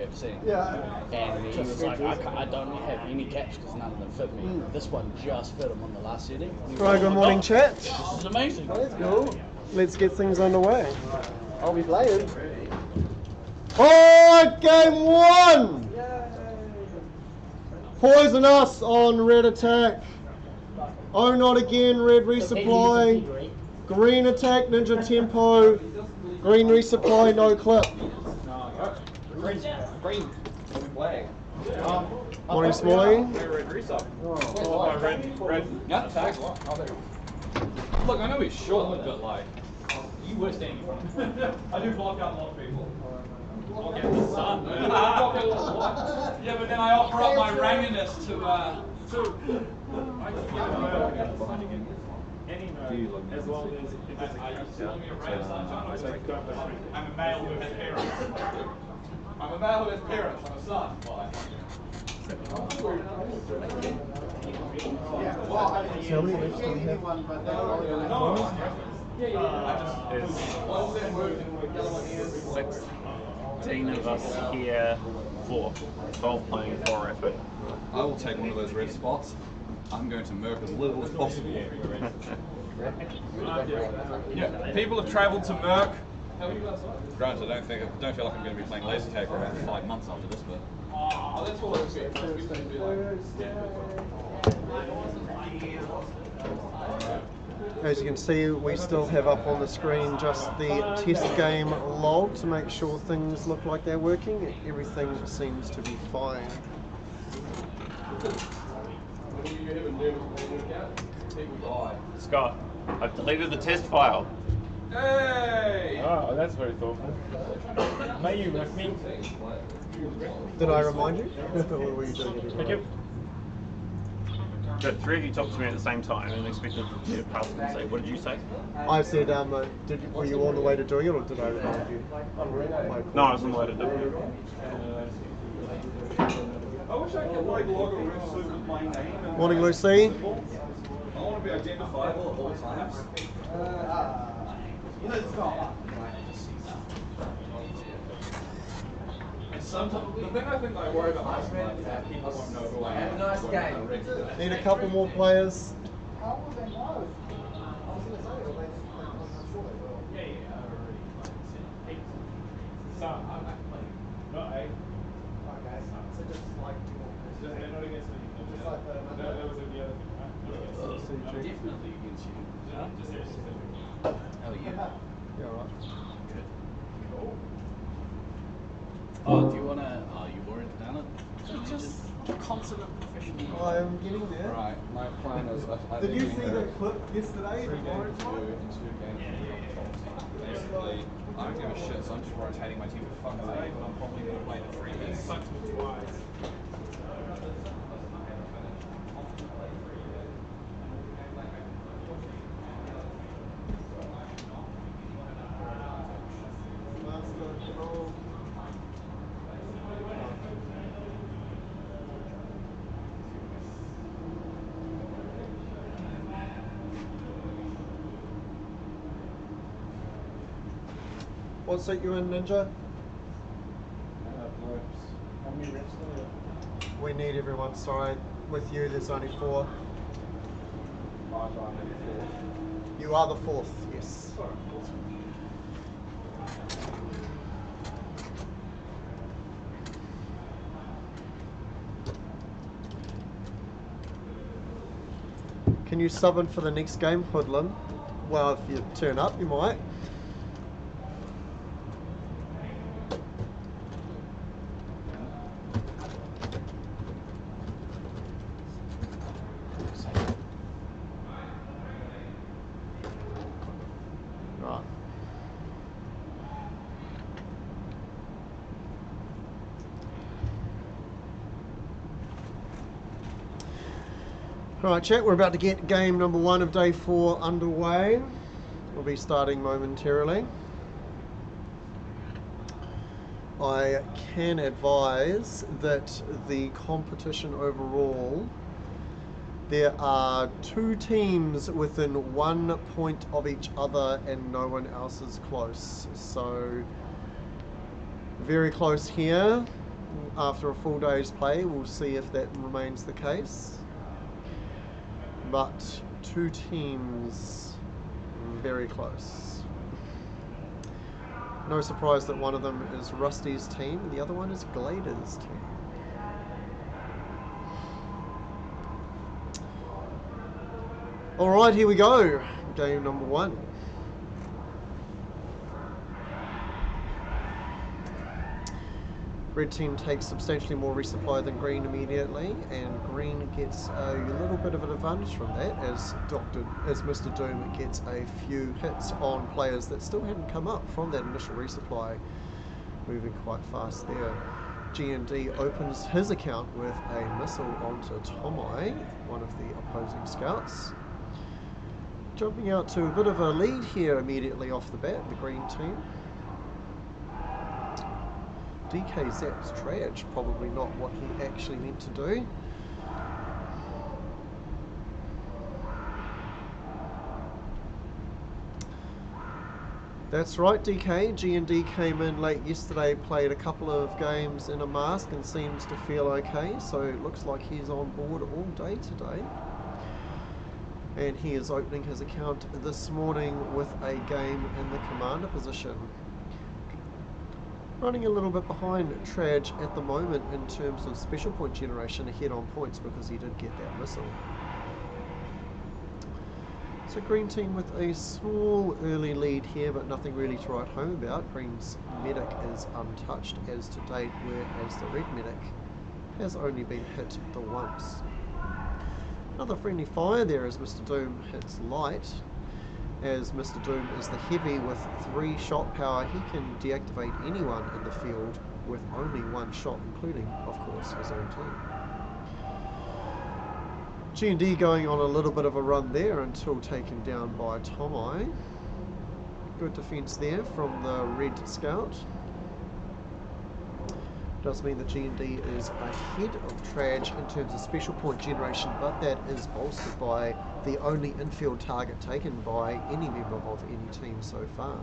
ever seen. Yeah. And he was like, I don't have any caps because none of them fit me. This one just fit him on the last setting. Right, good morning, chat. This is amazing. Let's go. Let's get things underway. I'll be playing. Alright, game one! Poison Us on red attack. Oh, not again, red resupply. Green attack, ninja tempo. Green resupply, no clip. Green flag. Morning, Smalley. Red resup. Red. Yeah, attack. Look, I know he's short, but like, you were standing in front of him. I do block out a lot of people. Block out the sun. Yeah, but then I offer up my ranginess to. As long as I'm a male who has parents. I'm a male who has parents. I'm a son. How many reps do we have? There's 16 of us here, 12 playing 4 rapid. I will take one of those red spots. I'm going to murk as little as possible. Yeah, people have travelled to Merc. Granted, I don't feel like I'm going to be playing laser tag for about 5 months after this, but. Oh, that's all it's As you can see, we still have up on the screen just the test game log to make sure things look like they're working. Everything seems to be fine. Scott, I've deleted the test file. Hey! Oh, that's very thoughtful. May you with me? Did I remind you? What were you doing? Thank you. The 3 of you talked to me at the same time and expected to pass and say, what did you say? I said, were you on the way to doing it, or did I remind you? No, I was on the way to do it. I wish I could like log a real super with my name. And Morning, Lucy. I want to be identifiable at all times. Sometimes, the thing I think I worry about most is that people won't know who I am. Have a nice game. Need a couple more players. Yeah, So, I'm not A. Okay, so just like Not against me. That was the other thing, right? I'm definitely against you. Just seriously. How are you? Yeah, right. Good. Cool. Oh, do you wanna? Oh, you've already done it. just consummate professional. I'm getting there. Right, my plan is. Did you see the clip yesterday? Basically, I don't give a shit, so I'm just rotating my team to fuck today, but I'm probably going to play the 3 minutes. What seat you in, Ninja? How many reps do We need everyone, sorry. With you, there's only 4. You are the 4th, yes. Can you sub in for the next game, Hoodlum? Well, if you turn up, you might. Right. Right, chat, we're about to get game number 1 of day 4 underway. We'll be starting momentarily. I can advise that the competition overall, there are 2 teams within 1 point of each other and no one else is close. So, very close here. after a full day's play. We'll see if that remains the case. But two teams very close. No surprise that one of them is Rusty's team, the other one is Glader's team. Alright, here we go. Game number 1. Red team takes substantially more resupply than green immediately, and green gets a little bit of an advantage from that as Mr. Doom gets a few hits on players that still hadn't come up from that initial resupply, moving quite fast there. G&D opens his account with a missile onto Tomai, one of the opposing scouts. Jumping out to a bit of a lead here immediately off the bat, the green team. DK zaps Traj, probably not what he actually meant to do. That's right, DK. G&D came in late yesterday, played a couple of games in a mask and seems to feel okay, so it looks like he's on board all day today. And he is opening his account this morning with a game in the commander position. Running a little bit behind Traj at the moment in terms of special point generation, ahead on points because he did get that missile. So green team with a small early lead here, but nothing really to write home about. Green's medic is untouched as to date, whereas the red medic has only been hit the once. Another friendly fire there as Mr. Doom hits light. As Mr. Doom is the heavy with 3 shot power, he can deactivate anyone in the field with only 1 shot, including, of course, his own team. G&D going on a little bit of a run there until taken down by Tomai. Good defense there from the red scout. Does mean that G&D is ahead of Traj in terms of special point generation, but that is bolstered by the only infield target taken by any member of any team so far.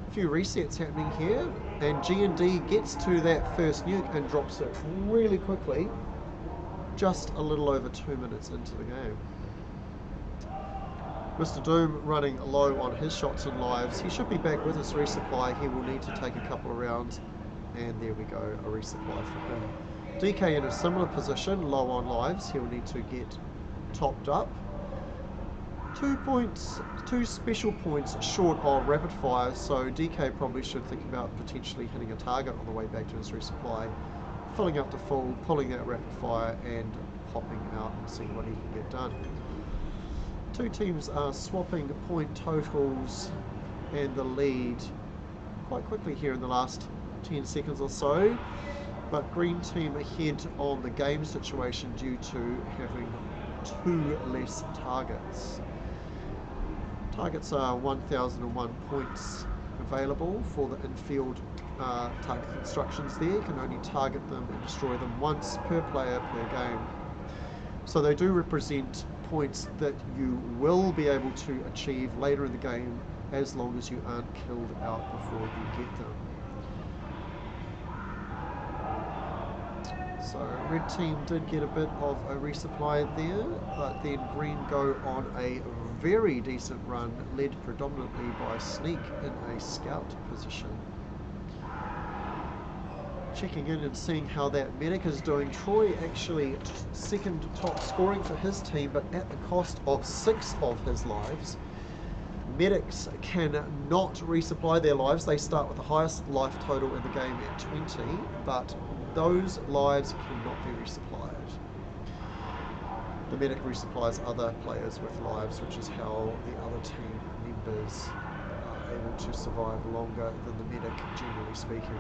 A few resets happening here, and G&D gets to that first nuke and drops it really quickly, just a little over 2 minutes into the game. Mr. Doom running low on his shots and lives. He should be back with his resupply. He will need to take a couple of rounds. And there we go, a resupply for him. DK in a similar position, low on lives. He'll need to get topped up. 2 special points short of rapid fire, so DK probably should think about potentially hitting a target on the way back to his resupply, filling up to full, pulling that rapid fire, and popping out and seeing what he can get done. 2 teams are swapping point totals and the lead quite quickly here in the last 10 seconds or so, but green team ahead on the game situation due to having 2 less targets. Targets are 1001 points available for the infield target constructions there. You can only target them and destroy them once per player per game. So they do represent points that you will be able to achieve later in the game as long as you aren't killed out before you get them. So red team did get a bit of a resupply there, but then green go on a very decent run, led predominantly by Sneak in a scout position. Checking in and seeing how that medic is doing. Troy actually second top scoring for his team, but at the cost of 6 of his lives. Medics cannot resupply their lives. They start with the highest life total in the game at 20, but those lives cannot be resupplied. The medic resupplies other players with lives, which is how the other team members are able to survive longer than the medic, generally speaking.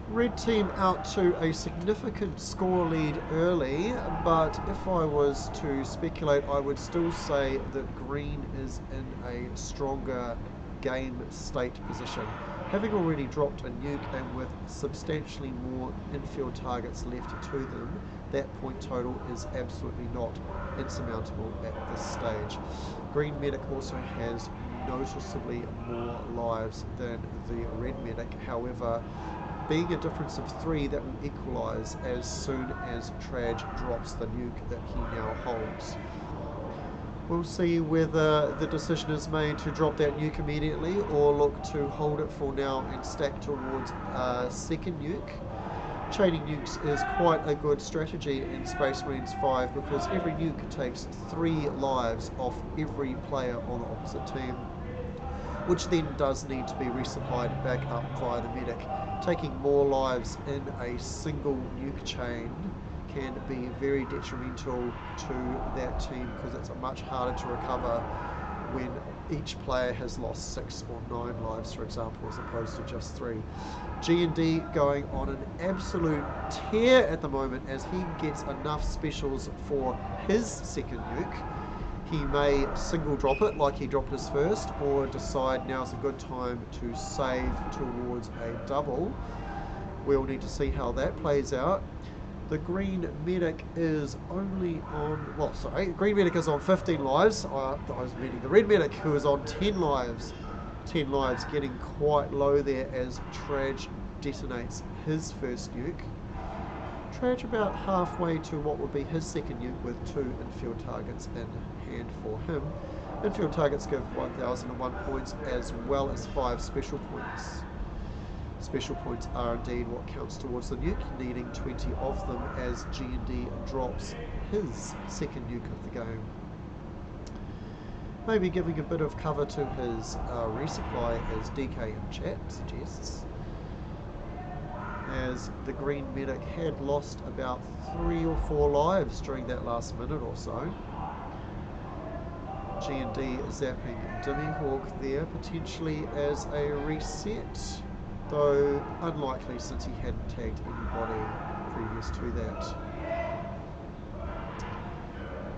Red team out to a significant score lead early, but if I was to speculate, I would still say that green is in a stronger game state position. Having already dropped a nuke and with substantially more infield targets left to them, that point total is absolutely not insurmountable at this stage. Green medic also has noticeably more lives than the red medic. However, being a difference of 3 that will equalise as soon as Traj drops the nuke that he now holds. We'll see whether the decision is made to drop that nuke immediately or look to hold it for now and stack towards a second nuke. Chaining nukes is quite a good strategy in Space Marines 5 because every nuke takes 3 lives off every player on the opposite team, which then does need to be resupplied back up via the medic. Taking more lives in a single nuke chain can be very detrimental to that team because it's much harder to recover when each player has lost 6 or 9 lives, for example, as opposed to just 3. G&D going on an absolute tear at the moment as he gets enough specials for his second nuke. He may single drop it like he dropped his first, or decide now's a good time to save towards a double. We'll need to see how that plays out. The green medic is only on, green medic is on 15 lives. I was meaning the red medic, who is on 10 lives. 10 lives, getting quite low there as Traj detonates his first nuke. Traj about halfway to what would be his second nuke with 2 infield targets in hand for him. Infield targets give 1001 points as well as 5 special points. Special points are indeed what counts towards the nuke, needing 20 of them as G&D drops his second nuke of the game. Maybe giving a bit of cover to his resupply, as DK in chat suggests, as the green medic had lost about 3 or 4 lives during that last minute or so. G&D zapping Dimmyhawk there, potentially as a reset, though unlikely since he hadn't tagged anybody previous to that.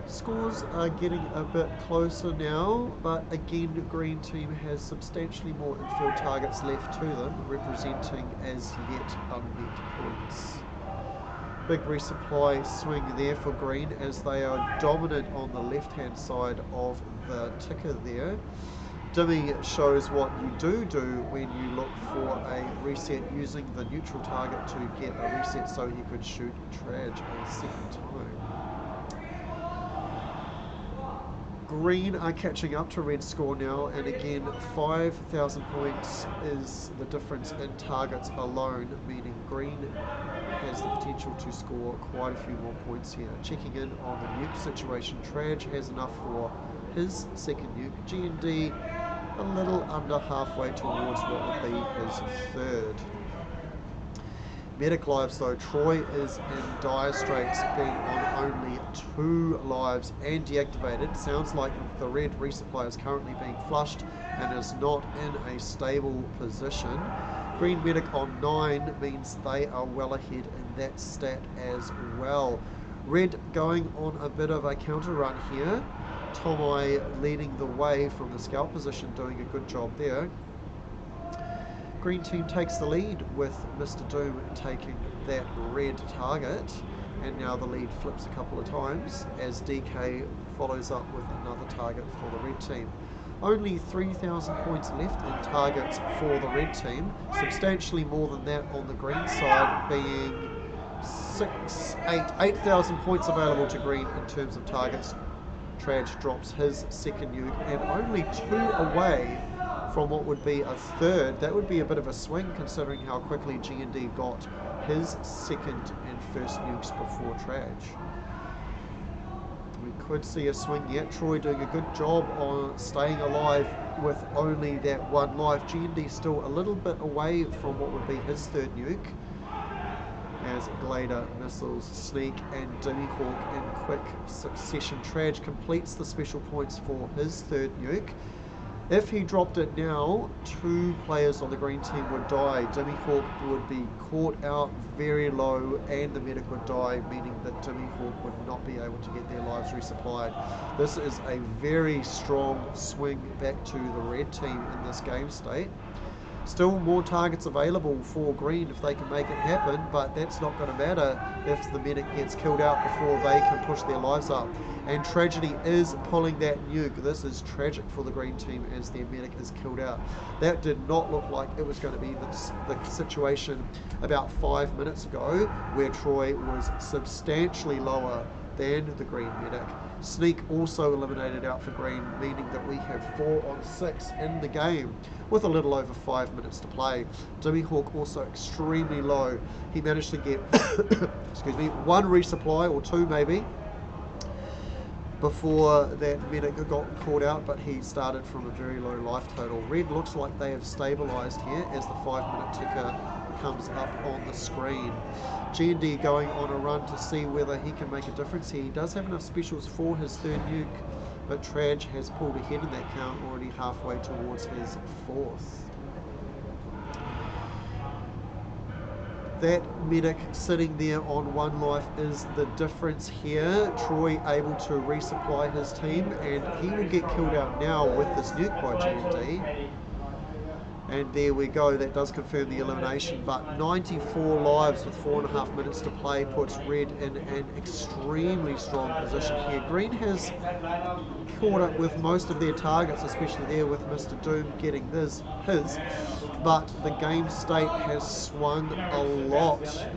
Scores are getting a bit closer now, but again the green team has substantially more infield targets left to them, representing as yet unmet points. Big resupply swing there for green as they are dominant on the left hand side of the ticker there. Dimmy shows what you do when you look for a reset, using the neutral target to get a reset so he could shoot Traj a second time. Green are catching up to red score now, and again 5,000 points is the difference in targets alone, meaning green has the potential to score quite a few more points here. Checking in on the nuke situation, Traj has enough for his second nuke. G&D a little under halfway towards what would be his third. Medic lives though, Troy is in dire straits, being on only 2 lives and deactivated. Sounds like the red resupply is currently being flushed and is not in a stable position. Green medic on 9 means they are well ahead in that stat as well. Red going on a bit of a counter run here. Tomai leading the way from the scout position, doing a good job there. Green team takes the lead with Mr. Doom taking that red target, and now the lead flips a couple of times as DK follows up with another target for the red team. Only 3,000 points left in targets for the red team, substantially more than that on the green side, being 8,000 points available to green in terms of targets. Traj drops his second nuke and only 2 away from what would be a third. That would be a bit of a swing considering how quickly G&D got his second and first nukes before Traj. We could see a swing yet. Troy doing a good job on staying alive with only that 1 life. G&D still a little bit away from what would be his third nuke, as Glader, Missiles, Sneak and Dimmyhawk in quick succession. Traj completes the special points for his third nuke. If he dropped it now, 2 players on the green team would die. Dimmyhawk would be caught out very low and the medic would die, meaning that Dimmyhawk would not be able to get their lives resupplied. This is a very strong swing back to the red team in this game state. Still more targets available for green if they can make it happen, but that's not going to matter if the medic gets killed out before they can push their lives up. And Tragedy is pulling that nuke. This is tragic for the green team as their medic is killed out. That did not look like it was going to be the situation about 5 minutes ago, where Troy was substantially lower than the green medic. Sneak also eliminated out for green, meaning that we have 4 on 6 in the game with a little over 5 minutes to play. Dimmy Hawk also extremely low. He managed to get excuse me, 1 resupply, or 2 maybe, before that medic got caught out, but he started from a very low life total. Red looks like they have stabilised here as the 5-minute ticker comes up on the screen. G&D going on a run to see whether he can make a difference here. He does have enough specials for his 3rd nuke, but Traj has pulled ahead in that count, already halfway towards his 4th. That medic sitting there on 1 life is the difference here. Troy able to resupply his team, and he will get killed out now with this nuke by G&D. And there we go, that does confirm the elimination, but 94 lives with 4.5 minutes to play puts Red in an extremely strong position here. Green has caught up with most of their targets, especially there with Mr. Doom getting his, but the game state has swung a lot.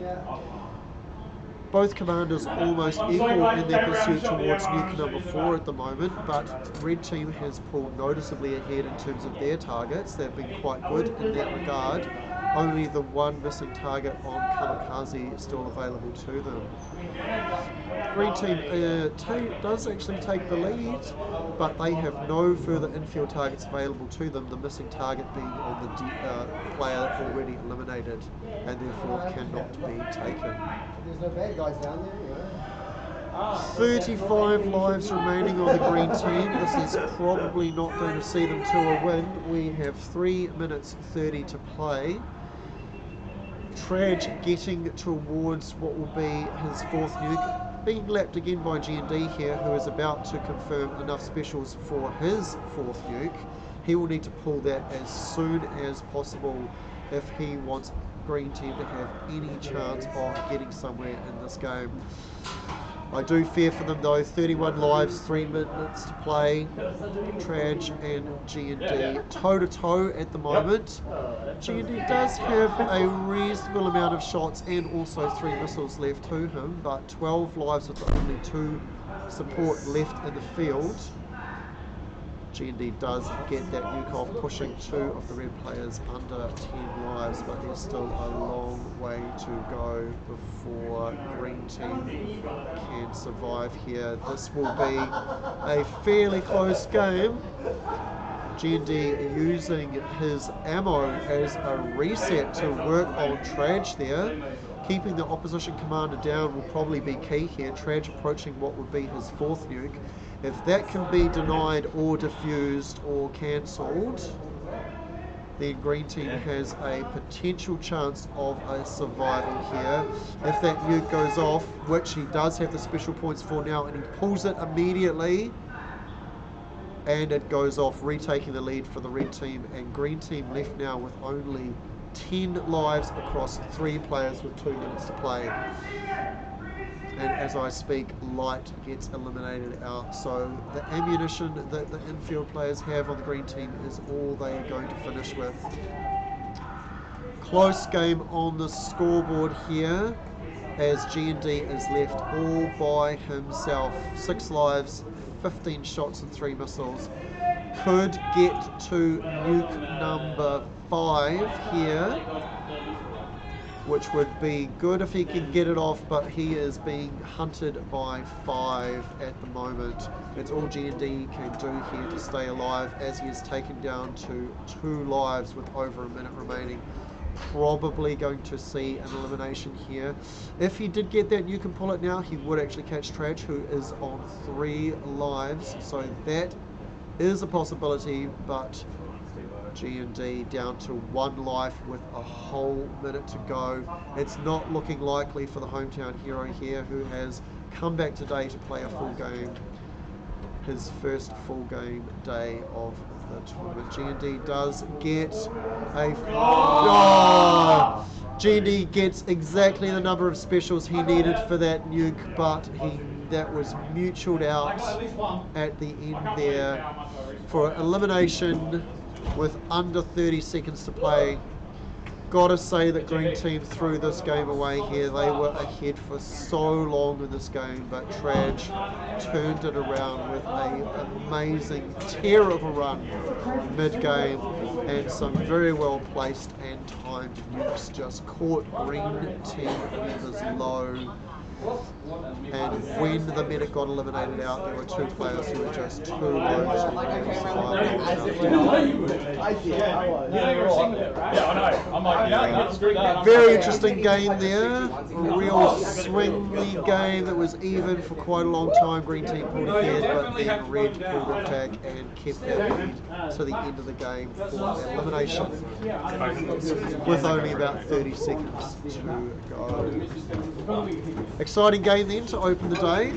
Both commanders almost equal in their pursuit towards nuke number 4 at the moment, but Red Team has pulled noticeably ahead in terms of their targets. They've been quite good in that regard. Only the 1 missing target on Kamikaze is still available to them. Green Team does actually take the lead, but they have no further infield targets available to them, the missing target being on the player already eliminated, and therefore cannot be taken. There's no bad guys down there, you know. 35 lives remaining on the green team. This is probably not going to see them to a win. We have 3 minutes 30 to play. Traj getting towards what will be his 4th nuke, being lapped again by G&D here, who is about to confirm enough specials for his 4th nuke. He will need to pull that as soon as possible if he wants green team to have any chance of getting somewhere in this game. I do fear for them though. 31 lives, 3 minutes to play. Traj and G&D toe to toe at the moment. G&D does have a reasonable amount of shots and also 3 missiles left to him, but 12 lives with only 2 support left in the field. G&D does get that nuke off, pushing 2 of the red players under 10 lives, but there's still a long way to go before green team can survive here. This will be a fairly close game. G&D using his ammo as a reset to work on Traj there. Keeping the opposition commander down will probably be key here. Traj approaching what would be his 4th nuke. If that can be denied or diffused or cancelled, then green team has a potential chance of a survival here. If that nuke goes off, which he does have the special points for now, and he pulls it immediately, and it goes off, retaking the lead for the red team, and green team left now with only 10 lives across 3 players with 2 minutes to play. And as I speak, Light gets eliminated out. So the ammunition that the infield players have on the green team is all they are going to finish with. Close game on the scoreboard here, as G&D is left all by himself. 6 lives, 15 shots and 3 missiles. Could get to nuke number 5 here, which would be good if he can get it off, but he is being hunted by 5 at the moment. It's all G&D can do here to stay alive, as he is taken down to 2 lives with over a minute remaining. Probably going to see an elimination here. If he did get that, you can pull it now, he would actually catch Traj, who is on 3 lives, so that is a possibility, but G&D down to 1 life with a whole minute to go. It's not looking likely for the hometown hero here, who has come back today to play a full game, his first full game day of the tournament. G&D does get a... Oh! G&D gets exactly the number of specials he needed for that nuke, but that was mutualed out at the end there for elimination with under 30 seconds to play. Gotta say that Green Team threw this game away here. They were ahead for so long in this game, but Traj turned it around with an amazing tear of a run mid-game, and some very well placed and timed nukes just caught Green Team members low. And when the medic got eliminated out, there were two players who were just too low to really survive. Very interesting game there. A real swingy game that was even for quite a long time. Green Team pulled ahead, but then Red pulled it back and kept that lead to the end of the game for elimination, with only about 30 seconds to go. Exciting game then to open the day.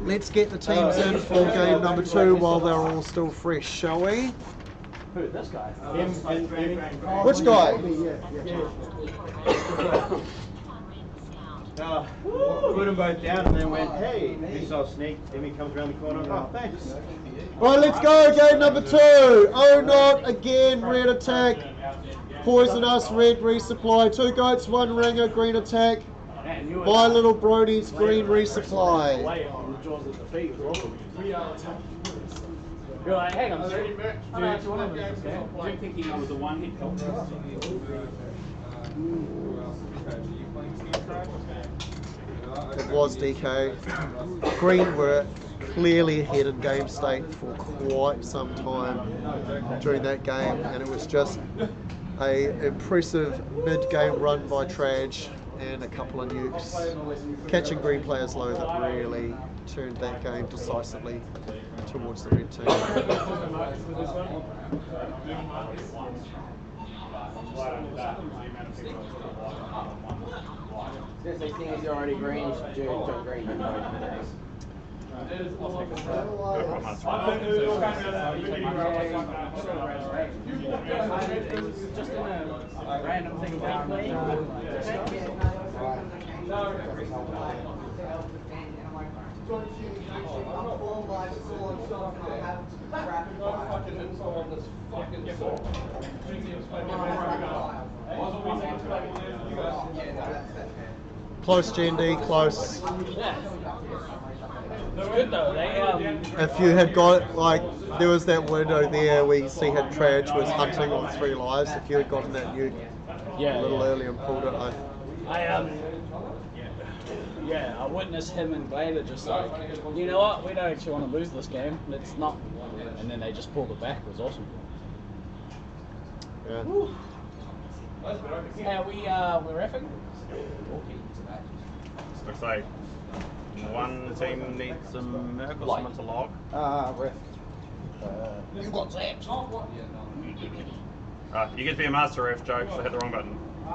Let's get the teams in for game number 2 while they're all still fresh, shall we? Who, this guy? Which guy? Put them both down and then went, hey, missile sneak. Emmy comes around the corner. Oh, thanks. Right, let's go. Game number 2. Oh, not again. Red attack. Poison us. Red resupply. 2 goats, 1 ringer. Green attack. My little bronies. Green resupply. You're like, hang on. Do you think I was the one hit kill? It was DK. Green were clearly ahead in game state for quite some time during that game, and it was just a impressive mid-game run by Traj and a couple of nukes, catching Green players low that really turned that game decisively towards the red team. Since they think you're already green, you should turn green. Just in a random thing down Close, GND, close. It's good though. If you had got, like, there was that window there where you see how Traj was hunting on 3 lives. If you had gotten that nuke a little earlier and pulled it, I witnessed him and Glader just like, you know what, we don't actually want to lose this game, let's not. And then they just pulled it back. It was awesome. Yeah. Yeah, we're reffing. Looks like one team needs some merc or someone to log. Ref. You got zapped. You get to be a master ref, Joe, because I hit the wrong button. I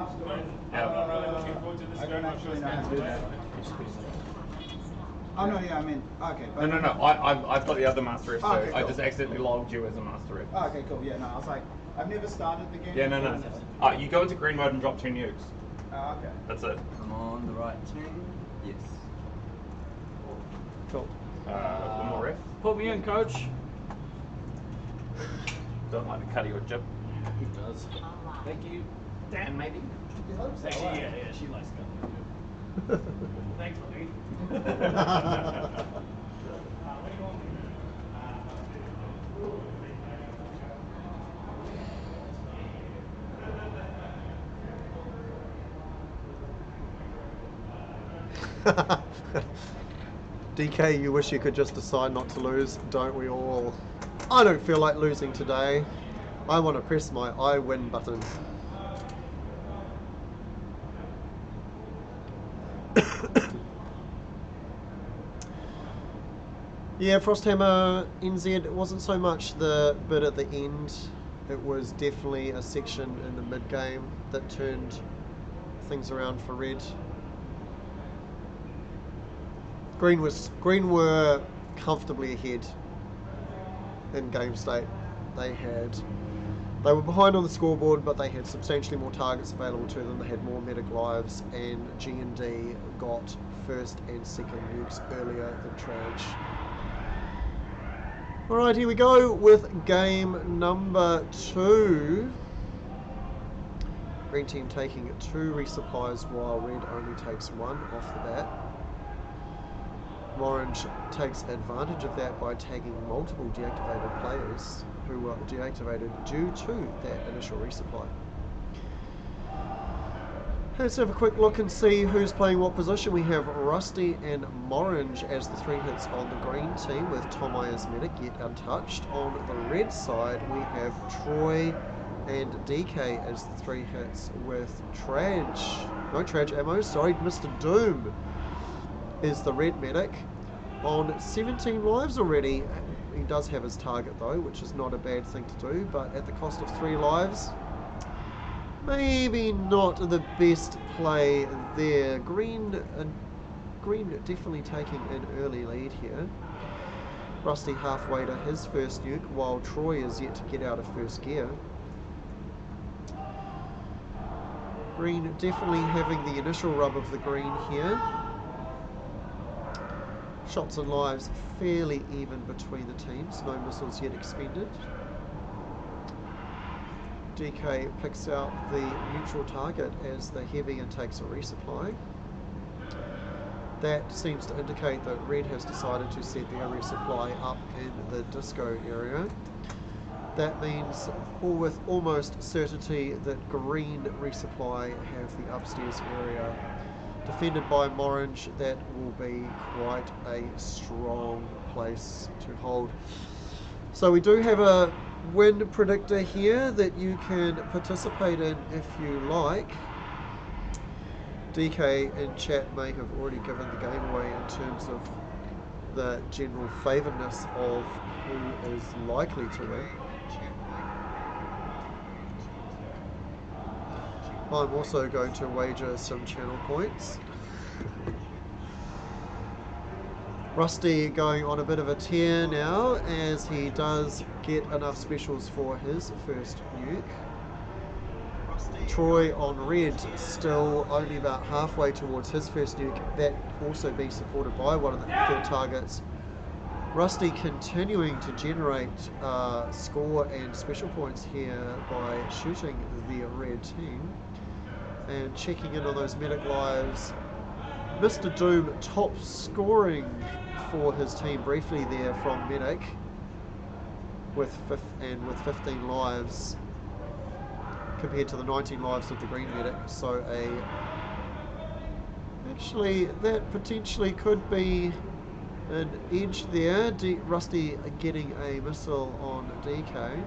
don't actually know how to do that. Oh no, yeah, I mean, okay. But No. I've got the other master ref too. Okay, I cool. just accidentally logged you as a master ref. Oh, okay, cool. Yeah, no, I was like, I've never started the game. Yeah, no. You go into green mode and drop 2 nukes. Oh, okay. That's it. I'm on the right team. Yes. Cool. One more ref. Put me in, coach. Don't like the cut of your jib. He does. Thank you. Damn, maybe. Actually, yeah, she likes it. Thanks, buddy. DK, you wish you could just decide not to lose, don't we all? I don't feel like losing today. I want to press my I win button. Yeah, Frosthammer NZ, it wasn't so much the bit at the end. It was definitely a section in the mid game that turned things around for Red. Green were comfortably ahead in game state. They were behind on the scoreboard, but they had substantially more targets available to them. They had more medic lives, and G&D got first and second nukes earlier than Trage. Alright, here we go with game number 2. Green team taking 2 resupplies while red only takes 1 off the bat. Orange takes advantage of that by tagging multiple deactivated players who were deactivated due to that initial resupply. Let's have a quick look and see who's playing what position. We have Rusty and Morange as the 3 hits on the green team, with Tomai as medic, yet untouched. On the red side, we have Troy and DK as the 3 hits, with Trage ammo, sorry, Mr. Doom is the red medic on 17 lives already. He does have his target though, which is not a bad thing to do, but at the cost of 3 lives, maybe not the best play there. Green definitely taking an early lead here. Rusty halfway to his first nuke, while Troy is yet to get out of first gear. Green definitely having the initial rub of the green here. Shots and lives fairly even between the teams, no missiles yet expended. DK picks out the neutral target as the heavy and takes a resupply. That seems to indicate that red has decided to set their resupply up in the disco area. That means with almost certainty that green resupply have the upstairs area defended by Morange. That will be quite a strong place to hold. So we do have a win predictor here that you can participate in if you like. DK in chat may have already given the game away in terms of the general favouredness of who is likely to win. I'm also going to wager some channel points. Rusty going on a bit of a tear now as he does get enough specials for his first nuke. Troy on red still only about halfway towards his first nuke, that also being supported by one of the third targets. Rusty continuing to generate score and special points here by shooting the red team and checking in on those medic lives. Mr. Doom top scoring for his team briefly there from medic with 15 lives compared to the 19 lives of the green medic. So actually that potentially could be an edge there. Rusty getting a missile on DK.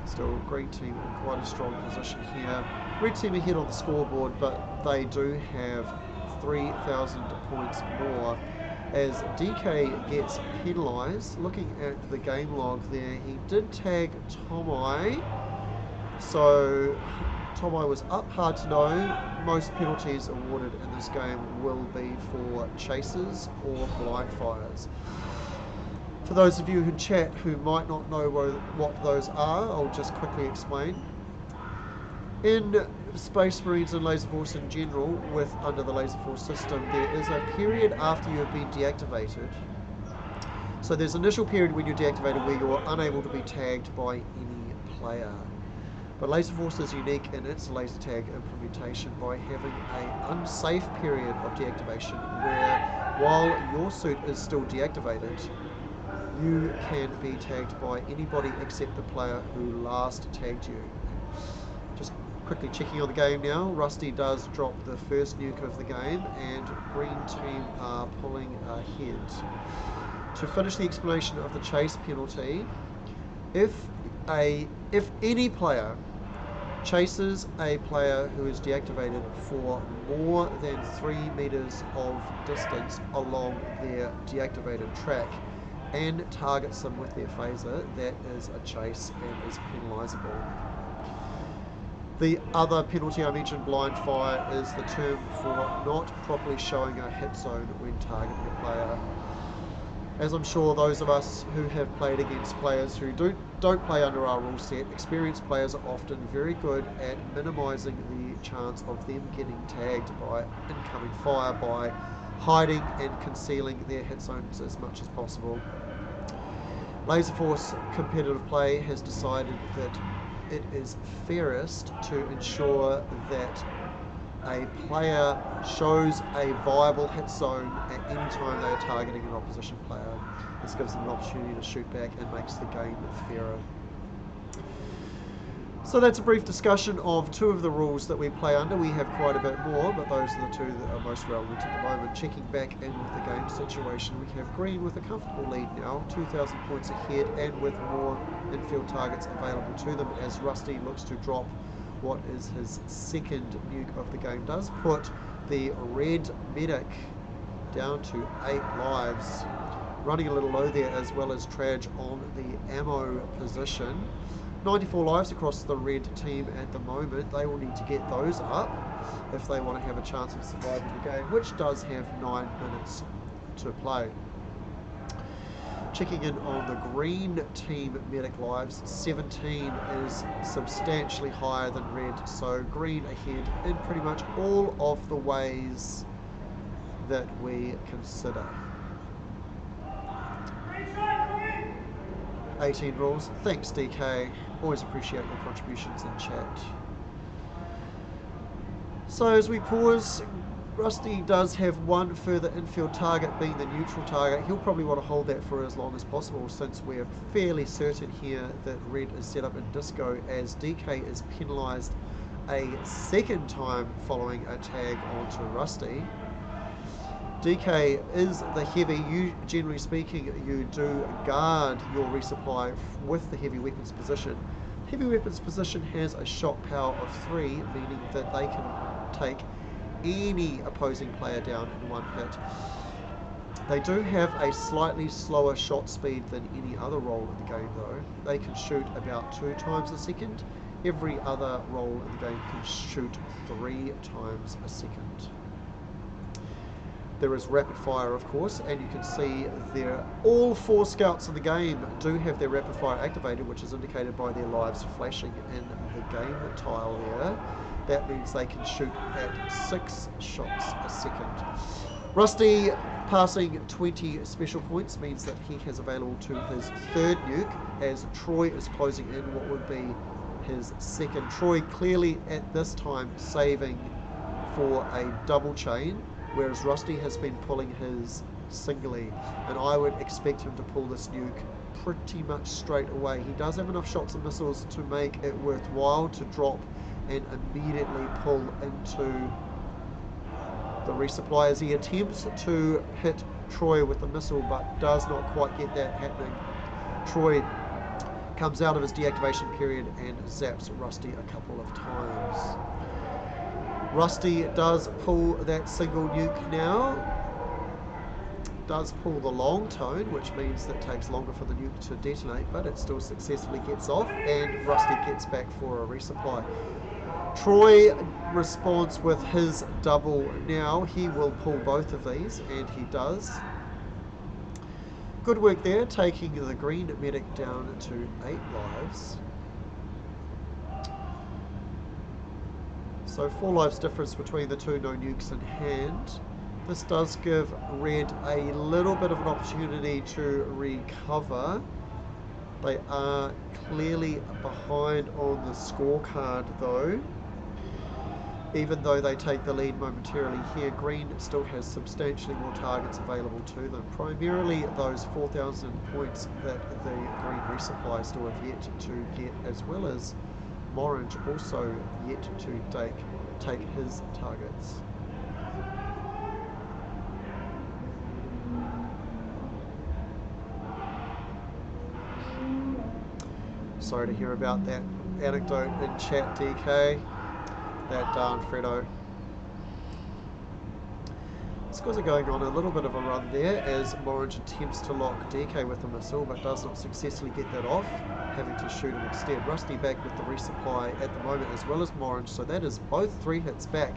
Still green team in quite a strong position here. Red team ahead on the scoreboard, but they do have 3,000 points more as DK gets penalised. Looking at the game log there, he did tag Tomai, so Tomai was up hard to know. Most penalties awarded in this game will be for chases or blind fires. For those of you who chat who might not know what those are, I'll just quickly explain. In Space Marines and Laserforce in general, under the Laserforce system, there is a period after you have been deactivated. So there's an initial period when you're deactivated where you're unable to be tagged by any player. But Laserforce is unique in its laser tag implementation by having an unsafe period of deactivation where, while your suit is still deactivated, you can be tagged by anybody except the player who last tagged you. Just quickly checking on the game now. Rusty does drop the first nuke of the game and green team are pulling ahead. To finish the explanation of the chase penalty, if any player chases a player who is deactivated for more than 3 meters of distance along their deactivated track and targets them with their phaser, that is a chase and is penalisable. The other penalty I mentioned, blind fire, is the term for not properly showing a hit zone when targeting a player. as I'm sure those of us who have played against players who don't play under our rule set, experienced players are often very good at minimising the chance of them getting tagged by incoming fire by hiding and concealing their hit zones as much as possible. Laserforce competitive play has decided that it is fairest to ensure that a player shows a viable hit zone at any time they are targeting an opposition player. This gives them an opportunity to shoot back and makes the game fairer. So that's a brief discussion of two of the rules that we play under. We have quite a bit more, but those are the two that are most relevant at the moment. Checking back in with the game situation, we have Green with a comfortable lead now, 2,000 points ahead, and with more infield targets available to them as Rusty looks to drop what is his second nuke of the game. Does put the red medic down to 8 lives. Running a little low there, as well as Traj on the ammo position. 94 lives across the red team at the moment. They will need to get those up if they want to have a chance of surviving the game, which does have 9 minutes to play. Checking in on the green team medic lives, 17 is substantially higher than red, so green ahead in pretty much all of the ways that we consider. 18 rules. Thanks, DK. Always appreciate your contributions in chat. So as we pause, Rusty does have one further infield target, being the neutral target. He'll probably want to hold that for as long as possible, since we're fairly certain here that red is set up in disco, as DK is penalised a second time following a tag onto Rusty. DK is the heavy. You, generally speaking, you do guard your resupply with the heavy weapons position. Heavy weapons position has a shot power of 3, meaning that they can take any opposing player down in one hit. They do have a slightly slower shot speed than any other role in the game though. They can shoot about 2 times a second. Every other role in the game can shoot 3 times a second. There is rapid fire, of course, and you can see there all 4 scouts in the game do have their rapid fire activated, which is indicated by their lives flashing in the game tile there. That means they can shoot at 6 shots a second. Rusty passing 20 special points means that he has available to his 3rd nuke, as Troy is closing in what would be his 2nd. Troy clearly at this time saving for a double chain, whereas Rusty has been pulling his singly, and I would expect him to pull this nuke pretty much straight away. He does have enough shots and missiles to make it worthwhile to drop and immediately pull into the resupply as he attempts to hit Troy with the missile, but does not quite get that happening. Troy comes out of his deactivation period and zaps Rusty a couple of times. Rusty does pull that single nuke now, does pull the long tone, which means that it takes longer for the nuke to detonate, but it still successfully gets off, and Rusty gets back for a resupply. Troy responds with his double now. He will pull both of these, and he does. Good work there, taking the green medic down to 8 lives. So 4 lives difference between the two, no nukes in hand. This does give red a little bit of an opportunity to recover. They are clearly behind on the scorecard though. Even though they take the lead momentarily here, green still has substantially more targets available to them. Primarily those 4,000 points that the green resupply still have yet to get, as well as Orange also yet to take his targets. Sorry to hear about that anecdote in chat, DK. That darn Fredo. Scores are going on a little bit of a run there as Orange attempts to lock DK with a missile but does not successfully get that off, having to shoot him instead. Rusty back with the resupply at the moment, as well as Orange, so that is both 3 hits back.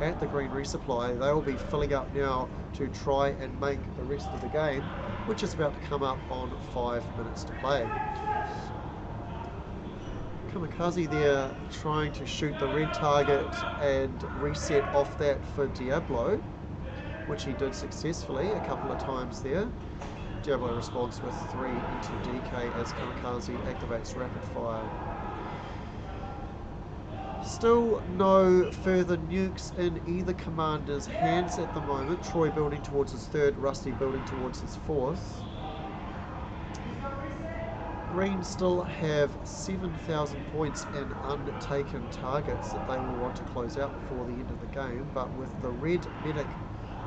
at the green resupply. They will be filling up now to try and make the rest of the game, which is about to come up on 5 minutes to play. Kamikaze there trying to shoot the red target and reset off that for Diablo, which he did successfully a couple of times there. Diablo responds with 3 into DK as Kamikaze activates rapid fire. Still no further nukes in either commander's hands at the moment. Troy building towards his third, Rusty building towards his fourth. Green still have 7,000 points in untaken targets that they will want to close out before the end of the game, but with the red medic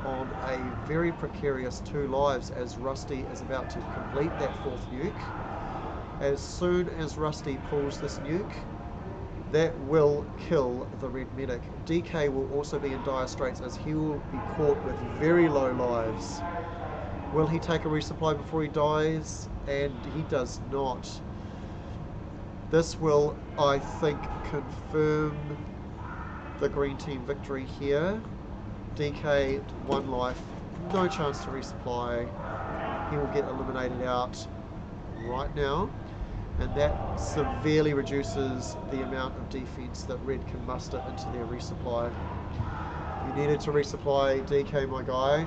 on a very precarious 2 lives as Rusty is about to complete that 4th nuke. As soon as Rusty pulls this nuke, that will kill the red medic. DK will also be in dire straits as he will be caught with very low lives. Will he take a resupply before he dies? And he does not. This will, I think, confirm the green team victory here. DK, 1 life, no chance to resupply. He will get eliminated out right now, and that severely reduces the amount of defense that red can muster into their resupply. You needed to resupply, DK, my guy.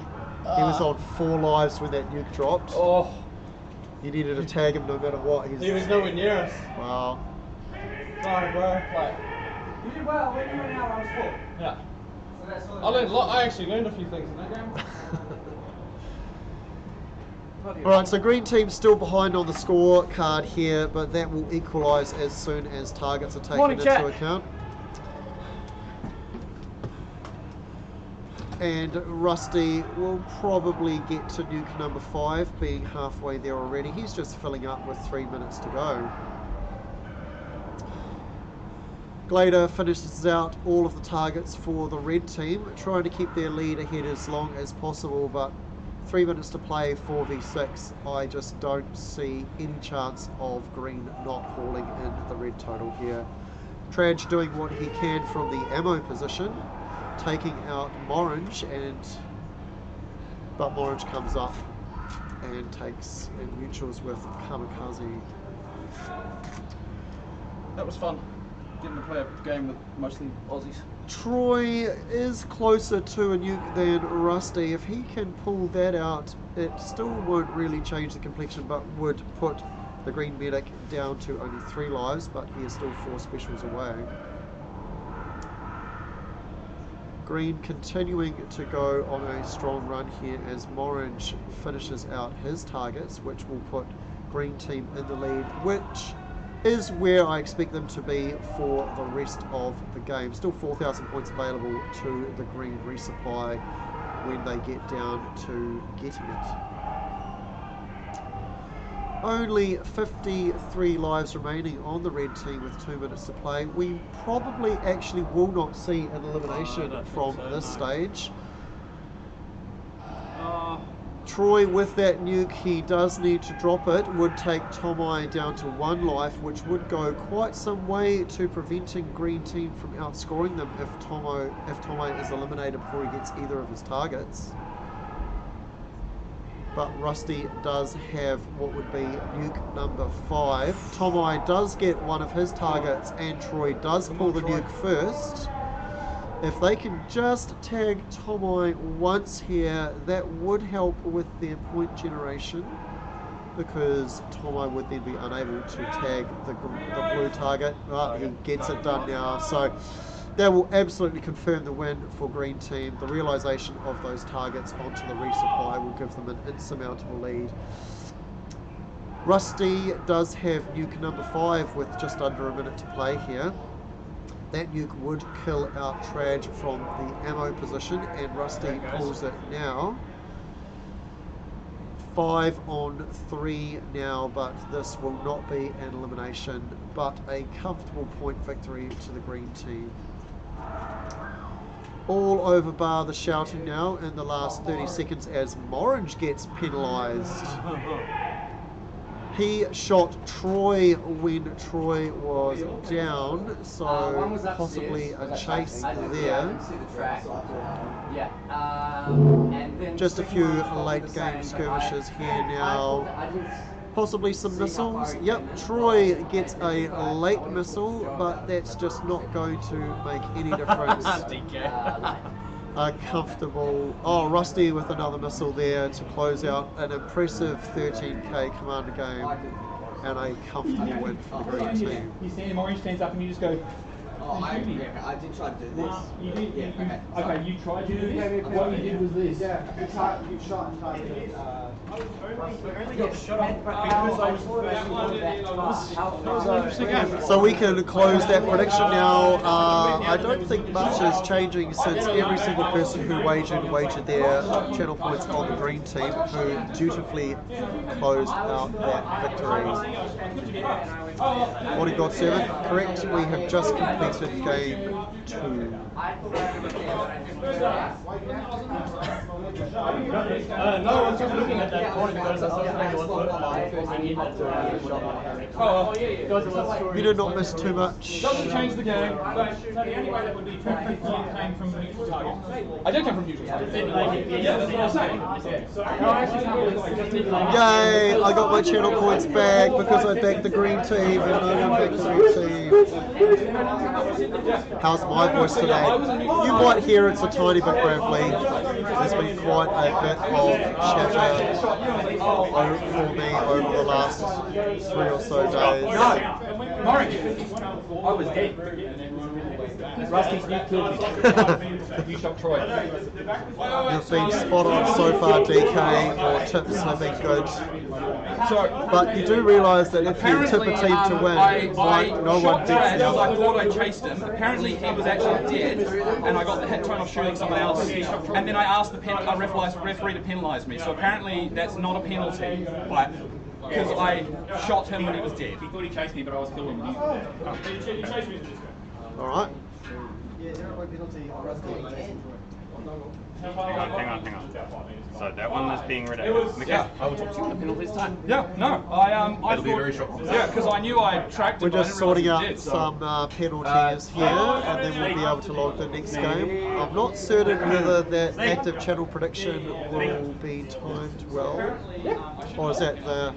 He was on 4 lives when that nuke dropped. Oh, You needed to tag him no matter what. he was nowhere near us. Wow. Sorry, bro. Like, You did well. When you went out, I was full. yeah. So that's all. I learned a lot. I actually learned a few things in that game. Alright, so green team's still behind on the score card here, but that will equalise as soon as targets are taken Morning, into chat. account. And Rusty will probably get to nuke number 5, being halfway there already. He's just filling up with 3 minutes to go. Glader finishes out all of the targets for the red team, trying to keep their lead ahead as long as possible, but 3 minutes to play, 4v6. I just don't see any chance of green not hauling in the red total here. Traj doing what he can from the ammo position, taking out Morange, but Morange comes up and takes and mutuals with Kamikaze. That was fun. Getting to play a game with mostly Aussies. Troy is closer to a nuke than Rusty. If he can pull that out, it still won't really change the complexion, but would put the green medic down to only 3 lives, but he is still 4 specials away. Green continuing to go on a strong run here as Morange finishes out his targets, which will put green team in the lead, which is where I expect them to be for the rest of the game. Still 4,000 points available to the green resupply when they get down to getting it. Only 53 lives remaining on the red team with 2 minutes to play. We probably actually will not see an elimination from this stage. Troy with that nuke, he does need to drop it, would take Tomai down to 1 life, which would go quite some way to preventing green team from outscoring them if Tomai is eliminated before he gets either of his targets. But Rusty does have what would be nuke number 5. Tomai does get one of his targets and Troy does pull the nuke first. If they can just tag Tomai once here, that would help with their point generation, because Tomai would then be unable to tag the blue target. He gets it done now, so that will absolutely confirm the win for green team. The realisation of those targets onto the resupply will give them an insurmountable lead. Rusty does have nuke number 5 with just under a minute to play here. That nuke would kill out Traj from the ammo position, and Rusty pulls it now. 5 on 3 now, but this will not be an elimination, but a comfortable point victory to the green team. All over bar the shouting now in the last 30 seconds as Morange gets penalised. He shot Troy when Troy was down, so possibly a chase there. Just a few late game skirmishes here now. Possibly some missiles. Yep, Troy gets a late missile, but that's just not going to make any difference. A comfortable, Rusty with another missile there to close out an impressive 13k commander game and a comfortable win for the green team. You stand him orange stands up and you just go. I did try to do this. You did. Yeah, Okay, you tried to do this. What you did was this. Yeah, you shot and targeted. I only got shot off because I was So we can close that prediction now. I don't think much is changing since every single person who wagered their channel points on the green team who dutifully closed out that victory. Morning God Servant, correct, we have just completed game 2. No, I was just looking at that point because I was You did not miss too much. Doesn't change the game. So the only way that would be true if you came from neutral target. I did come from neutral target. Yeah, that's what I'm saying. Yay, I got my channel points back because I backed the green team and no one backed the red team. How's my voice today? You might hear it's a tiny bit gravelly. There's been quite a bit of chatter for me over the last 3 or so days. Mark, I was dead. Rusty's new killed me. You shot Troy. You've been spot on so far, DK. Your tips have been good. But you do realise that if you tip a team to win, no one beats the other. I thought I chased him. Apparently he was actually dead, and I got the hit tone off shooting someone else. And then I asked the referee to penalise me. So apparently that's not a penalty, because I shot him when he was dead. He thought he chased me, but I was killing him. He chased me. All right. Yeah, 0 penalty. Hang on. So that one is being read out. Yeah, I will talk to you the penalties time. Yeah, no, I It'll be a very short one. Yeah, because I knew I tracked it. We're but I just didn't realise sorting he out did, so. some penalties here, and then we'll be able to log the next game. I'm not certain whether that active channel prediction will be timed well, or is that the?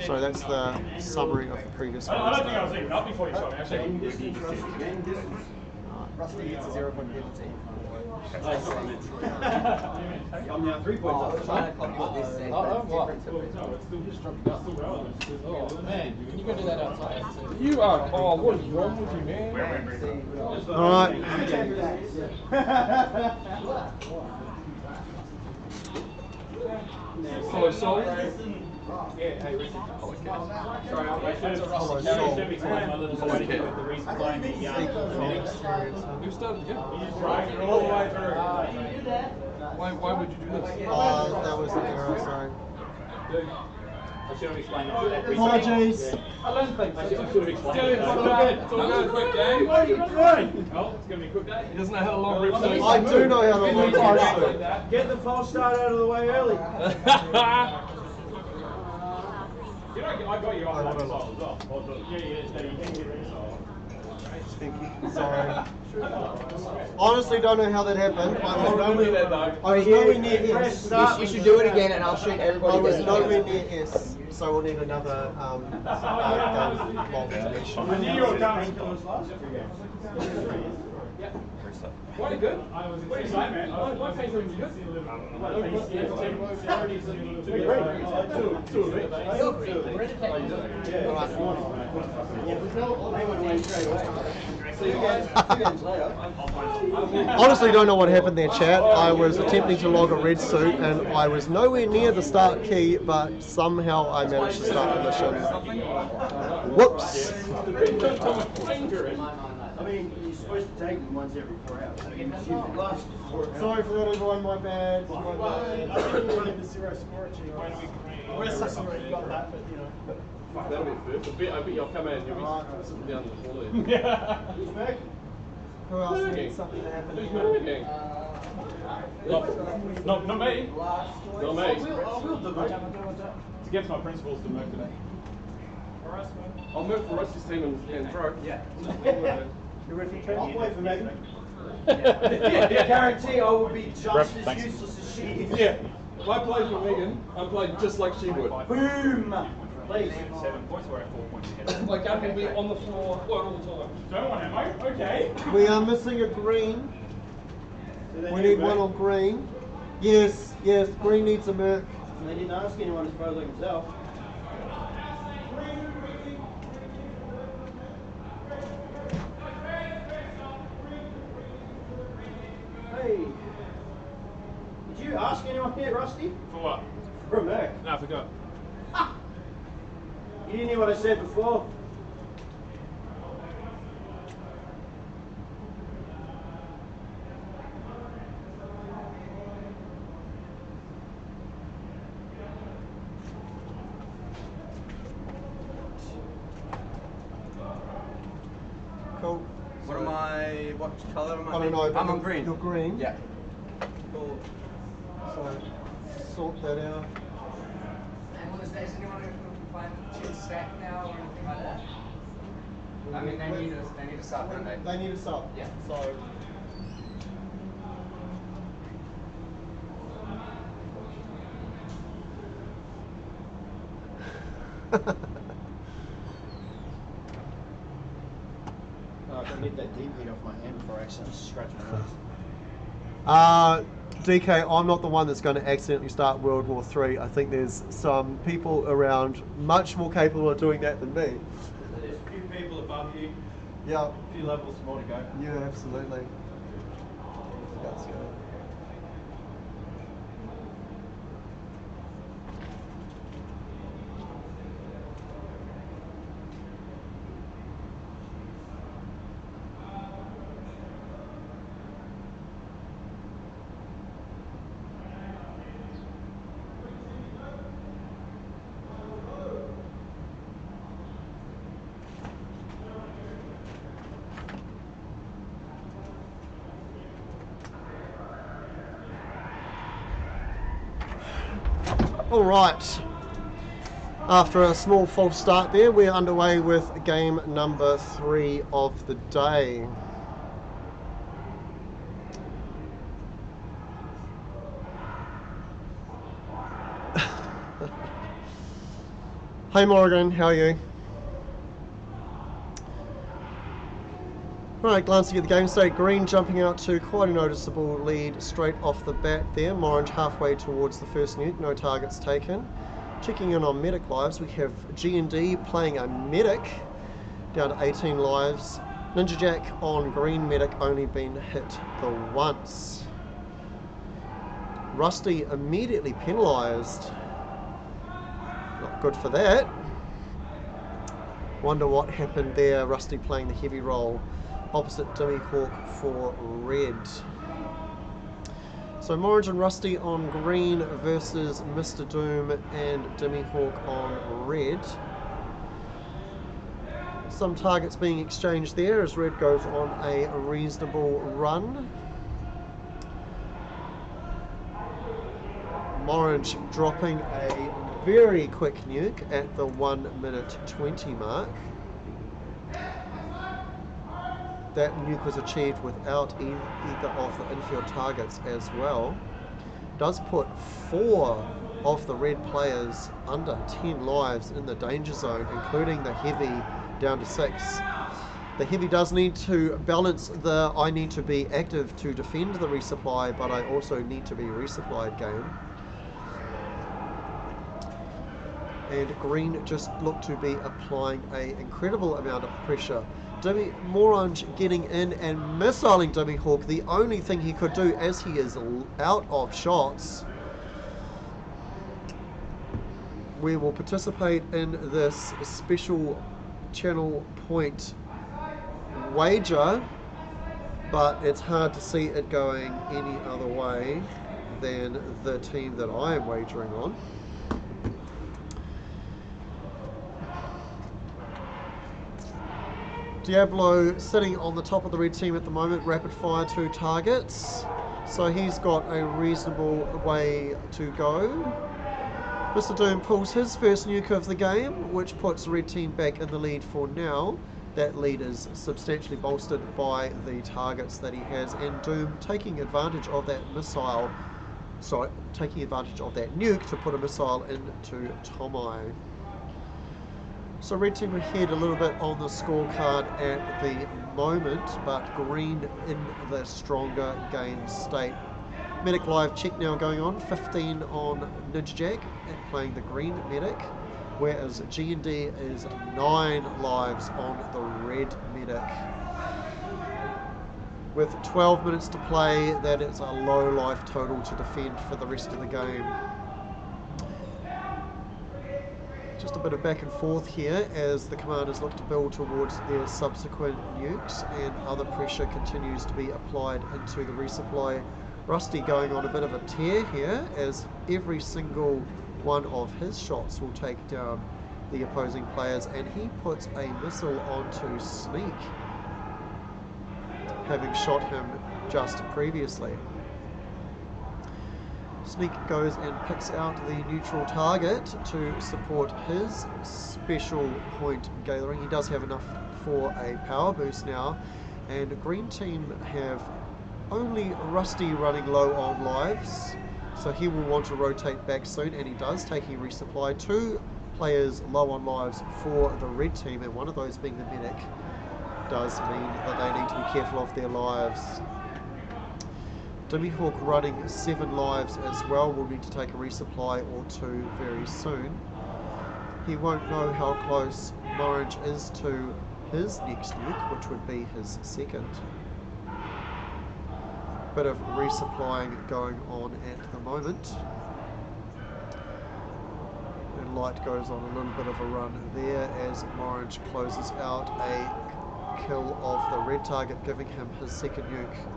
Sorry, that's the summary of the previous one. I don't think I was even up before you shot me, actually. Rusty gets a 0 point penalty. I'm now 3 points up. Oh man, can you go do that outside? You are. Oh, what is wrong with you, man? All right. Follow Soul. Who started again? Why would you do this? That was an error, sorry. I should have explained that. Apologies. I learned things. I should have explained it. It's all good. It's all good. Quick game. What are you doing? Oh, it's going to be a quick day. He doesn't know how to long rip. I do know how to long rip. Get the false start out of the way early. You know, I got you on the as well. Sorry. Honestly, don't know how that happened. I was nowhere near S. You should do it again and I'll shoot everybody. I was nowhere near S, so we'll need another long animation. I knew you were coming. Quite good. What do you say, man? What phase are you good? Honestly, don't know what happened there, chat. I was attempting to log a red suit and I was nowhere near the start key, but somehow I managed to start the mission. Whoops. I mean, you're supposed to take them once every 4 hours. Sorry for that, everyone. My bad. I think we're running the 0 score actually. Where's the score? You got that, but you know. That'll be first. I bet you'll come out and you'll be sitting down the floor there. Yeah. Who's back? Who else needs something to happen? Who's back? Not me. Not me. It's against my principles to move today. I'll move for Rusty's team and throw. Yeah. You ready for I'll play for Megan. I guarantee I will be just as thanks. useless as she is. Yeah. If I play for Megan, I play just like she would. Boom! Please. 7 points, we're at 4 points ahead. Like Gab will be on the floor all the time. Don't want ammo? Okay. We are missing a green. We need one on green. Yes, yes, green needs a merc. They didn't ask anyone as far as like himself. Hey. Did you ask anyone here, Rusty? For what? For a merc. No, I forgot. You didn't hear what I said before? Cool. What colour am I? I don't know. but I'm on green. You're green. Yeah. Cool. So sort that out. And is anyone who can find cheat stack now or anything like that? I mean, they need a sub, don't they? They need a sub. Yeah. So. I can get that deep heat off my hand before I accidentally scratch my nose. DK, I'm not the one that's going to accidentally start World War III. I think there's some people around much more capable of doing that than me. There's a few people above you, Yeah. a few levels more to go. Yeah, absolutely. Let's go. All right. After a small false start there, we're underway with game number 3 of the day. Hey Morgan, how are you? Alright, glancing at the game state, green jumping out to quite a noticeable lead straight off the bat there. Morange halfway towards the first nuke, no targets taken. Checking in on medic lives, we have G&D playing a medic, down to 18 lives. Ninja Jack on green medic, only been hit the once. Rusty immediately penalised. Not good for that. Wonder what happened there. Rusty playing the heavy role opposite Dimmy Hawk for red. So Morange and Rusty on green versus Mr. Doom and Dimmy Hawk on red. Some targets being exchanged there as red goes on a reasonable run. Morange dropping a very quick nuke at the 1:20 mark. That nuke was achieved without either of the infield targets as well. Does put 4 of the red players under 10 lives in the danger zone, including the heavy down to 6. The heavy does need to balance the I need to be active to defend the resupply, but I also need to be resupplied game. And green just looked to be applying an incredible amount of pressure. Morange getting in and missiling Dimmy Hawk, the only thing he could do as he is out of shots. We will participate in this special channel point wager, but it's hard to see it going any other way than the team that I am wagering on. Diablo sitting on the top of the red team at the moment, rapid fire 2 targets, so he's got a reasonable way to go. Mr. Doom pulls his first nuke of the game, which puts the red team back in the lead for now. That lead is substantially bolstered by the targets that he has, and Doom taking advantage of that missile, taking advantage of that nuke to put a missile into Tomai. So red team ahead a little bit on the scorecard at the moment, but green in the stronger game state. Medic live check now going on, 15 on Ninja Jack and playing the green medic, whereas G&D is 9 lives on the red medic. With 12 minutes to play, that is a low life total to defend for the rest of the game. Just a bit of back and forth here as the commanders look to build towards their subsequent nukes, and other pressure continues to be applied into the resupply. Rusty going on a bit of a tear here, as every single one of his shots will take down the opposing players, and he puts a missile onto Sneak, having shot him just previously. Sneak goes and picks out the neutral target to support his special point gathering. He does have enough for a power boost now, and the green team have only Rusty running low on lives, so he will want to rotate back soon, and he does, taking a resupply. 2 players low on lives for the red team, and one of those being the medic does mean that they need to be careful of their lives. Dimmy Hawk running 7 lives as well will need to take a resupply or 2 very soon. He won't know how close Morange is to his next nuke, which would be his second. Bit of resupplying going on at the moment. And Light goes on a little bit of a run there as Morange closes out a kill of the red target, giving him his second nuke.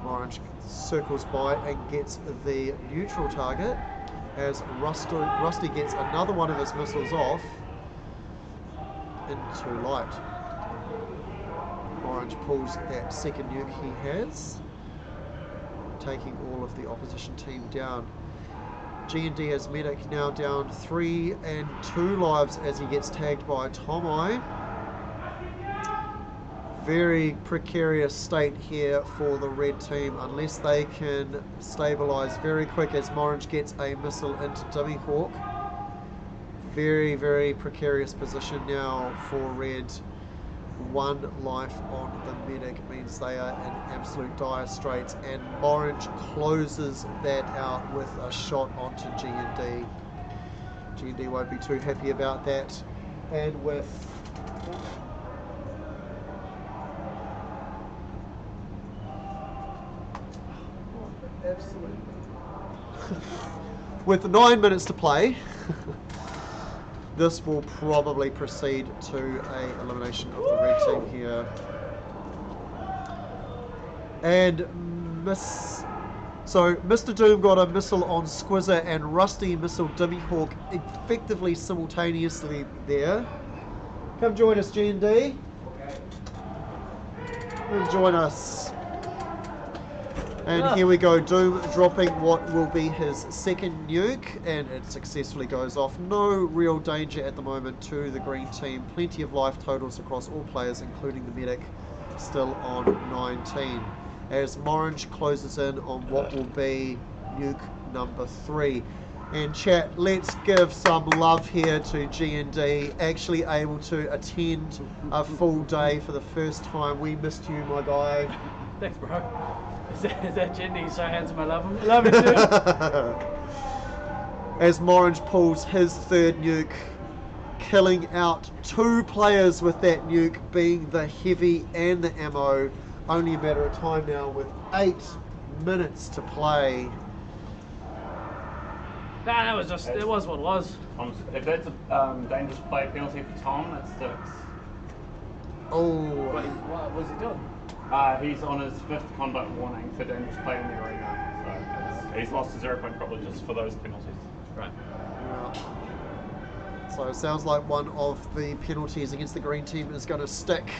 Morange circles by and gets the neutral target as Rusty gets another one of his missiles off into Light. Orange pulls that second nuke he has, taking all of the opposition team down. G&D as medic now down 3 and 2 lives as he gets tagged by Tomai. Very precarious state here for the red team unless they can stabilize very quick as Morange gets a missile into Dimmy Hawk. Very, very precarious position now for red. 1 life on the medic means they are in absolute dire straits, and Morange closes that out with a shot onto G&D. G&D won't be too happy about that, and with with 9 minutes to play, this will probably proceed to a elimination of the red team here. And so Mr. Doom got a missile on Squizzer and Rusty missile Dimmy Hawk effectively simultaneously there. Come join us, G&D. Come join us. And here we go, Doom dropping what will be his second nuke, and it successfully goes off. No real danger at the moment to the green team. Plenty of life totals across all players, including the medic, still on 19. As Morange closes in on what will be nuke number 3. And chat, let's give some love here to G&D, actually able to attend a full day for the first time. We missed you, my guy. Thanks, bro. Is that Jenny? He's so handsome, I love him. I love him too. As Morange pulls his third nuke, killing out 2 players with that nuke, being the heavy and the ammo. Only a matter of time now with 8 minutes to play. Nah, that was just, it was what it was. If that's a dangerous play penalty for Tom, that sticks. Oh. Wait, what was he doing? He's on his 5th conduct warning for dangerous play in the arena. So he's lost a 0 point probably just for those penalties. Right. Yeah. So it sounds like one of the penalties against the green team is going to stick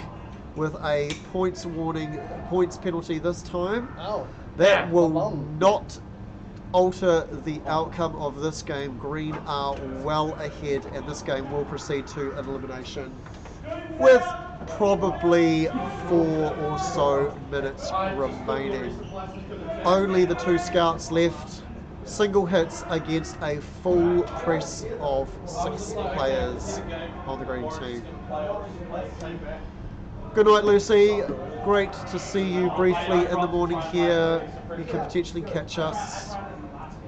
with a points warning, points penalty this time. Oh. That will not alter the outcome of this game. Green are well ahead, and this game will proceed to elimination with probably 4 or so minutes remaining. Only the 2 scouts left. Single hits against a full press of 6 players on the green team. Good night, Lucy. Great to see you briefly in the morning here. You can potentially catch us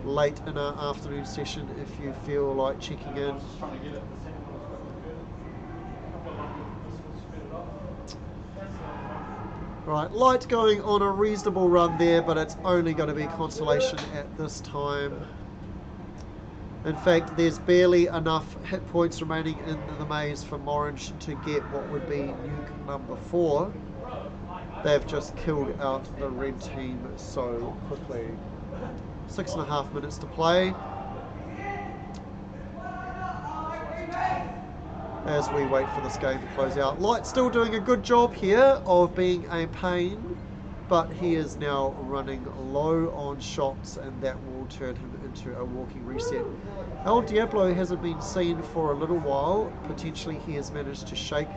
late in our afternoon session if you feel like checking in. Right, light going on a reasonable run there, but it's only going to be consolation at this time. In fact, there's barely enough hit points remaining in the maze for Orange to get what would be nuke number 4. They've just killed out the red team so quickly. 6.5 minutes to play. As we wait for this game to close out. Light still doing a good job here of being a pain, but he is now running low on shots, and that will turn him into a walking reset. El Diablo hasn't been seen for a little while. Potentially he has managed to shake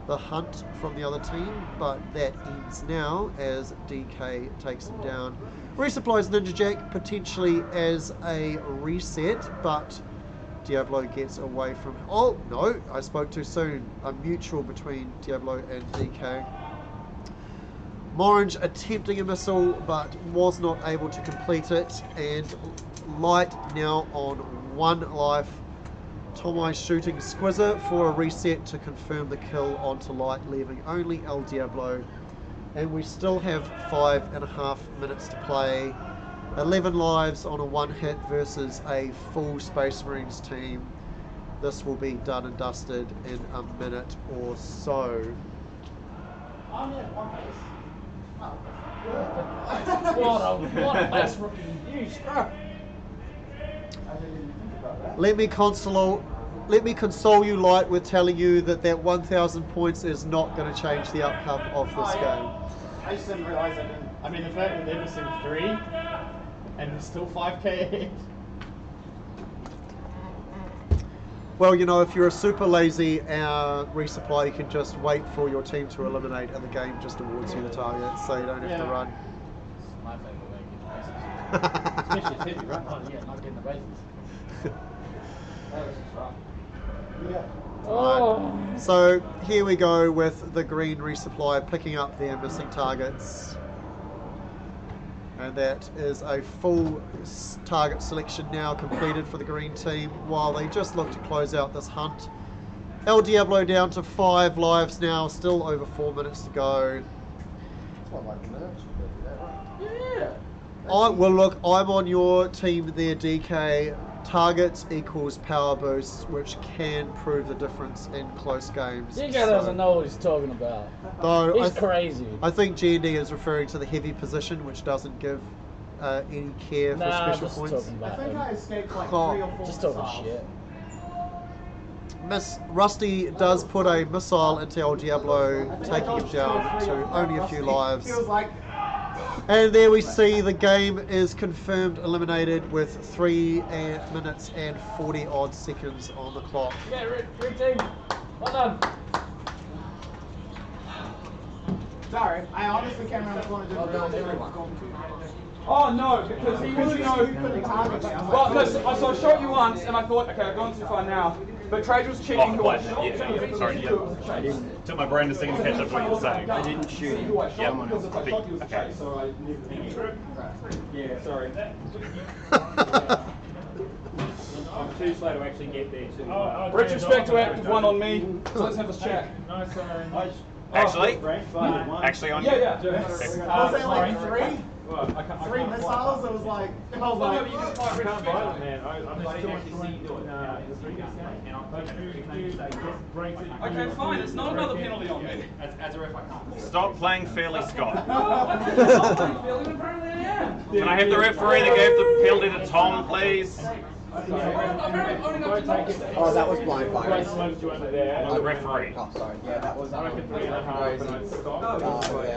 the hunt from the other team, but that ends now as DK takes him down. Resupplies Ninja Jack potentially as a reset, but Diablo gets away from... Oh, no, I spoke too soon. A mutual between Diablo and DK. Morange attempting a missile, but was not able to complete it. And Light now on 1 life. Tomai shooting Squizzer for a reset to confirm the kill onto Light, leaving only El Diablo. And we still have 5.5 minutes to play. 11 lives on a 1 hit versus a full Space Marines team. This will be done and dusted in a minute or so. What a best rookie use, bro. Let me console you, Light, with telling you that 1,000 points is not going to change the outcome of this game. I just didn't realise I didn't. I mean, the fact that they're missing 3 and there's still 5k ahead. Well, you know, if you're a super lazy resupply, you can just wait for your team to eliminate and the game just awards you the target, so you don't have to run. It's my favourite way to get the bases. Especially it's heavy, right? Oh, yeah, not getting the bases. Oh. So here we go with the green resupply picking up their missing targets. And that is a full target selection now completed for the green team while they just look to close out this hunt. El Diablo down to 5 lives now, still over 4 minutes to go. Yeah. Well, look, I'm on your team there, DK. Targets equals power boosts, which can prove the difference in close games. DK doesn't know what he's talking about. Though He's crazy. I think G&D is referring to the heavy position, which doesn't give any care for special just points. talking about I think him. I escaped like Oh, 3 or 4 Just talking missiles. shit. Miss Rusty does put a missile into El Diablo, taking him down to only a few lives. Feels like And there we see the game is confirmed eliminated with 3 minutes and 40 odd seconds on the clock. Yeah, red team. Well done. sorry, I honestly came around the corner and didn't realize everyone. Oh no, because you know. Well, no, so I shot you once and I thought, okay, I've gone too far now. But Trade was checking who I shot. Yeah, sorry, yeah. Took my brain a second to catch up to what you were saying. I didn't shoot him. Okay. Yeah, sorry. I'm too slow to actually get there. Too. Retrospect to active 1 on me. So let's have this chat. Actually on Yeah. Was it like 3? 3 missiles? It was like, I was like, You just fight Richard man. I'm too much to see you do it. Okay, fine. It's not another penalty on me. As a ref, I can't. Stop playing fairly, Scott. Apparently I am. Can I have the referee that gave the penalty to Tom, please? Oh, that was blind fire. The referee. Oh, sorry. Yeah, that was. Yeah,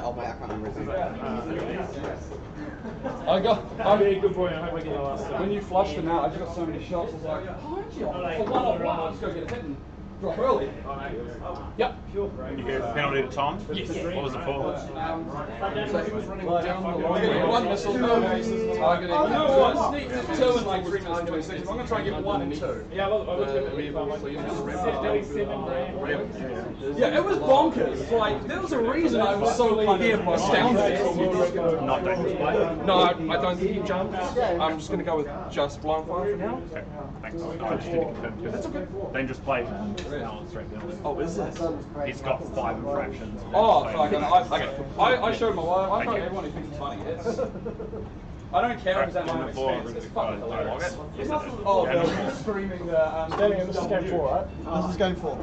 oh, mate, I can't remember his name. I got. That'd be a good point. I hope I get the last time. When you flushed them out, I just got so many shots. I was like, oh, aren't you? For one on one, I'll just go get a hit and drop early. Yep. You get penalty to Tom? Yes. What was it for? So he was running down the line. One missile, targeting. Oh, no, what? Sneak did 2 in like 3 minutes 26. I'm going to try and get 1 and 2. Yeah, I looked at it. Yeah, it was bonkers. Like, there was a reason I was so kind of astounded. Not dangerous play? No, I don't think he jumped. I'm just going to go with just blind fire for now. Okay, thanks. I just need to confirm. That's okay. Dangerous play. Now it's straight penalty. Oh, is it? He's got 5 infractions. Oh, I showed my wife. I know everyone who thinks it's funny. It's, I don't care if it's at my own expense. It's fucking hilarious. Oh, the screaming. This is game 4, right? This is game 4.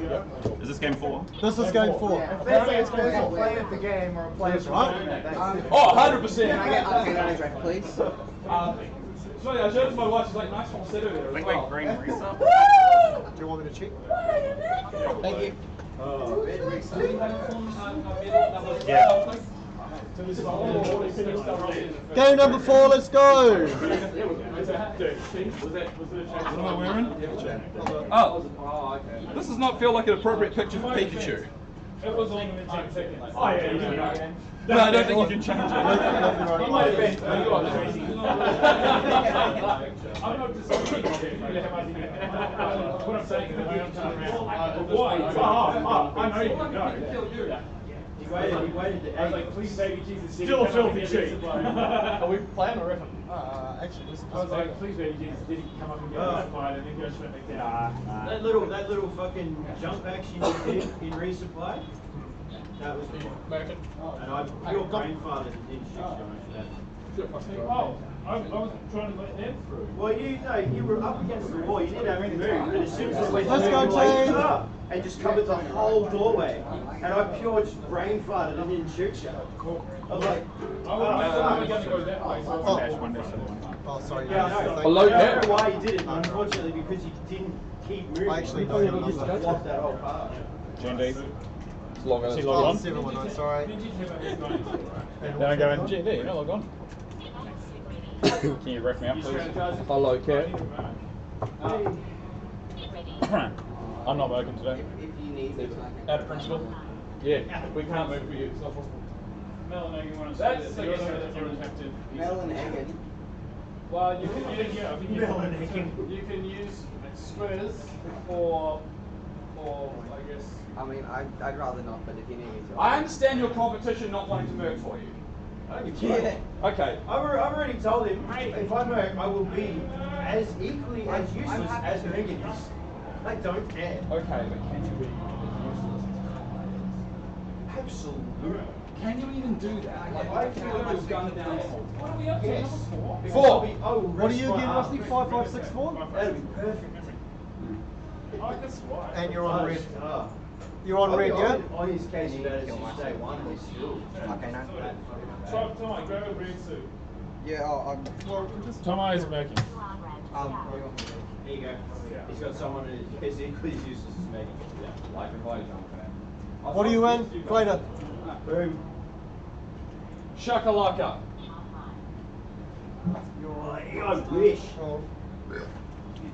Is this game 4? This is game 4. If they say it's going to play at the game or play at the Right? Oh, 100%. Can I get unpaid track, please? Sorry, I showed it to my wife. She's like, nice one, set over there I as think well. we're green reset. Do you want me to check? Thank you. Yeah. Game number 4, let's go! What am I wearing? Oh, this does not feel like an appropriate picture for Pikachu. It was on the 10 seconds. Oh, yeah, you can go. No, I don't think you can change it. It might have been. I'm not disagreeing with you. What I'm saying is that I'm turning around. Why? I know you can go. He waited to. I was like, please, baby Jesus. Still a filthy cheat. Are we playing or riffing? Actually, this is I was like, please, baby Jesus, did he come up and get a fight and then go straight back down? That little fucking jump action you did in resupply, that was me. And I pure brain farted and didn't shoot so much for that. Oh, I was trying to let them through. Well, you were up against the wall. You didn't have any move, and as soon as it went Let's through, go, you were like, Jane. "Ah," and just covered the whole doorway. And I pure brain farted and didn't shoot you. I was like, I'm going to go that way. Oh, sorry. yeah, I know. Hello, I don't Kat. know why you did it, unfortunately, because you didn't keep moving. I actually don't have You just enough. blocked that whole part. GND. It's log on. Oh, 719, sorry. Then I go in GD, you're not log on. Can you ref me up, please? Hello, Cat. I'm not working today. If you need me, Out of principle? Yeah, we can't move for you, it's not possible. Mel and Egan want to say that you're attempted. Mel and Egan. Well, you can use squares or I guess. I mean, I'd rather not, but if you need me to. I understand your competition not wanting to murk for you. Yeah. Okay. I've already told him, if I murk, I will be as equally as useless as Megan is. I don't care. Okay, but can you be useless? Absolutely. Can you even do that? Like, I feel like you've gone down. What are we up to? Yes. Number 4? Four. What are you again, roughly? 5564? That'd be perfect. Oh, that's why. And you're on red. Ah. You're on red, yeah? On his case, you better stay one or still. Okay, no. Tom, grab a red suit. Yeah, I'm. Tomo is murking. There you go. He's got someone who's equally as useless as Megan. Yeah. Like everybody jump in. What are you in? Clayton. Boom. Shakalaka. I wish. Oh.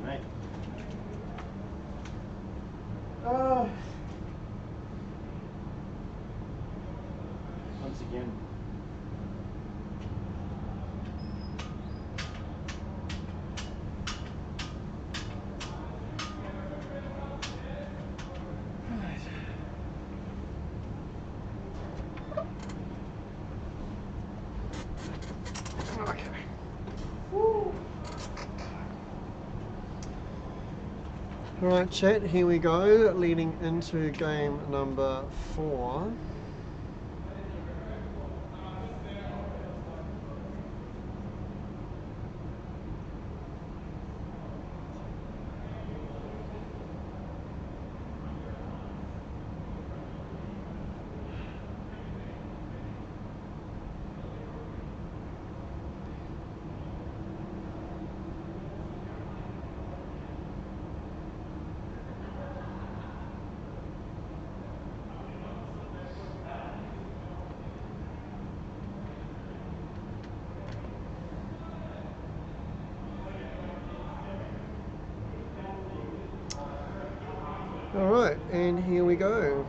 Mate. Once again. Alright, chat, here we go, leading into game number 4. Alright, and here we go.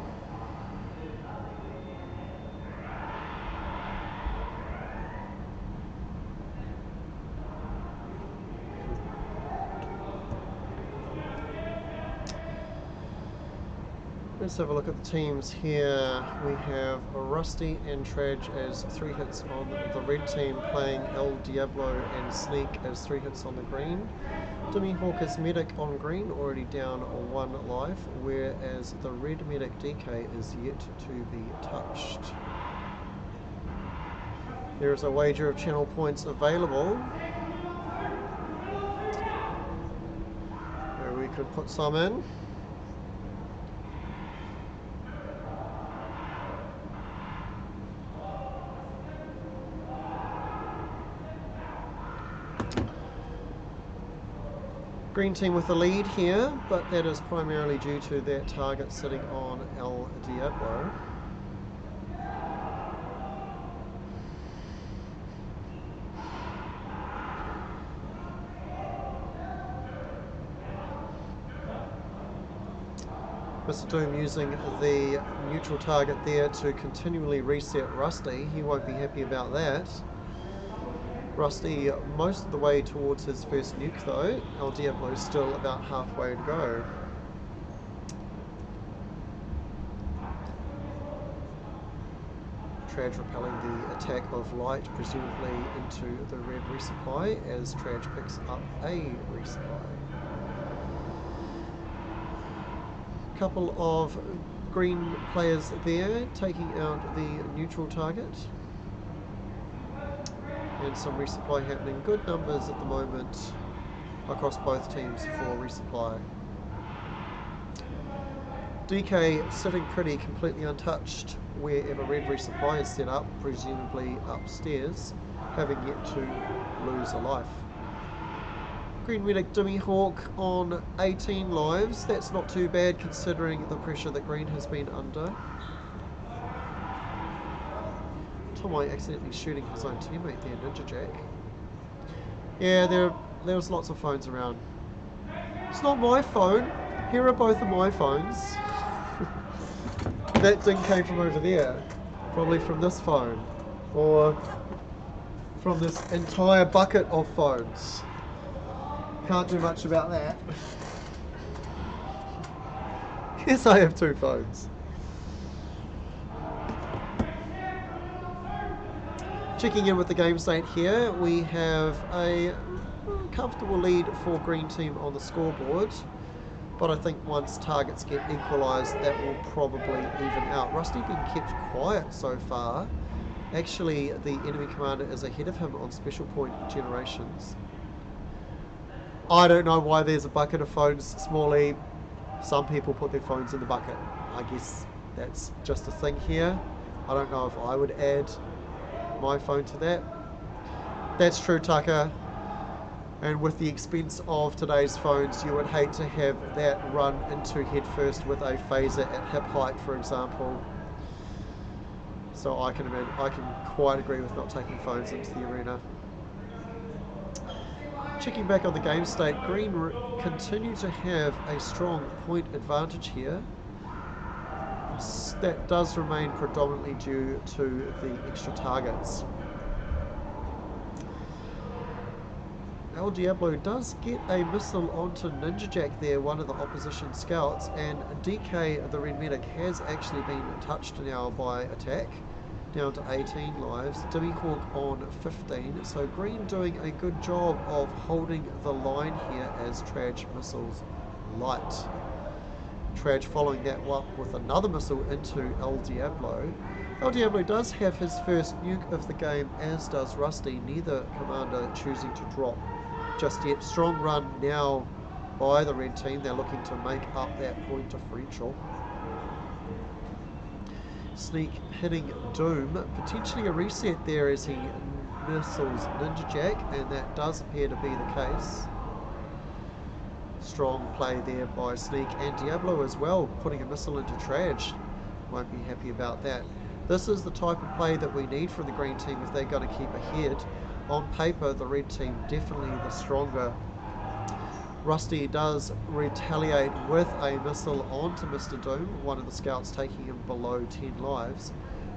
Let's have a look at the teams here. We have Rusty and Traj as 3 hits on the red team, playing El Diablo and Sneak as 3 hits on the green. Dimmy Hawk is medic on green, already down 1 life, whereas the red medic DK is yet to be touched. There is a wager of channel points available, where we could put some in. Green team with the lead here, but that is primarily due to that target sitting on El Diablo. Mr. Doom using the neutral target there to continually reset Rusty. He won't be happy about that. Rusty most of the way towards his first nuke though. El Diablo still about halfway to go. Traj repelling the attack of light, presumably into the red resupply, as Traj picks up a resupply. Couple of green players there taking out the neutral target. And some resupply happening. Good numbers at the moment across both teams for resupply. DK sitting pretty, completely untouched wherever red resupply is set up, presumably upstairs, having yet to lose a life. Green medic Dimmy Hawk on 18 lives. That's not too bad considering the pressure that green has been under. Tomoe accidentally shooting his own teammate there, Ninja Jack. Yeah, there was lots of phones around. It's not my phone. Here are both of my phones. That ding came from over there. Probably from this phone. Or from this entire bucket of phones. Can't do much about that. Yes, I have 2 phones. Checking in with the game state here, we have a comfortable lead for green team on the scoreboard, but I think once targets get equalised that will probably even out. Rusty being kept quiet so far. Actually, the enemy commander is ahead of him on special point generations. I don't know why there's a bucket of phones, Smalley. Some people put their phones in the bucket. I guess that's just a thing here. I don't know if I would add my phone to that. That's true, Tucker. And with the expense of today's phones, you would hate to have that run into head first with a phaser at hip height, for example. So I can quite agree with not taking phones into the arena. Checking back on the game state, green continue to have a strong point advantage here. That does remain predominantly due to the extra targets. El Diablo does get a missile onto Ninja Jack there, one of the opposition scouts, and DK, the red medic, has actually been touched now by attack, down to 18 lives. Dimmy Hawk on 15, so green doing a good job of holding the line here as Traj missiles light. Traj following that up with another missile into El Diablo. El Diablo does have his first nuke of the game, as does Rusty, neither commander choosing to drop just yet. Strong run now by the red team. They're looking to make up that point differential. Sneak hitting Doom, potentially a reset there as he missiles Ninja Jack, and that does appear to be the case. Strong play there by Sneak, and Diablo as well, putting a missile into Traj. Won't be happy about that. This is the type of play that we need from the green team if they're going to keep ahead. On paper, the red team definitely the stronger Rusty does retaliate with a missile onto Mr. Doom, one of the scouts taking him below 10 lives.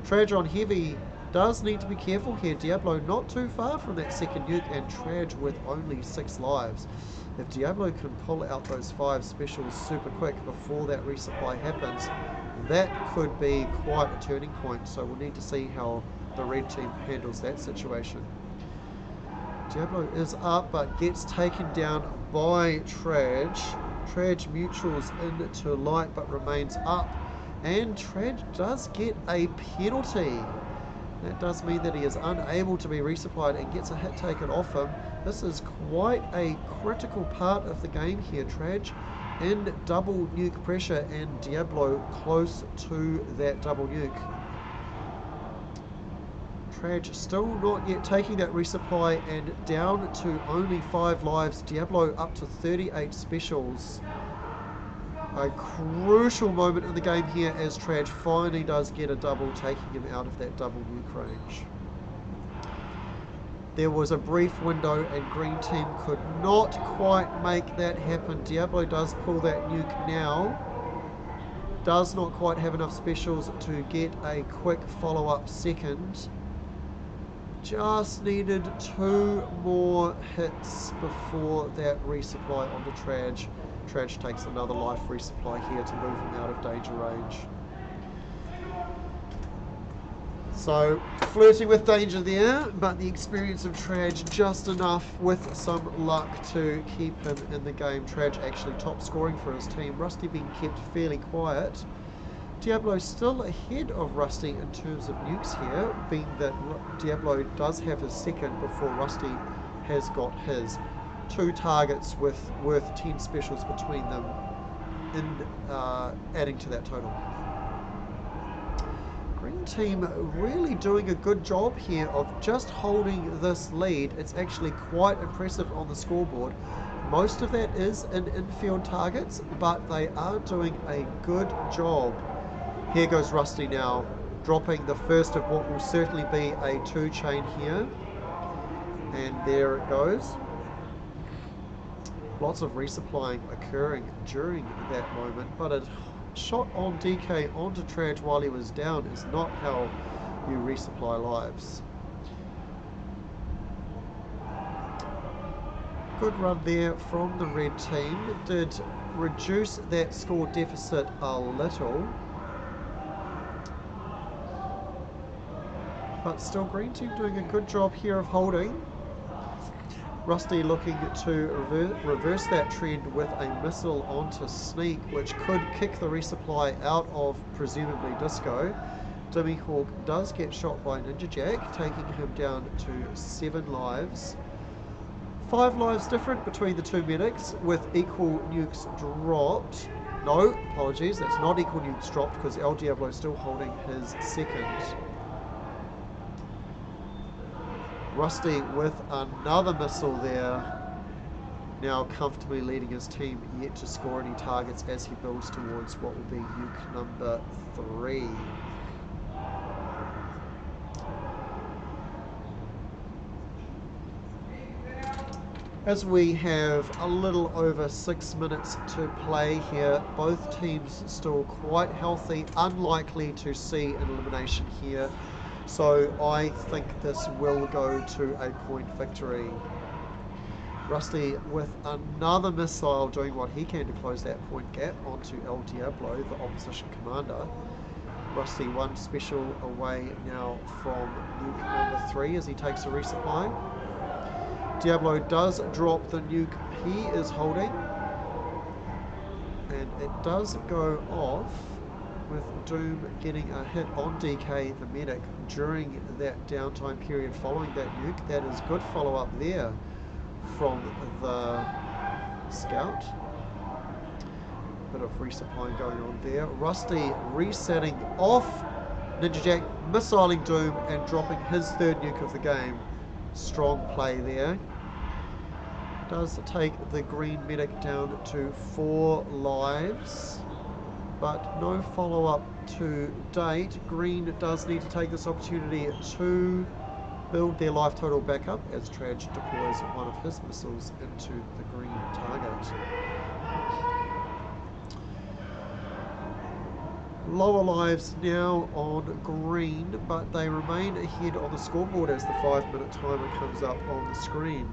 Traj on heavy does need to be careful here. Diablo not too far from that second nuke, and Traj with only 6 lives. If Diablo can pull out those 5 specials super quick before that resupply happens, that could be quite a turning point. So we'll need to see how the red team handles that situation. Diablo is up but gets taken down by Traj. Traj mutuals into light but remains up, and Traj does get a penalty. That does mean that he is unable to be resupplied and gets a hit taken off him. This is quite a critical part of the game here. Traj in double nuke pressure and Diablo close to that double nuke. Traj still not yet taking that resupply and down to only 5 lives. Diablo up to 38 specials. A crucial moment in the game here as Traj finally does get a double, taking him out of that double nuke range. There was a brief window and green team could not quite make that happen. Diablo does pull that nuke now. Does not quite have enough specials to get a quick follow-up second. Just needed 2 more hits before that resupply onto Traj. Traj takes another life resupply here to move him out of danger range. So, flirting with danger there, but the experience of Traj just enough with some luck to keep him in the game. Traj actually top scoring for his team. Rusty being kept fairly quiet. Diablo still ahead of Rusty in terms of nukes here, being that Diablo does have his second before Rusty has got his. 2 targets worth 10 specials between them, in adding to that total. Green team really doing a good job here of just holding this lead. It's actually quite impressive on the scoreboard. Most of that is in infield targets, but they are doing a good job. Here goes Rusty now, dropping the first of what will certainly be a 2 chain here. And there it goes. Lots of resupplying occurring during that moment, but a shot on DK onto Traj while he was down is not how you resupply lives. Good run there from the red team. Did reduce that score deficit a little, but still green team doing a good job here of holding. Rusty looking to reverse that trend with a missile onto Sneak, which could kick the resupply out of presumably Disco. Dimmyhawk does get shot by Ninja Jack, taking him down to 7 lives. 5 lives different between the 2 medics with equal nukes dropped. No, apologies, that's not equal nukes dropped because El Diablo is still holding his second. Rusty with another missile there, now comfortably leading his team, yet to score any targets as he builds towards what will be nuke number 3. As we have a little over 6 minutes to play here, both teams still quite healthy, unlikely to see an elimination here. So I think this will go to a point victory. Rusty with another missile doing what he can to close that point gap onto El Diablo, the opposition commander. Rusty 1 special away now from nuke number 3 as he takes a resupply. Diablo does drop the nuke he is holding, and it does go off with Doom getting a hit on DK, the medic, during that downtime period following that nuke. That is good follow-up there from the scout. Bit of resupplying going on there. Rusty resetting off Ninja Jack, missiling Doom and dropping his 3rd nuke of the game. Strong play there. Does take the green medic down to 4 lives. But no follow-up to date. Green does need to take this opportunity to build their life total back up as Traj deploys one of his missiles into the green target. Lower lives now on green, but they remain ahead on the scoreboard as the 5-minute timer comes up on the screen.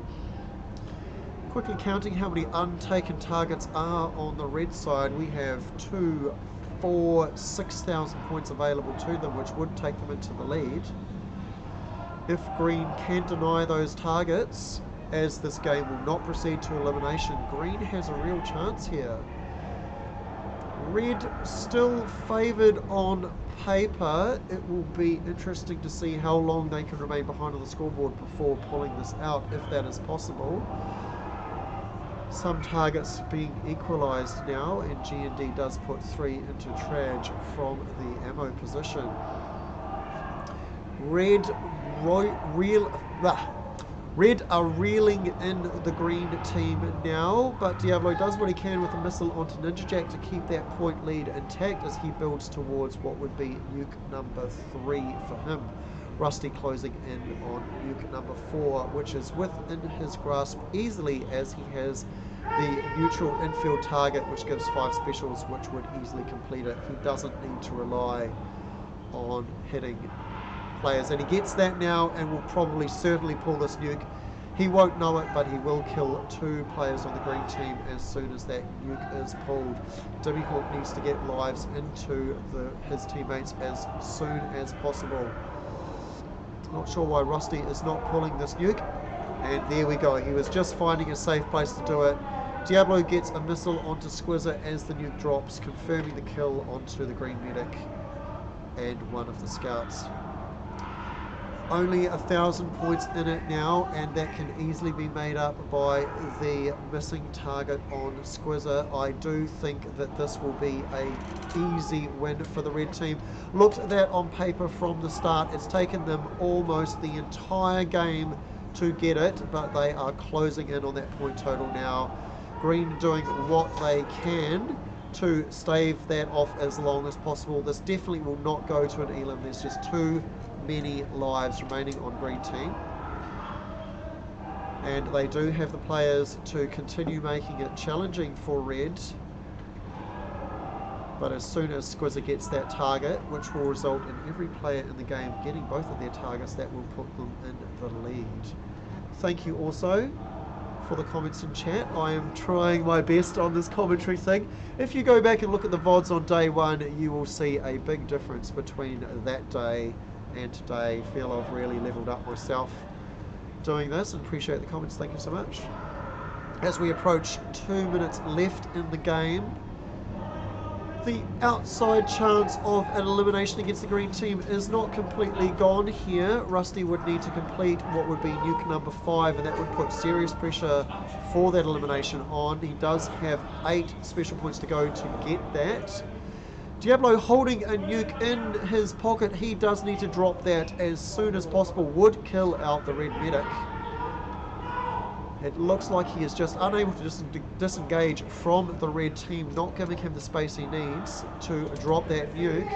Quickly counting how many untaken targets are on the red side, we have 2, 4, 6,000 points available to them, which would take them into the lead. If green can deny those targets, as this game will not proceed to elimination, green has a real chance here. Red still favoured on paper. It will be interesting to see how long they can remain behind on the scoreboard before pulling this out, if that is possible. Some targets being equalised now, and G&D does put 3 into Traj from the ammo position. Red are reeling in the green team now, but Diablo does what he can with a missile onto Ninja Jack to keep that point lead intact as he builds towards what would be nuke number 3 for him. Rusty closing in on nuke number 4, which is within his grasp easily as he has the neutral infield target, which gives 5 specials, which would easily complete it. He doesn't need to rely on hitting players, and he gets that now and will probably certainly pull this nuke. He won't know it, but he will kill 2 players on the green team as soon as that nuke is pulled. Dimmy Hawk needs to get lives into his teammates as soon as possible. Not sure why Rusty is not pulling this nuke, and there we go. He was just finding a safe place to do it. Diablo gets a missile onto Squizzer as the nuke drops, confirming the kill onto the green medic and one of the scouts. Only 1,000 points in it now, and that can easily be made up by the missing target on Squizzer. I do think that this will be an easy win for the red team. Looked at that on paper from the start. It's taken them almost the entire game to get it, but they are closing in on that point total now. Green doing what they can to stave that off as long as possible. This definitely will not go to an elim. There's just too many lives remaining on green team, and they do have the players to continue making it challenging for red, but as soon as Squizzer gets that target, which will result in every player in the game getting both of their targets, that will put them in the lead. Thank you also for the comments in chat. I am trying my best on this commentary thing. If you go back and look at the VODs on day 1, you will see a big difference between that day and today. Feel I've really leveled up myself doing this, and appreciate the comments. Thank you so much. As we approach 2 minutes left in the game, the outside chance of an elimination against the green team is not completely gone here. Rusty would need to complete what would be nuke number 5, and that would put serious pressure for that elimination on. He does have 8 special points to go to get that. Diablo holding a nuke in his pocket. He does need to drop that as soon as possible. Would kill out the red medic. It looks like he is just unable to disengage from the red team, not giving him the space he needs to drop that nuke.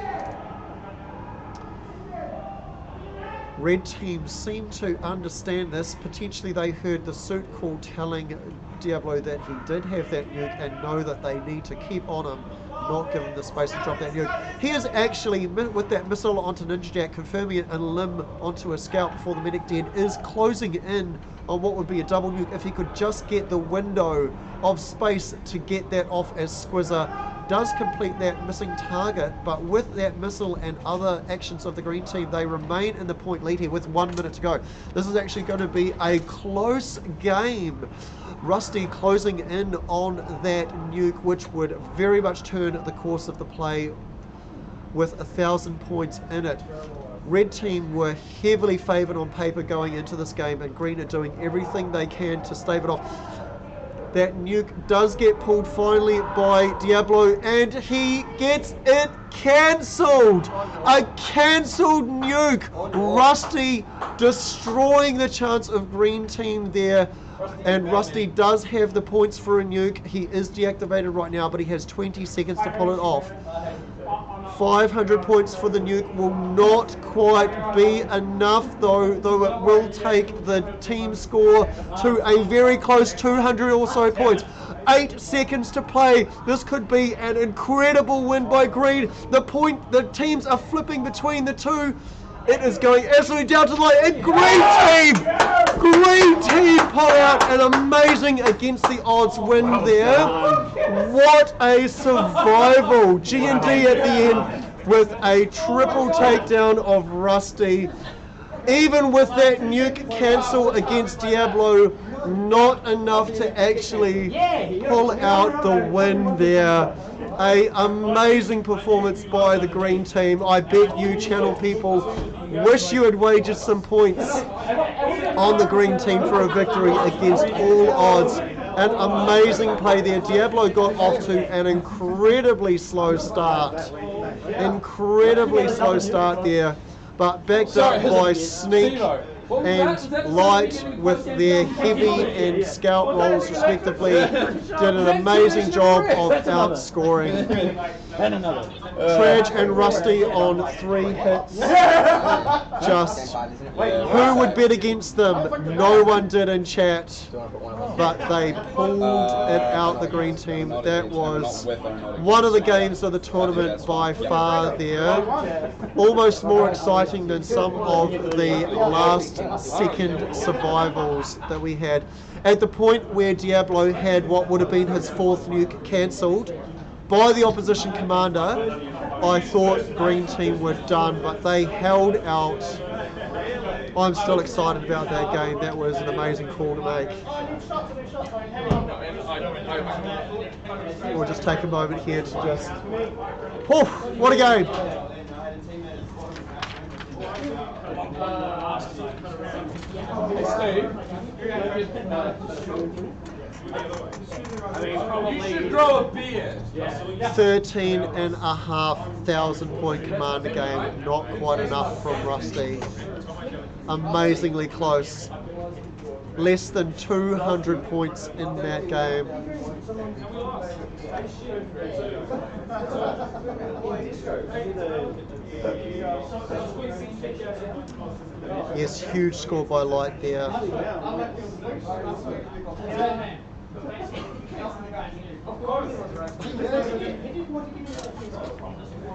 Red team seem to understand this. Potentially they heard the suit call telling Diablo that he did have that nuke and know that they need to keep on him, not give him the space to drop that nuke. He is actually, with that missile onto Ninja Jack, confirming it and limb onto a scout before the medic dead, is closing in on what would be a double nuke if he could just get the window of space to get that off, as Squizzer does complete that missing target. But with that missile and other actions of the green team, they remain in the point lead here with 1 minute to go. This is actually going to be a close game. Rusty closing in on that nuke, which would very much turn the course of the play with 1,000 points in it. Red team were heavily favoured on paper going into this game, and green are doing everything they can to stave it off. That nuke does get pulled finally by Diablo, and he gets it cancelled. A cancelled nuke. Rusty destroying the chance of green team there. And Rusty does have the points for a nuke. He is deactivated right now, but he has 20 seconds to pull it off. 500 points for the nuke will not quite be enough, though it will take the team score to a very close 200 or so points. 8 seconds to play. This could be an incredible win by Green. The teams are flipping between the two. It is going absolutely down to the line. And Green team pull out an amazing against the odds win there. What a survival. G&D at the end with a triple takedown of Rusty. Even with that nuke cancel against Diablo, not enough to actually pull out the win there. A amazing performance by the green team. I bet you channel people wish you had wagered some points on the green team for a victory against all odds. An amazing play there. Diablo got off to an incredibly slow start. There, but backed up by Sneak and Light with their heavy and scout rolls respectively, did an amazing job of outscoring. And another. Traj and Rusty on 3 hits. Just who would bet against them? No one did in chat, but they pulled it out, the green team. That was one of the games of the tournament by far there. Almost more exciting than some of the last second survivals that we had. At the point where Diablo had what would have been his 4th nuke cancelled by the opposition commander, I thought green team were done, but they held out. I'm still excited about that game. That was an amazing call to make. We'll just take a moment here to just... Whew, what a game! You should grow a beard. 13,500 point commander game, not quite enough from Rusty. Amazingly close. Less than 200 points in that game. Yes, huge score by Light there.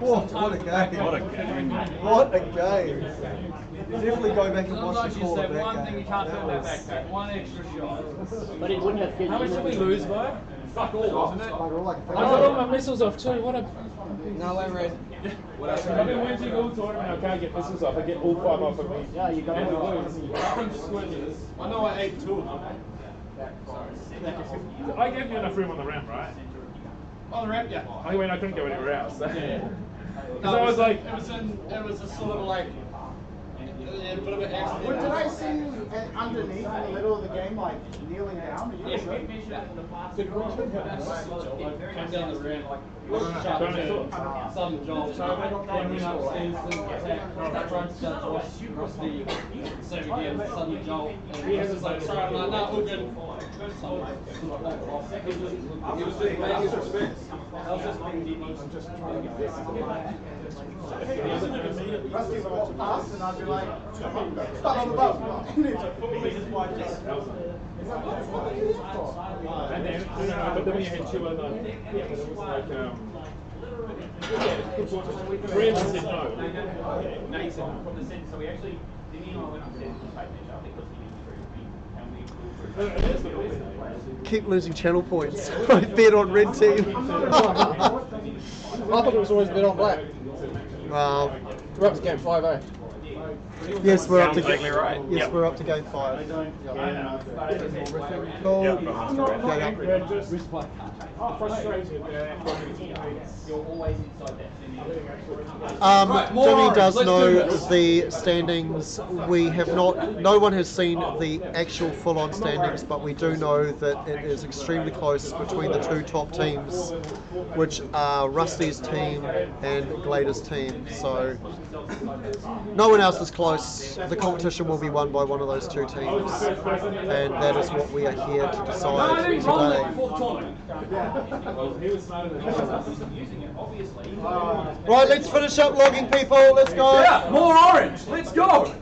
Oh, what a game. What a game. Definitely go back and watch the call of that one thing you game. can't do in that backpack, one extra shot. But it wouldn't have fit. How much did we lose by? Fuck all, wasn't it? I got all my missiles off too. What a... No way, Red. I've been winning all tournament, I can't get missiles off. I get all 5 off of me. Yeah, you got And all we lose. I know I ate 2 of them. I gave you enough room on the ramp, right? On the ramp, yeah. I mean, I couldn't go anywhere else. Yeah. So I was like, it was a sort of like, a bit of an accident. What did I see you underneath in the middle of the game, like kneeling down? Are you Yes, good? came down the ramp, some Joel, went upstairs and attacked, runs down across the same again, suddenly Joel, and he was like, sorry, I'm like, no, all good. He was just paying his respects. I was just being deep. I'm just trying to get this. Rusty would walk past and I'd be like, stop on the boat. And he's like, and then, but then when you had 2 other, it was like, Brandon said no. No, he said no. From the sense, so we actually, the email went upstairs and typed it up because he needs to and we Keep losing channel points. I bet on red team. I thought it was always bet on black. Wow. We're up to game 5, Yes, we're up to Sounds exactly right. Yes, Yep. we're up to game 5. Cool. Frustrated you're always inside that. Jimmy does know the standings. We have not, no one has seen the actual full-on standings, but we do know that it is extremely close between the 2 top teams, which are Rusty's team and Glader's team. So no one else is close. close. The competition will be won by one of those two teams, and that is what we are here to decide today. Right, let's finish up logging, people. Let's go. Yeah, more orange. Let's go.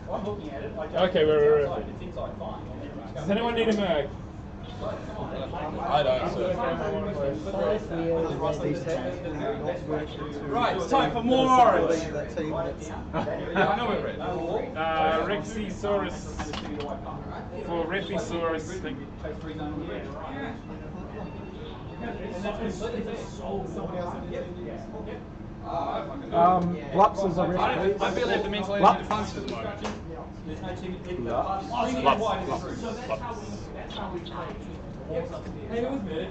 Okay, we're Does anyone need a Merc? I don't. Right, it's time for more orange. I know we're red. Rexysaurus for Repisaurus. Lux is a I feel like the mental energy to function at the moment. Hey, who was mid?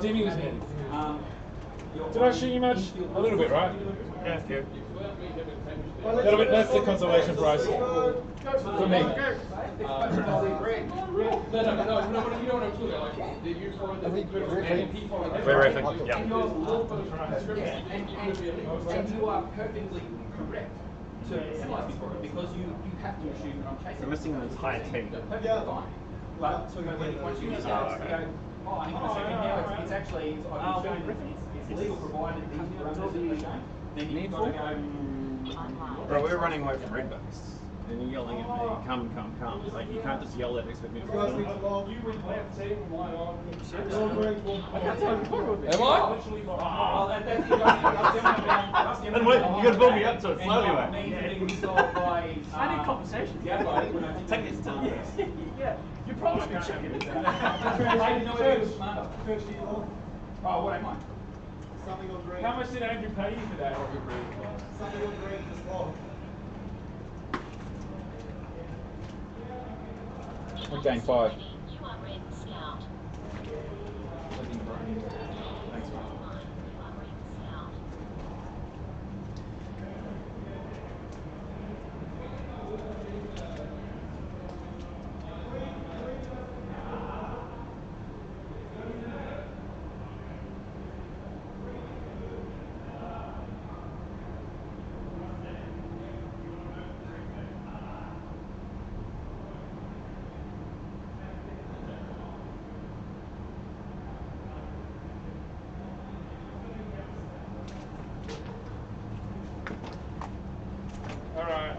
Jimmy was mid. Did I shoot you much? A little bit, right? Yeah, good. A little bit, that's the consolation price. For me. No, you know what I'm talking about. Like, did you follow the We're riffing, yeah. And you are perfectly correct to analyze this problem because you have to assume that I'm chasing. We're missing an entire team. Perfectly fine. But once you start to go, oh, hang on a second, now it's actually, I've been shown it's legal provided these parameters have been shown. Then you've got to go. Bro, we're running away from redbacks. And you're yelling at me, come. Like, you can't just yell that and expect me to follow. You would left team and line on. Am I? And wait, you gotta build me up to it slowly, mate. I need conversation. Take this to the Yeah, you promised me chicken. Oh, what am I? How much did Andrew pay you for that? I gained 5. Alright,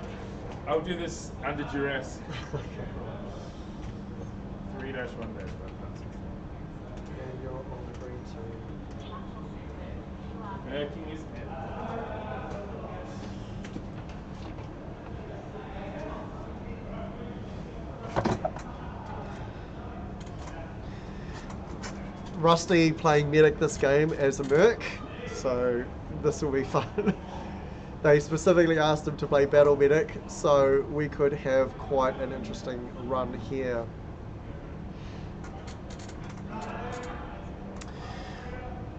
I'll do this under duress. 3-1 dash. And you're on the green team. Merking is mid. Rusty playing medic this game as a merc, so this will be fun. They specifically asked him to play battle medic, so we could have quite an interesting run here.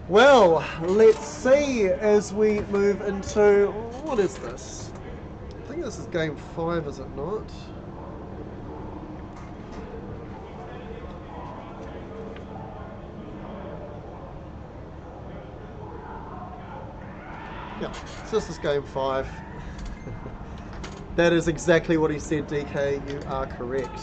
Well, let's see as we move into, what is this? I think this is game 5, is it not? Yeah, so this is game 5. That is exactly what he said, DK. You are correct.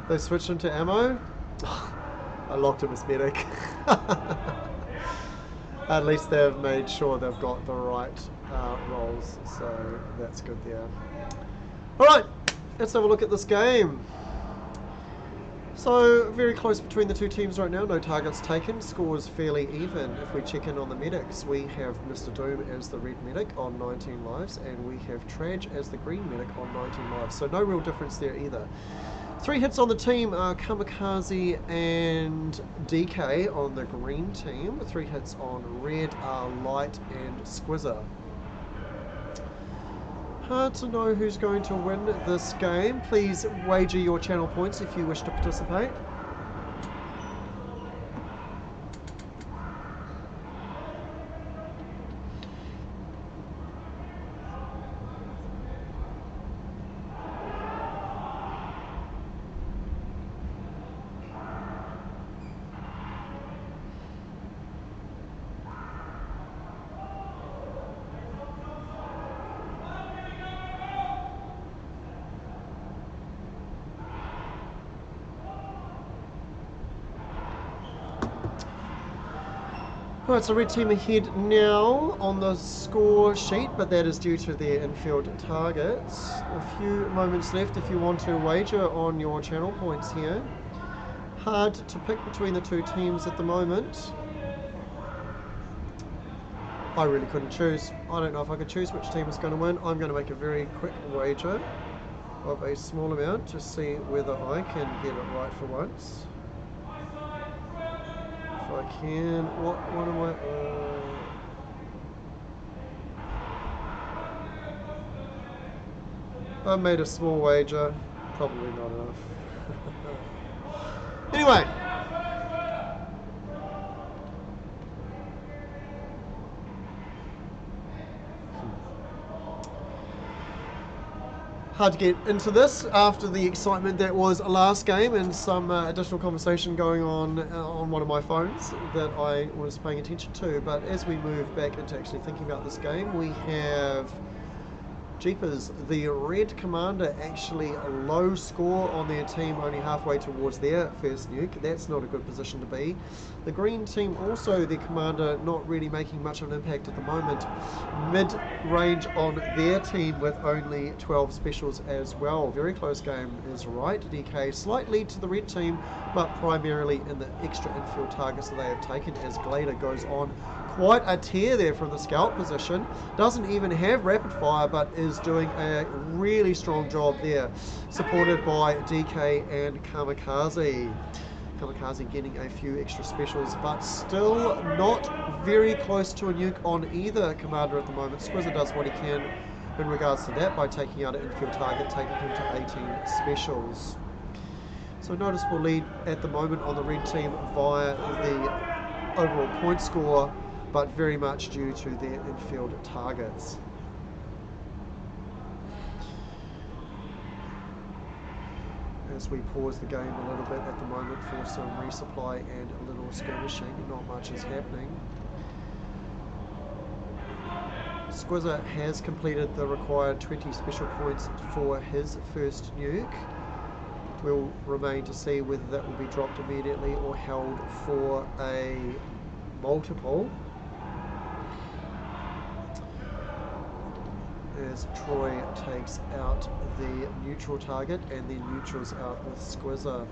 They switched into ammo. I locked him as medic. At least they've made sure they've got the right rolls, so that's good there. Alright, let's have a look at this game. So, very close between the two teams right now, no targets taken, scores fairly even. If we check in on the medics, we have Mr. Doom as the red medic on 19 lives, and we have Traj as the green medic on 19 lives, so no real difference there either. 3 hits on the team are Kamikaze and DK on the green team. 3 hits on red are Light and Squizzer. Hard to know who's going to win this game. Please wager your channel points if you wish to participate. Right, so red team ahead now on the score sheet, but that is due to their infield targets. A few moments left if you want to wager on your channel points here. Hard to pick between the two teams at the moment. I really couldn't choose. I don't know if I could choose which team is going to win. I'm going to make a very quick wager of a small amount to see whether I can get it right for once. If I can, what am I made a small wager, probably not enough. Anyway. Hard to get into this after the excitement that was last game and some additional conversation going on one of my phones that I was paying attention to. But as we move back into actually thinking about this game, we have Jeepers, the red commander actually a low score on their team, only halfway towards their first nuke. That's not a good position to be. The green team also, their commander not really making much of an impact at the moment. Mid-range on their team with only 12 specials as well. Very close game is right. DK slight lead to the red team, but primarily in the extra infield targets that they have taken as Glader goes on quite a tear there from the scout position. Doesn't even have rapid fire, but is doing a really strong job there, supported by DK and Kamikaze. Kamikaze getting a few extra specials, but still not very close to a nuke on either commander at the moment. Squizzer does what he can in regards to that by taking out an infield target, taking him to 18 specials. So noticeable lead at the moment on the red team via the overall point score, but very much due to their infield targets. As we pause the game a little bit at the moment for some resupply and a little skirmishing, not much is happening. Squizzer has completed the required 20 special points for his first nuke. We'll remain to see whether that will be dropped immediately or held for a multiple. As Troy takes out the neutral target and then neutrals out with Squizzer.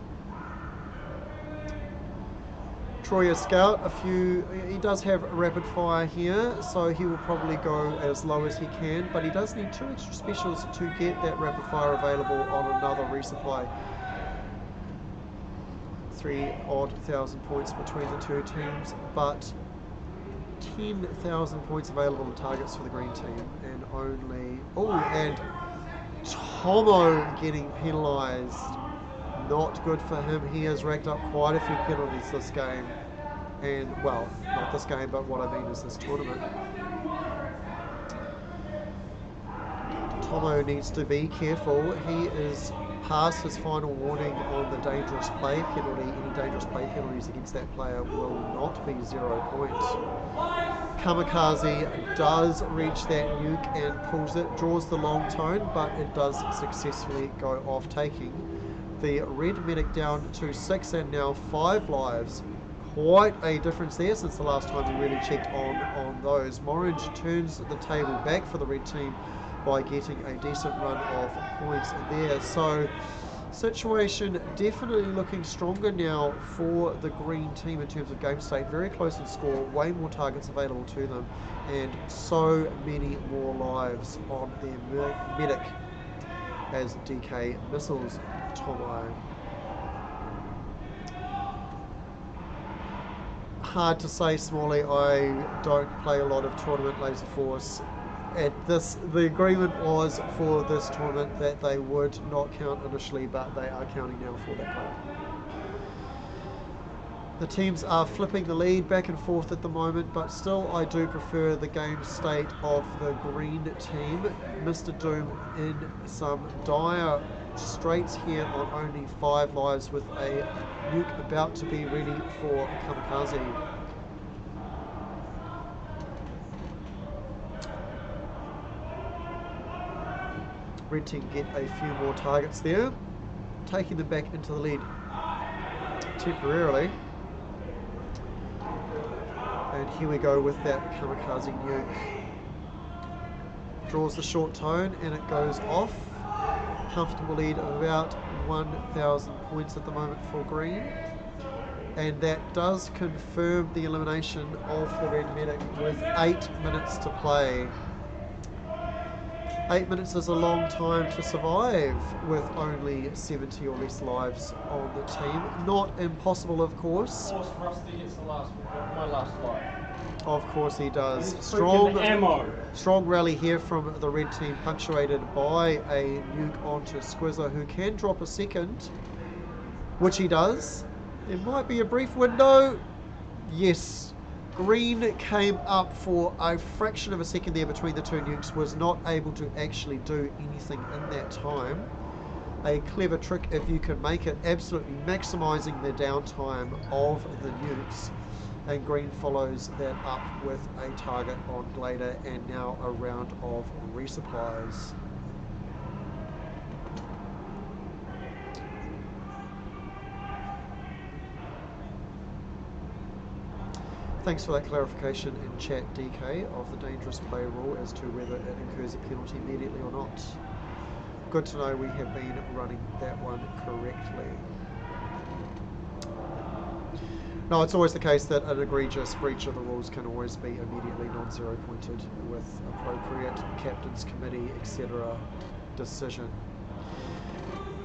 Troy is scout, he does have rapid fire here, so he will probably go as low as he can, but he does need 2 extra specials to get that rapid fire available on another resupply. 3,000 points between the two teams, but 10,000 points available on targets for the green team, and only and Tomo getting penalised. Not good for him. He has racked up quite a few penalties this game, and well, not this game, but what I mean is this tournament. Tomo needs to be careful. He is past his final warning on the dangerous play penalty. Any dangerous play penalties against that player will not be 0 points. Kamikaze does reach that nuke and pulls it, draws the long tone, but it does successfully go off, taking the red medic down to 6 and now 5 lives. Quite a difference there since the last time we really checked on those. Morange turns the table back for the red team by getting a decent run of points there. So situation definitely looking stronger now for the green team in terms of game state. Very close in score, way more targets available to them, and so many more lives on their medic as DK missiles Tomo. Hard to say, Smalley. I don't play a lot of tournament Laserforce. The agreement was for this tournament that they would not count initially, but they are counting now for that player. The teams are flipping the lead back and forth at the moment, but still I do prefer the game state of the green team. Mr. Doom in some dire straits here on only 5 lives with a nuke about to be ready for Kamikaze. Red team get a few more targets there, taking them back into the lead temporarily. And And here we go with that kamikaze nuke. Draws the short tone and it goes off. Comfortable lead of about 1,000 points at the moment for green. And that does confirm the elimination of the red medic with 8 minutes to play. 8 minutes is a long time to survive with only 70 or less lives on the team. Not impossible, of course. Of course, Rusty gets my last life. Of course he does. Freaking ammo. Strong rally here from the red team, punctuated by a nuke onto Squizzer, who can drop a second, which he does. There might be a brief window. Yes. Green came up for a fraction of a second there between the two nukes, was not able to actually do anything in that time. A clever trick if you can make it, absolutely maximising the downtime of the nukes. And green follows that up with a target on Glader and now a round of resupplies. Thanks for that clarification in chat, DK, of the dangerous play rule as to whether it incurs a penalty immediately or not. Good to know we have been running that one correctly. No, it's always the case that an egregious breach of the rules can always be immediately non-zero pointed with appropriate captain's committee, etc. decision.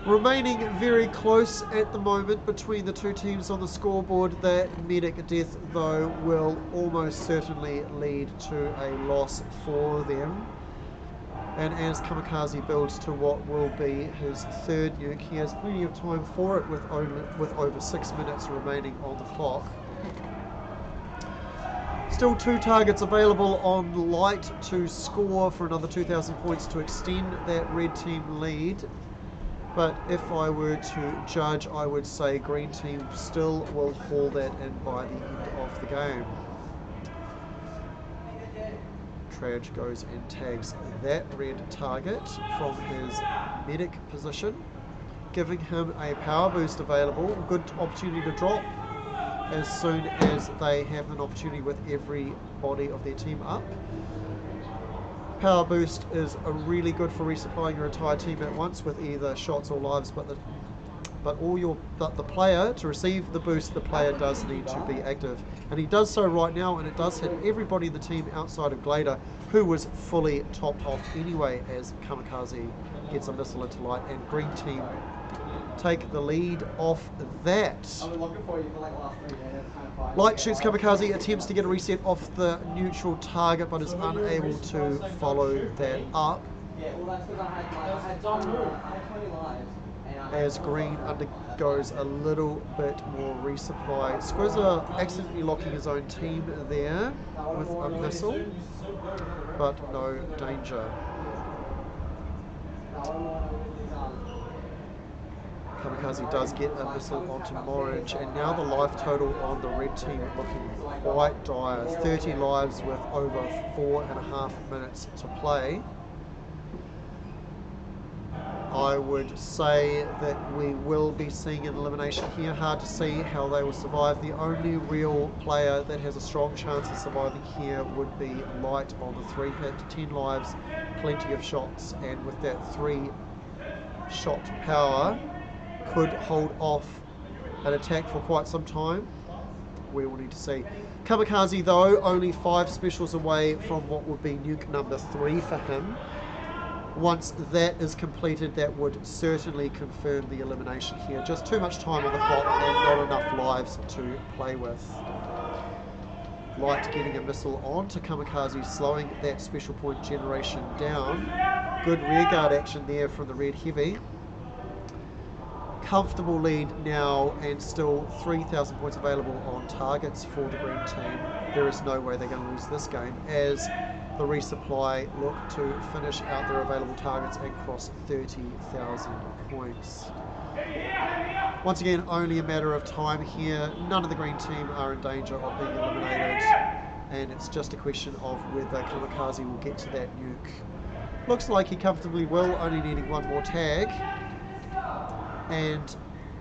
Remaining very close at the moment between the two teams on the scoreboard. That medic death, though, will almost certainly lead to a loss for them. And as Kamikaze builds to what will be his third nuke, he has plenty of time for it with over 6 minutes remaining on the clock. Still 2 targets available on light to score for another 2,000 points to extend that red team lead. But if I were to judge, I would say green team still will haul that in by the end of the game. Traj goes and tags that red target from his medic position, giving him a power boost available. Good opportunity to drop as soon as they have an opportunity with every body of their team up. Power boost is really good for resupplying your entire team at once with either shots or lives, but the player, to receive the boost, the player does need to be active, and he does so right now, and it does hit everybody in the team outside of Glader, who was fully topped off anyway as Kamikaze gets a missile into light, and green team take the lead off that. Light shoots Kamikaze, attempts to get a reset off the neutral target, but is unable to follow that up. As green undergoes a little bit more resupply. Squizzer accidentally locking his own team there with a missile, but no danger. Kamikaze does get a missile onto Morridge, and now the life total on the red team looking quite dire. 30 lives with over 4.5 minutes to play. I would say that we will be seeing an elimination here. Hard to see how they will survive. The only real player that has a strong chance of surviving here would be Light on the 3 hit. 10 lives, plenty of shots, and with that 3 shot power, could hold off an attack for quite some time. We will need to see. Kamikaze, though, only 5 specials away from what would be nuke number 3 for him. Once that is completed, that would certainly confirm the elimination here. Just too much time on the clock and not enough lives to play with. Light getting a missile on to Kamikaze, slowing that special point generation down. Good rearguard action there from the red heavy. Comfortable lead now, and still 3,000 points available on targets for the green team. There is no way they're going to lose this game as the resupply look to finish out their available targets and cross 30,000 points. Once again, only a matter of time here. None of the green team are in danger of being eliminated, and it's just a question of whether Kamikaze will get to that nuke. Looks like he comfortably will, only needing 1 more tag. And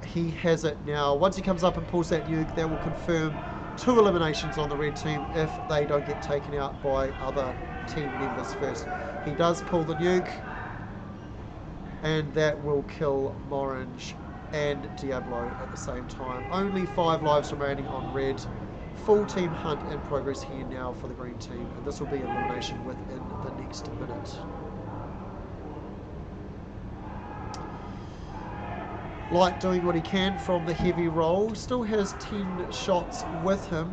he has it now. Once he comes up and pulls that nuke, that will confirm 2 eliminations on the red team if they don't get taken out by other team members first. He does pull the nuke, and that will kill Morange and Diablo at the same time. Only 5 lives remaining on red. Full team hunt in progress here now for the green team, and this will be elimination within the next minute. Light doing what he can from the heavy roll, still has 10 shots with him.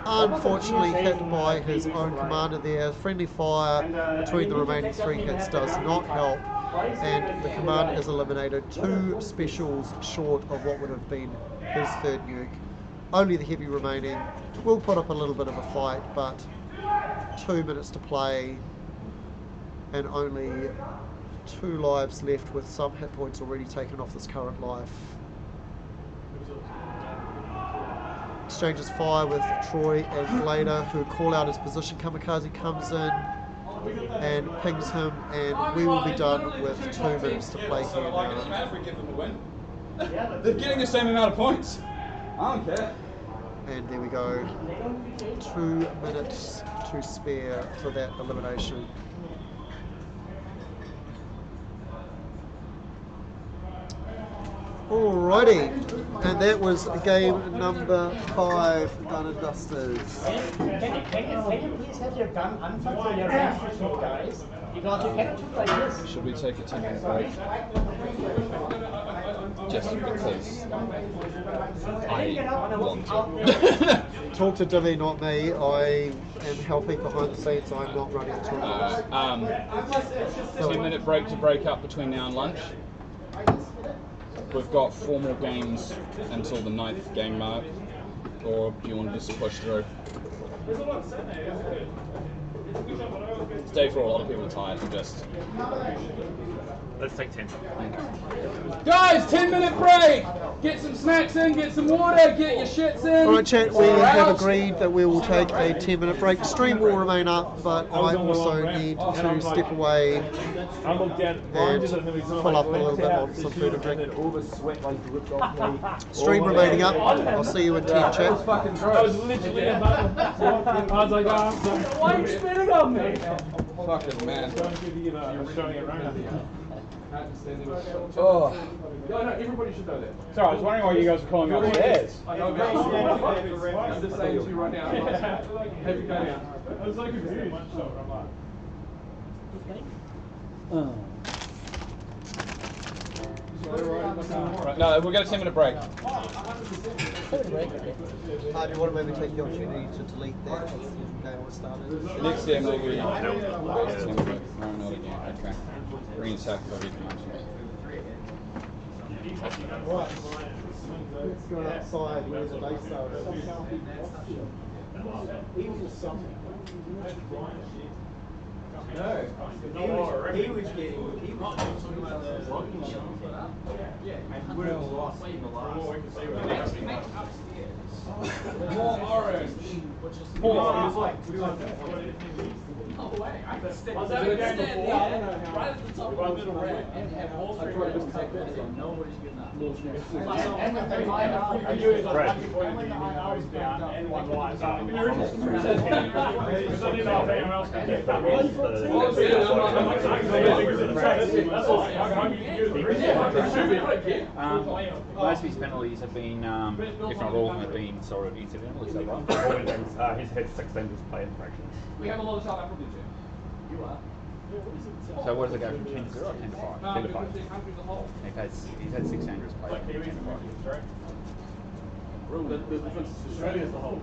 Unfortunately hit by his own commander there. Friendly fire between the remaining 3 hits does not help, and the commander is eliminated 2 specials short of what would have been his 3rd nuke. Only the heavy remaining. Will put up a little bit of a fight, but 2 minutes to play and only 2 lives left, with some hit points already taken off this current life. Exchanges fire with Troy and Glader, who call out his position. Kamikaze comes in and pings him, and we will be done with 2 minutes to play here now. They're getting the same amount of points. I don't care. And there we go. 2 minutes to spare for that elimination. Alrighty, and that was game number 5, done and dusted. Can you please have your gun unfit for your range shoot, guys? Because you cannot shoot like this. Should we take a 10-minute break? Just because I want to. Talk to Divi, not me. I am helping behind the scenes. I'm not running the tournament. 10-minute break to break up between now and lunch. We've got 4 more games until the 9th game mark, or do you want to just push through? Today for a lot of people are tired, so just... Let's take 10. Guys, 10-minute break! Get some snacks in, get some water, get your shits in! Alright chat, we have agreed that we will take a 10-minute break. The stream will remain up, but I also need to step away and pull up a little bit on some food and drink. Stream remaining up. I'll see you in 10 chat. I was literally about to. I was like, why are you spitting on me? Fucking man. Showing it right Oh. no, everybody should know that. Sorry, I was wondering why you guys were calling me upstairs. I know, I'm just saying to you right now. Have you gone out? I was so confused. Right, no, we're going to 10-minute break. Do you want to maybe take the opportunity to delete that if the game was started? Next game will be... No, not again. Okay. Green sack for Right. Let's go outside where the day started. No, he was getting blocking shot. And would have lost in the last. More orange. I was having to stand there, right at the top of the middle red, and have all 3 reds take this, and nobody's getting that. I knew it was like before you nose down and 1 light. So I didn't know if anyone else could get that. That's all. Most of his penalties have been, if not all, have been sort of incidental, is that right? He's had 6 dangerous play infractions. We have a lot of South Africans here. You are. So what does it go from 10 to 0 or 10 to 5? 10 to 5. Because the country as a whole. He's had 6 dangerous plays. Like Kiwis 10 to 5. right? The difference is Australia as a whole.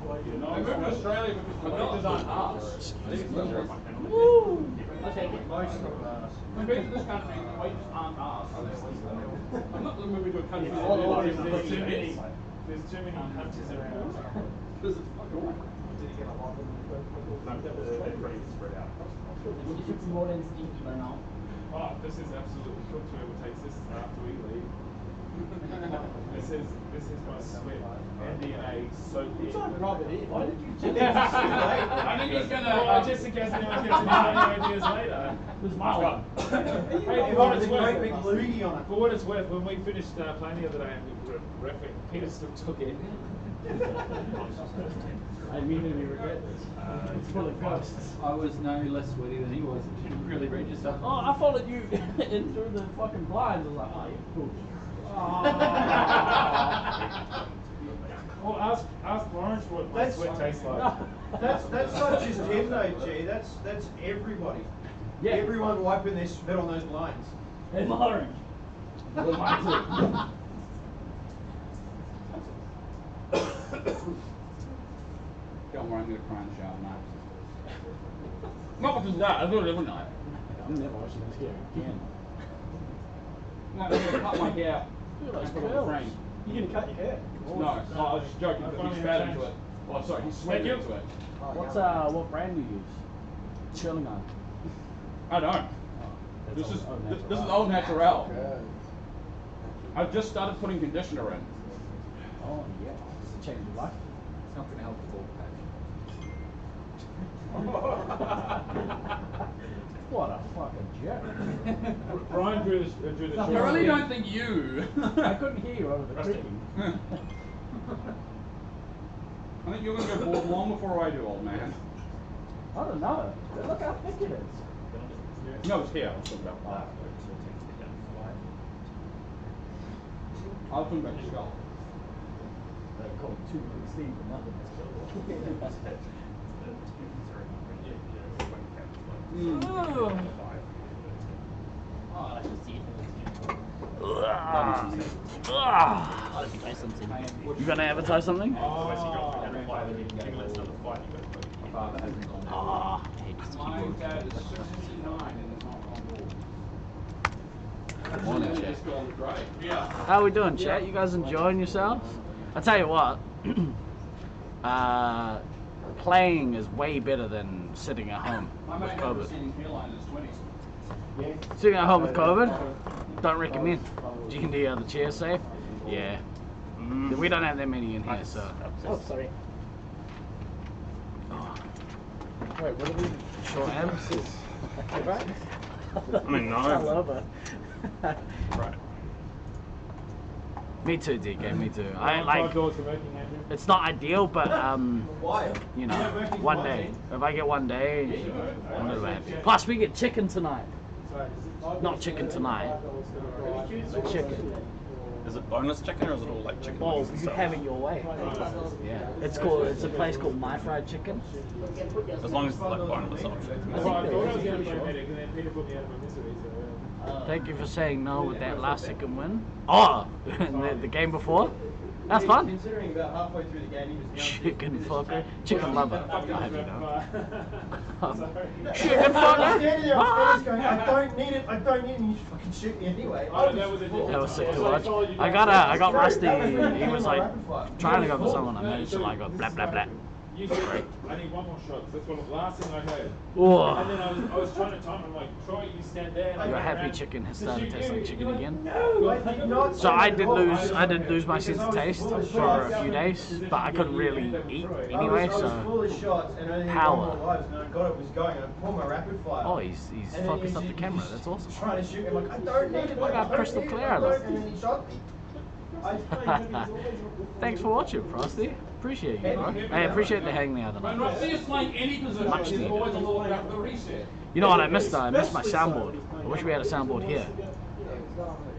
I moved to Australia because the doctors aren't asked. Woo! I'll take it. Compared to this country, the wages aren't asked. I'm not moving to a country There's too many countries around. Because it's fucking awful. They're pretty spread out. If it's more than stinky by now. Oh, this is absolutely cooked. Whoever takes this is after we leave. This is my sweat. NDA soaked in. Robert, why did you do Yeah. that? I think he's gonna, just in case anyone gets any ideas later. It was my one. Hey, for what it's worth, for what it's worth, when we finished playing the other day and we were repping, Peter still took it. I immediately regret this. It's full of ghosts. I was no less sweaty than he was. It didn't really register. Oh, I followed you in through the fucking blinds. I was like, oh, you're cool. Well, ask Lawrence what my sweat tastes like. That's not just him though, G. That's everybody. Yeah. Everyone wiping their spit on those blinds. And Lawrence. Well, mine too. Don't worry, I'm going to cry in the shower tonight. Not because of that, I do it every night. I'm never watching this here again. No, I'm going to cut my hair. Look at and those put it on the curls. frame. You're gonna cut your hair. No, I was just joking, but he's fat into it. Oh, sorry, he's sweating into it. What's what brand do you use? Chilling on. I don't. This is au naturel. I've just started putting conditioner in. Oh yeah, it's a change of life. It's not going to help the ball patch. What a fucking jerk. Brian drew the choice. I really don't think you. I couldn't hear you over the creaking. I think you're going to go bald long before I do, old man. I don't know. Look how thick it is. No, it's here. I was talking about that. I was talking about your skull. They're called 2 Steve for nothing. You gonna advertise something? My dad is 69 and is not on board. Good morning, chat. Yeah. How we doing, chat? You guys enjoying yourselves? I tell you what, playing is way better than sitting at home My with mate had COVID. seen hairline in his 20s. Sitting at home with COVID, don't recommend. G&D are the chairs safe? Yeah. We don't have that many in here, so. Oh, sorry. Wait, what are we? Short abs? Right? I mean, no. I love it. Right. Me too, DK, me too. I like, 5 doors for making, Andrew. it's not ideal, but Why? you know, one day. If I get one day, I'm gonna be happy. Plus we get chicken tonight. Not chicken tonight. Chicken. Is it boneless chicken or is it all like chicken? Oh, wings and you stuff? have it your way. Yeah. It's a place called My Fried Chicken. As long as it's like boneless option. Well, I thought I was going to play medic and then Peter put me out of my misery, so yeah. Thank you for saying no with that last second win. Oh, the game before? That's fun. Considering about halfway through the game, he was Chicken fucker. Chicken lover. I have you know. Chicken I'm fucker. standing there upstairs going, I don't need it, and you fucking shoot me anyway. Oh, that was a That was sick to watch. I got Rusty. He was like trying to go for someone. I managed to like go blah blah blah. You said, I need one more shot. That's what the last thing I heard. Oh. And then I was trying to time. I'm like, Troy, you stand there. And I Your go happy around chicken has to started shoot tasting you. like chicken You're again. No, I did not. So I did lose my sense of taste for a few days, but I couldn't really eat anyway. I was So full of shots and only had Power. one more lives, and I got it was going. And I pulled my rapid fire. oh, he's And then focused he's up the just- camera. he's That's awesome. Trying to shoot him, like I don't need it. Look I how don't crystal need it, clear I I look. don't, and then he shot me. Thanks for watching, Frosty. Appreciate you, bro. I appreciate the hang the other When night. Rusty is playing any position, Much there's needed. always a little bit of the reset. You know what I missed though? I missed my soundboard. I wish we had a soundboard here.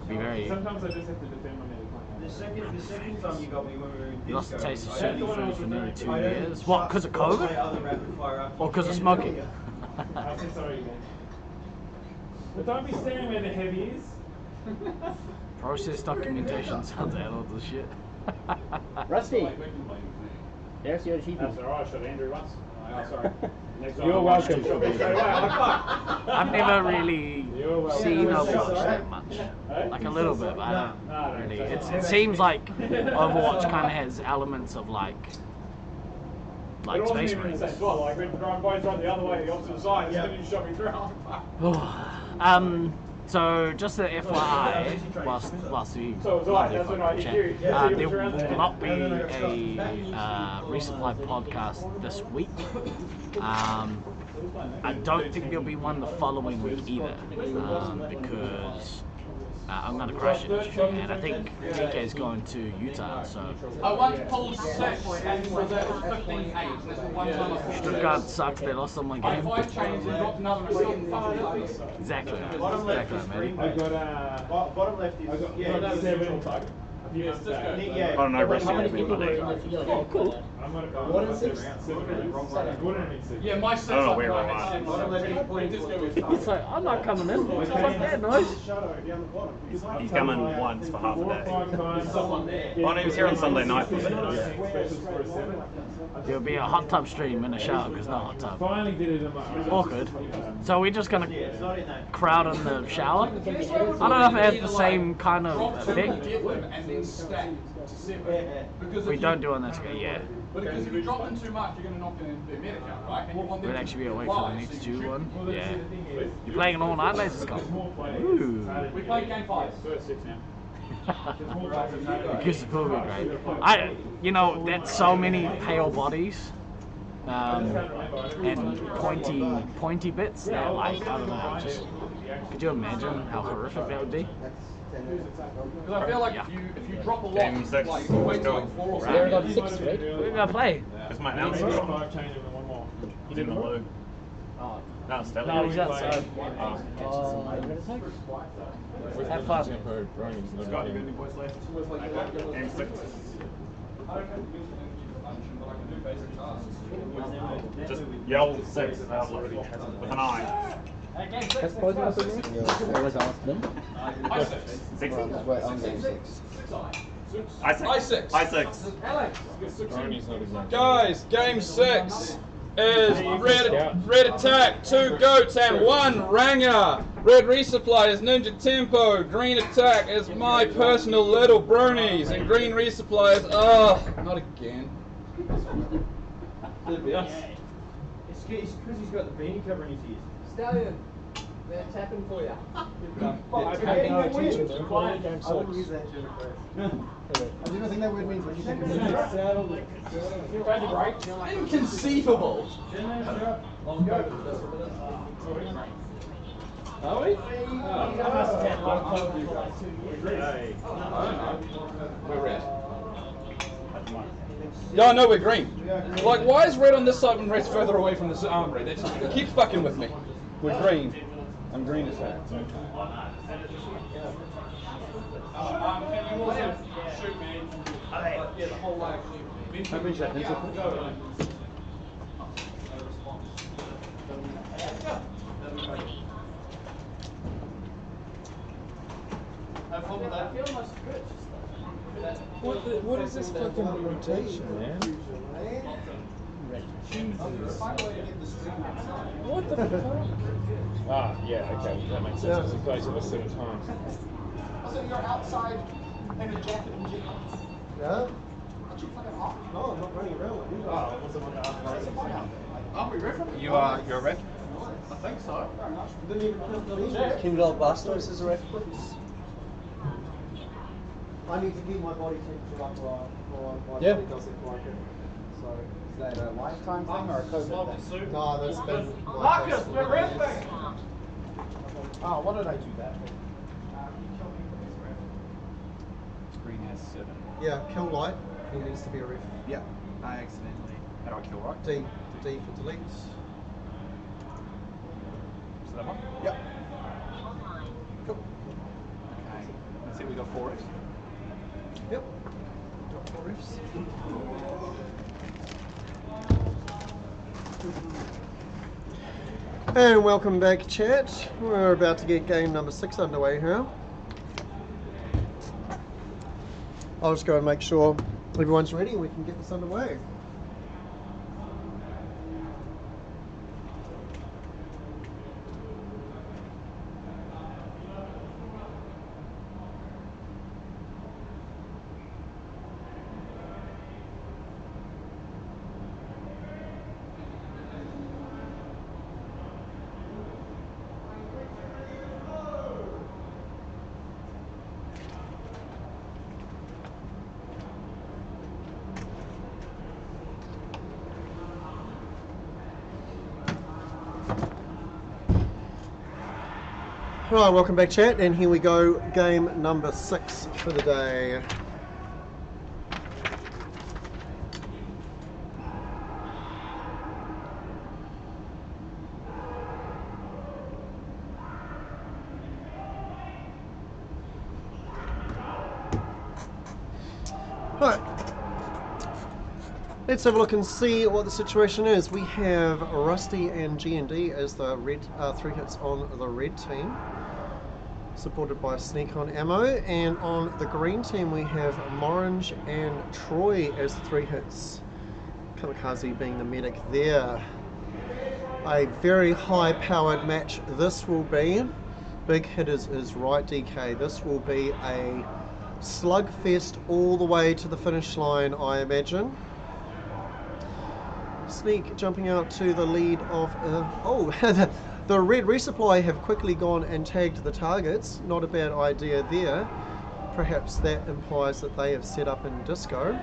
Be very. Sometimes I just have to defend my medic. The second time you got me when we were in You lost the disco, taste of I certain had to- foods for nearly 2 I had to years. What? Because of shut off my COVID? other rapid fire after Or you because of ended smoking? it. I'm so sorry again. But don't be staring where the head is. Process documentation sounds adult as shit. Rusty, there's your cheapie. That's alright, I shot Andrew once. Oh, sorry. Next time You're I'll welcome. shoot him straight away. I'm I've never really You're welcome. seen Overwatch that much. Like a little bit, but I don't really. It seems like Overwatch kind of has elements of like It wasn't Space even in the Marines. same spot. Like, when Brian both run the other way, the opposite side, and then you shot me through. So just an FYI, whilst you lovely folk chat, there will not be a resupply podcast this week. I don't think there'll be one the following week either, because I'm going to Christchurch, and I think DK's going to Utah, so... I once pulled 6 and was 15-8. That's the one time I pulled Stuttgart sucks, they lost on one game. I 5 chains and dropped another and still Exactly. Bottom left Exactly, is matey. I got Bottom left is yeah. 7. Yeah. I don't know, How many people were in Monday. the field? Oh, cool. I'm gonna go. What is it? 7. Yeah, my 6 I don't know up where there, we're I at. had Bottom left is He's like, I'm not coming in. It's like, yeah, nice. He's coming once for half a day. Someone there. Oh, no, he was here on Sunday night for that. There'll be a hot tub stream in the shower because no hot tub. Finally did it in my Awkward. So we're just gonna crowd in the shower. I don't know if it has the same kind of effect. And then stack to 7. Because We if don't you, do on this guy, yeah. Because if you drop them too much, you're going to knock them into their meta, right? And you want them We'll to actually be awake fly, for the next so you due shoot. one. Yeah. You're playing an all-night Laserscope. Ooh. We played game 5. Because it will be great. You know, that's so many pale bodies. And pointy bits that, like, I don't know, just, could you imagine how horrific that would be? Because I feel like if you drop a lot, Game 6. like you wait till like 4 or They're something. about 6, right? We're gonna play. It's my announcement. He's in the loo. Oh. No, Stelly. No, he's outside. Have fun. Scott, you got any boys left? Game 6. Just yell 6 out loud with an eye. That's probably what it was asked them. I 6. 6. Wait, I'm going 6. I 6. I 6. I 6. Guys, game 6 is red attack, 2 goats and 1 ranger. Red resupply is ninja tempo. Green attack is my personal little bronies, and green resupply is not again. It's because he's got the beanie covering his ears. Stallion, they're tapping for you. I wouldn't use that I do not think that word means what you think it means. Inconceivable. Are we? We're red. Yeah, no, we're green. Like, why is red on this side when red's further away from this armory? That just keeps fucking with me. We're green. I'm green as that. Can you also shoot me? Yeah, the whole way. How many that pencil? What is this fucking rotation, man? What the fuck? Ah, yeah, okay, that makes sense. It's a place of a certain time. So you're outside in a jacket and jeans. Yeah? Aren't you fucking hot? No, I'm not running around like you guys. Are we red? You are, you're a ref? I think so. Didn't even check. Kimberly Bastos is a ref. I need to keep my body temperature up or my Yeah. body doesn't like it. So, Is that a lifetime thing or a COVID thing? no, that's been my Marcus, personal we're red thing. thing. Oh, what did I do that for? Green has 7. Yeah, kill light. He needs to be a ref. Yeah, I accidentally. How do I kill right? D for deletes. So that one? Yep. Okay. Cool. Let's see, we got 4 Fs. Yep. Got 4 refs. And welcome back, chat. We're about to get game number 6 underway here. I'll just go and make sure everyone's ready and we can get this underway. Right, welcome back chat, and here we go, game number 6 for the day. Right, let's have a look and see what the situation is. We have Rusty and G&D as the red 3 hits on the red team, supported by Sneak on ammo, and on the green team we have Morange and Troy as the 3 hits, Kamikaze being the medic there. A very high powered match this will be. Big hitters is right, DK. This will be a slugfest all the way to the finish line, I imagine. Sneak jumping out to the lead of the red resupply have quickly gone and tagged the targets. Not a bad idea there. Perhaps that implies that they have set up in disco.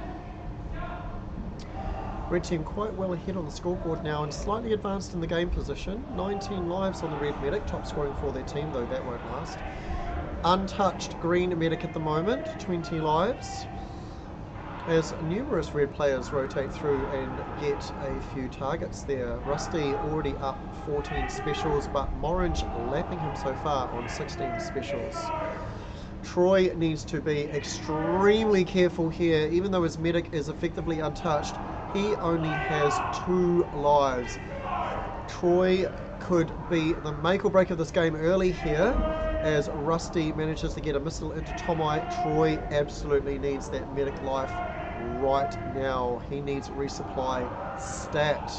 Red team quite well ahead on the scoreboard now and slightly advanced in the game position. 19 lives on the red medic, top scoring for their team, though that won't last. Untouched green medic at the moment, 20 lives. As numerous red players rotate through and get a few targets there. Rusty already up 14 specials, but Morange lapping him so far on 16 specials. Troy needs to be extremely careful here. Even though his medic is effectively untouched, he only has 2 lives. Troy could be the make or break of this game early here, as Rusty manages to get a missile into Tomai. Troy absolutely needs that medic life right now. He needs resupply stat.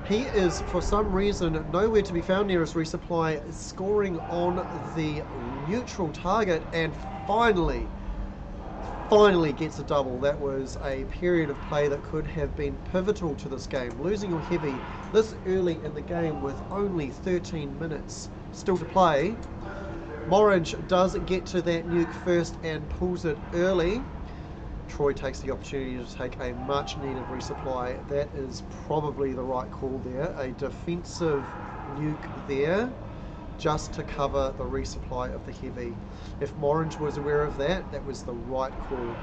He is, for some reason, nowhere to be found near his resupply, scoring on the neutral target, and finally gets a double. That was a period of play that could have been pivotal to this game. Losing your heavy this early in the game with only 13 minutes still to play. Morange does get to that nuke first and pulls it early. Troy takes the opportunity to take a much needed resupply. That is probably the right call there. A defensive nuke there just to cover the resupply of the heavy. If Morange was aware of that, that was the right call.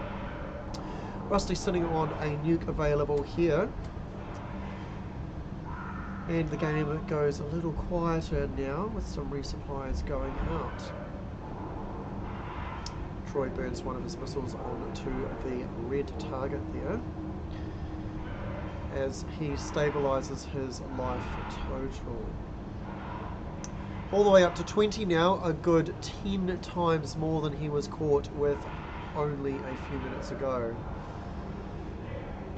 Rusty sitting on a nuke available here. And the game goes a little quieter now with some resupplies going out. Troy burns one of his missiles onto the red target there as he stabilizes his life total. All the way up to 20 now, a good 10 times more than he was caught with only a few minutes ago.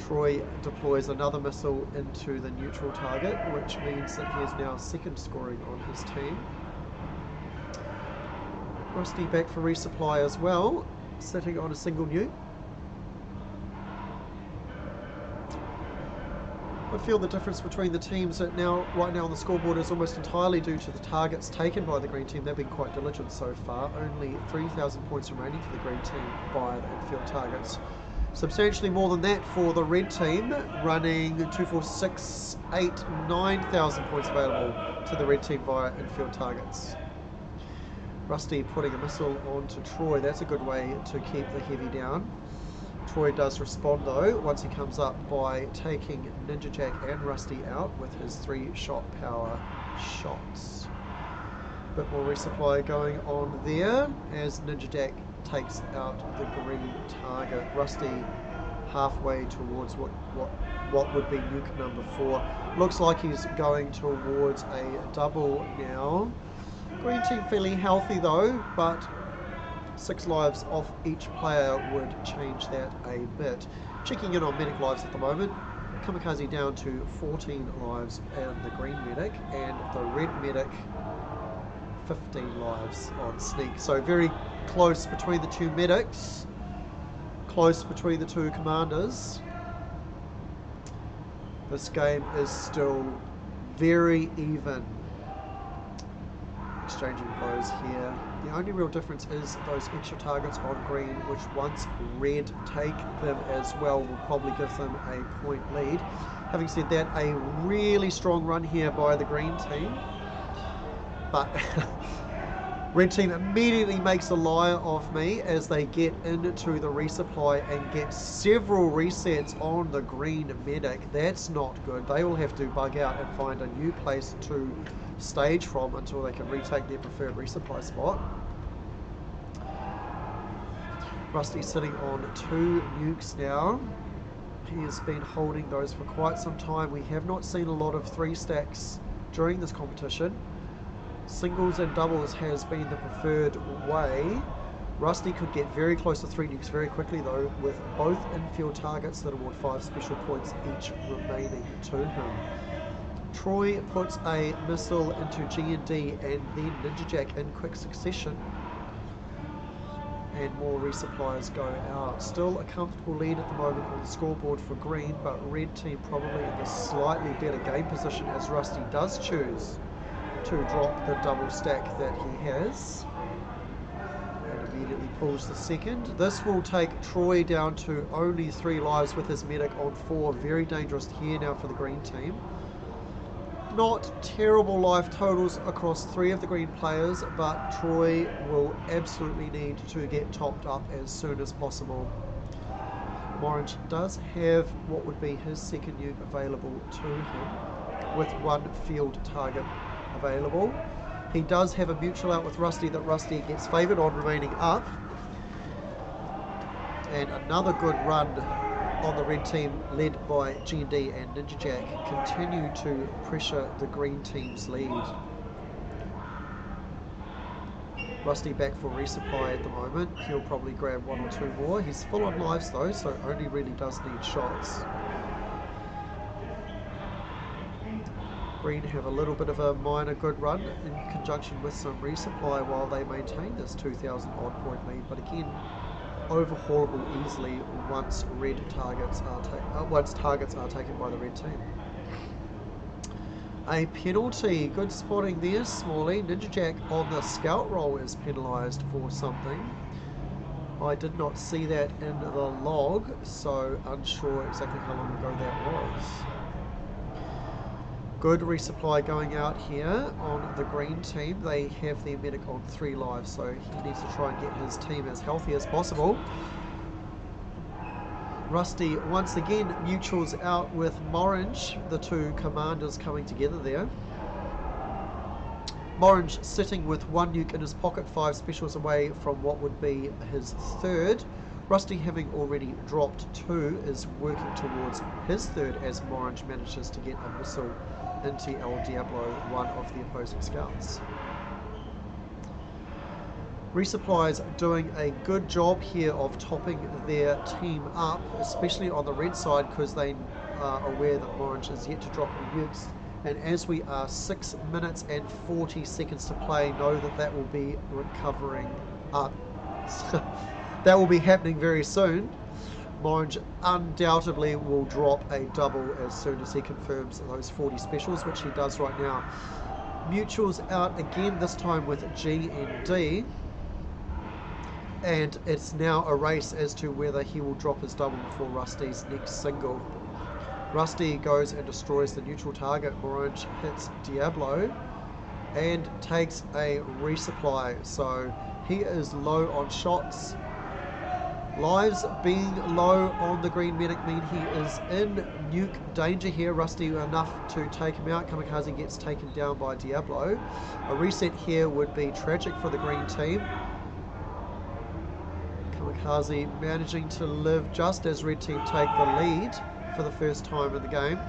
Troy deploys another missile into the neutral target, which means that he is now second scoring on his team. Rusty back for resupply as well, sitting on a single nuke. I feel the difference between the teams right now on the scoreboard is almost entirely due to the targets taken by the green team. They've been quite diligent so far. Only 3,000 points remaining for the green team by the infield targets. Substantially more than that for the red team, running 2, 4, 6, 8, 9,000 points available to the red team via infield targets. Rusty putting a missile onto Troy. That's a good way to keep the heavy down. Troy does respond though once he comes up by taking Ninja Jack and Rusty out with his 3-shot power shots. Bit more resupply going on there as Ninja Jack takes out the green target. Rusty halfway towards what would be nuke number 4. Looks like he's going towards a double now. Green team fairly healthy though, but 6 lives off each player would change that a bit. Checking in on medic lives at the moment. Kamikaze down to 14 lives and the green medic, and the red medic 15 lives on Sneak. So very close between the 2 medics, close between the 2 commanders. This game is still very even. Exchanging blows here. The only real difference is those extra targets on green, which once red take them as well will probably give them a point lead. Having said that, a really strong run here by the green team. But red team immediately makes a liar of me as they get into the resupply and get several resets on the green medic. That's not good. They will have to bug out and find a new place to stage from until they can retake their preferred resupply spot. Rusty sitting on 2 nukes now. He has been holding those for quite some time. We have not seen a lot of 3 stacks during this competition. Singles and doubles has been the preferred way. Rusty could get very close to 3 nukes very quickly though, with both infield targets that award 5 special points each remaining to him. Troy puts a missile into G&D and then Ninja Jack in quick succession. And more resupplies go out. Still a comfortable lead at the moment on the scoreboard for green, but red team probably in the slightly better game position as Rusty does choose to drop the double stack that he has. And immediately pulls the second. This will take Troy down to only 3 lives with his medic on 4. Very dangerous here now for the green team. Not terrible life totals across 3 of the green players, but Troy will absolutely need to get topped up as soon as possible. Orange does have what would be his second nuke available to him, with 1 field target available. He does have a mutual out with Rusty that Rusty gets favoured on remaining up. And another good run on the red team led by G&D and Ninja Jack continue to pressure the green team's lead. Rusty back for resupply at the moment. He'll probably grab 1 or 2 more. He's full on lives though, so only really does need shots. Green have a little bit of a minor good run in conjunction with some resupply while they maintain this 2,000 odd point lead, but again overhaulable easily once targets are taken by the red team. A penalty, good spotting there, Smalley. Ninja Jack on the scout roll is penalised for something. I did not see that in the log, so unsure exactly how long ago that was. Good resupply going out here on the green team. They have their medic on 3 lives, so he needs to try and get his team as healthy as possible. Rusty once again mutuals out with Morange, the 2 commanders coming together there. Morange sitting with 1 nuke in his pocket, 5 specials away from what would be his 3rd. Rusty, having already dropped 2, is working towards his 3rd as Morange manages to get a missile into El Diablo, one of the opposing scouts. Resupplies doing a good job here of topping their team up, especially on the red side, because they are aware that Orange is yet to drop any nukes. And as we are 6 minutes and 40 seconds to play, know that that will be recovering up. That will be happening very soon. Orange undoubtedly will drop a double as soon as he confirms those 40 specials, which he does right now. Mutuals out again, this time with G and D. And it's now a race as to whether he will drop his double before Rusty's next single. Rusty goes and destroys the neutral target. Orange hits Diablo and takes a resupply. So he is low on shots. Lives being low on the green medic mean he is in nuke danger here. Rusty enough to take him out. Kamikaze gets taken down by Diablo. A reset here would be tragic for the green team. Kamikaze managing to live just as red team take the lead for the first time in the game.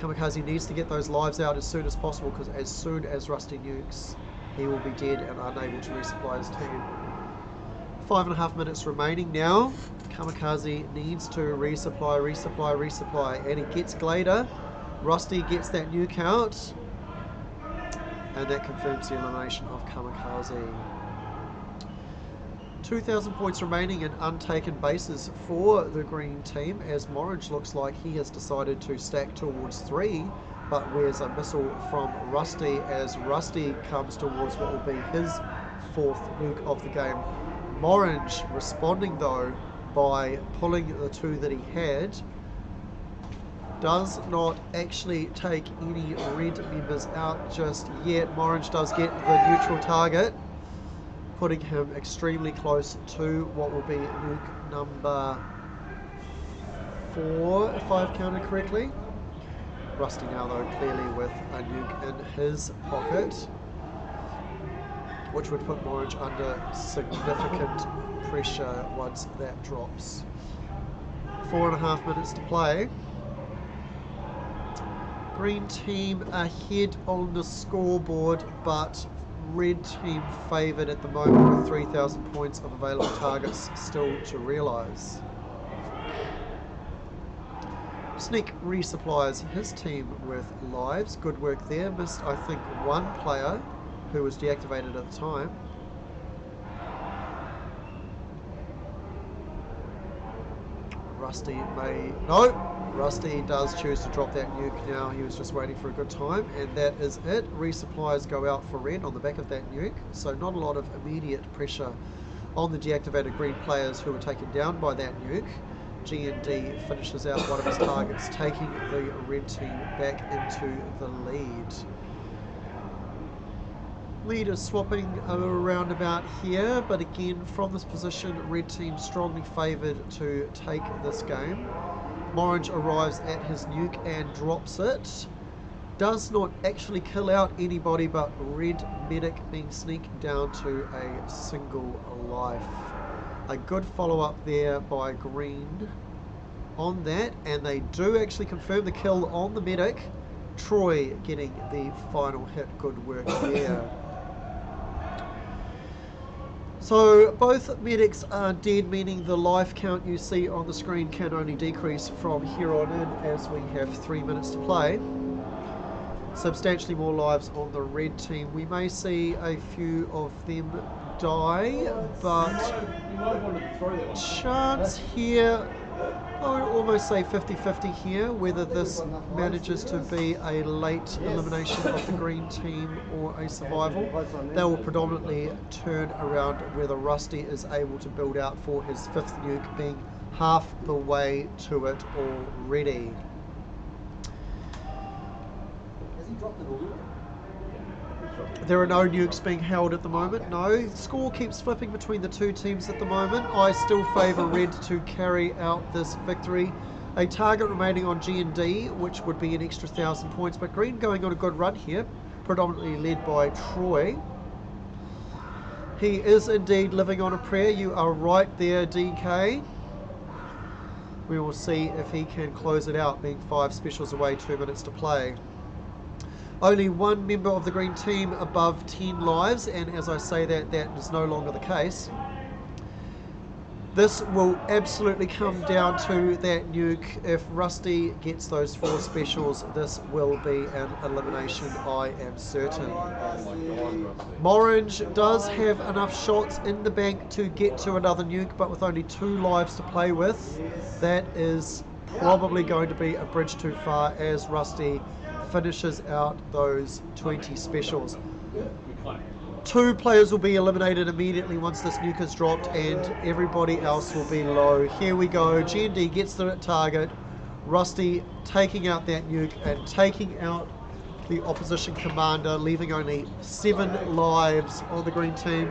Kamikaze needs to get those lives out as soon as possible, because as soon as Rusty nukes, he will be dead and unable to resupply his team. 5.5 minutes remaining now. Kamikaze needs to resupply, and he gets Glader. Rusty gets that nuke out, and that confirms the elimination of Kamikaze. 2,000 points remaining and untaken bases for the green team, as Morange looks like he has decided to stack towards 3, but wears a missile from Rusty as Rusty comes towards what will be his 4th nuke of the game. Morange responding though by pulling the 2 that he had does not actually take any red members out just yet. Morange does get the neutral target, putting him extremely close to what will be nuke number 4, if I've counted correctly. Rusty now, though, clearly with a nuke in his pocket, which would put Morange under significant pressure once that drops. 4.5 minutes to play. Green team ahead on the scoreboard, but red team favoured at the moment with 3,000 points of available targets still to realise. Sneak resupplies his team with lives. Good work there. Missed, I think, one player who was deactivated at the time. Rusty may... No! Rusty does choose to drop that nuke now. He was just waiting for a good time, and that is it. Resupplies go out for red on the back of that nuke, so not a lot of immediate pressure on the deactivated green players who were taken down by that nuke. G&D finishes out one of his targets, taking the red team back into the lead. Lead is swapping around about here, but again, from this position, red team strongly favoured to take this game. Morange arrives at his nuke and drops it. Does not actually kill out anybody, but red medic being sneaked down to a single life. A good follow-up there by green on that, and they do actually confirm the kill on the medic. Troy getting the final hit. Good work there. So both medics are dead, meaning the life count you see on the screen can only decrease from here on in as we have 3 minutes to play. Substantially more lives on the red team. We may see a few of them die, but chance here, I would almost say 50-50 here, whether this manages to be a late elimination of the green team or a survival. They will predominantly turn around whether Rusty is able to build out for his 5th nuke, being half the way to it already. Has he dropped it all? There are no nukes being held at the moment, no. Score keeps flipping between the two teams at the moment. I still favour red to carry out this victory. A target remaining on G&D, which would be an extra 1,000 points, but green going on a good run here, predominantly led by Troy. He is indeed living on a prayer. You are right there, DK. We will see if he can close it out, being 5 specials away, 2 minutes to play. Only one member of the green team above 10 lives, and as I say that, that is no longer the case. This will absolutely come down to that nuke. If Rusty gets those 4 specials, this will be an elimination, I am certain. Morange does have enough shots in the bank to get to another nuke, but with only 2 lives to play with, that is probably going to be a bridge too far as Rusty finishes out those 20 specials. 2 players will be eliminated immediately once this nuke is dropped, and everybody else will be low. Here we go. G&D gets the target. Rusty taking out that nuke and taking out the opposition commander, leaving only 7 lives on the green team.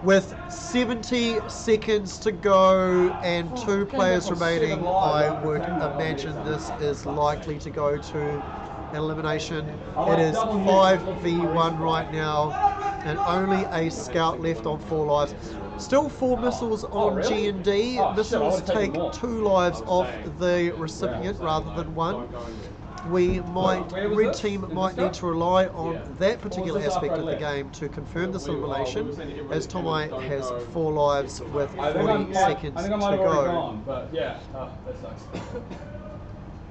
With 70 seconds to go and 2 players remaining, I would imagine this is likely to go to elimination. It is 5v1 right now, and only a scout left on 4 lives. Still 4 missiles on G&D. Missiles take 2 lives off the recipient rather than 1. Red team might need to rely on that particular aspect of the game to confirm this elimination, as Tomai has 4 lives with 40 seconds to go.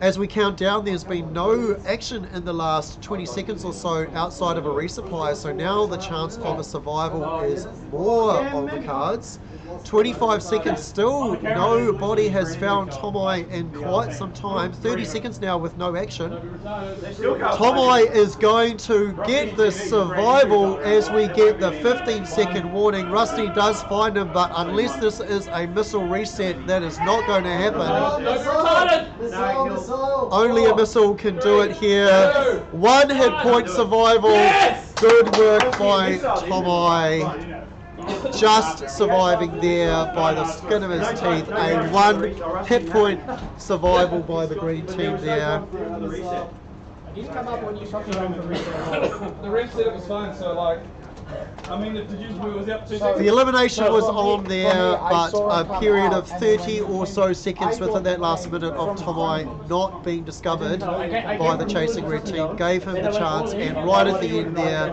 As we count down, there's been no action in the last 20 seconds or so outside of a resupply, so now the chance of a survival is more on the cards. 25 seconds still. Nobody has found Tomai in quite some time. 30 seconds now with no action. Tomai is going to get the survival as we get the 15-second warning. Rusty does find him, but unless this is a missile reset, that is not going to happen. Only a missile can do it here. 1 hit point survival. Good work by Tomai. Just surviving there by the skin of his teeth. A 1 hit point survival by the green team there. He's come up when you're talking about the reset. The ref said it was fine, so like, I mean, did you was up 2 The seconds? elimination was on there, but a period of 30 or so seconds within that last minute of Tomai not being discovered by the chasing red team gave him the chance, and right at the end there,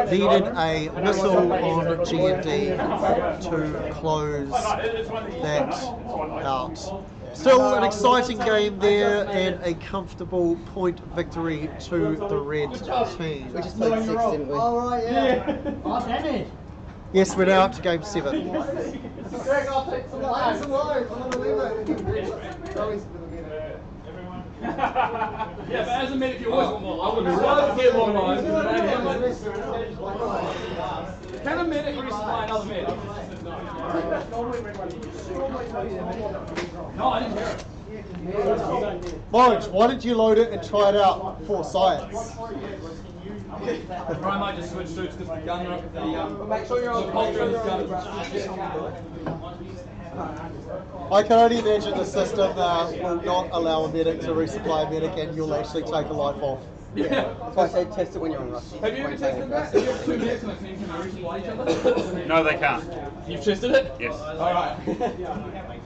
needed a missile on G&D to close that out. Still an exciting game there, and a comfortable point victory to the red team. We just played 6, didn't we? All right, yeah. Oh, damn it. Yes, we're now up to game 7. Greg, I'll take some lives. I'm gonna leave it. Yeah, but as a medic, you always want more lives. I would rather get more lives than I have. Can a medic resupply another medic? No, I didn't hear it. Morridge, why did you load it and try it out for science? I might just switch suits because the gun, the culture of this gun. I can only imagine the system will not allow a medic to resupply a medic, and you'll actually take a life off. Yeah. That's why I said test it when you're on rush. Have you ever tested that? Have you ever 2 medics in a team can resupply each other? No, they can't. You've tested it? Yes. Alright.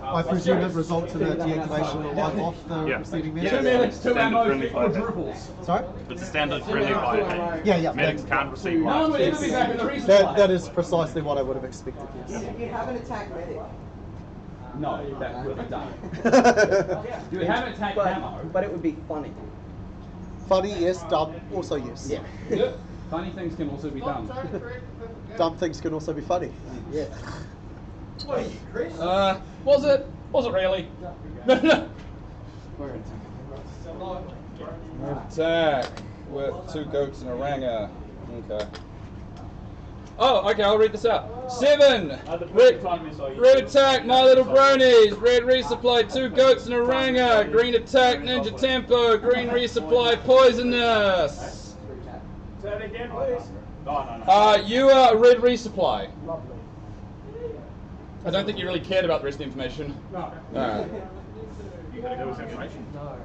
I presume it results in a deactivation or life off the receiving medic. 2 medics, 2 Standard ammo, friendly fire. quadruples. Sorry? It's a standard friendly fire. Yeah. Medics can't receive No one lives. would ever be back in the resupply. That is precisely what I would have expected, yes. If you have an attack medic. No, that would be done. You have an attack ammo. But it would be funny. Funny, yes. Dumb, also yes. Yeah. Yep. Funny things can also be done. Dumb things can also be funny. Yeah. Was it? Was it really? Attack with 2 goats and a ranger. Okay. Oh, okay, I'll read this out. 7. Red attack, my little bronies. Red resupply, 2 goats and a ranger. Green attack, ninja tempo. Green resupply, poisonous. Say that again, please. You are red resupply. I don't think you really cared about the rest of the information. No. Alright. You gotta go with information. No.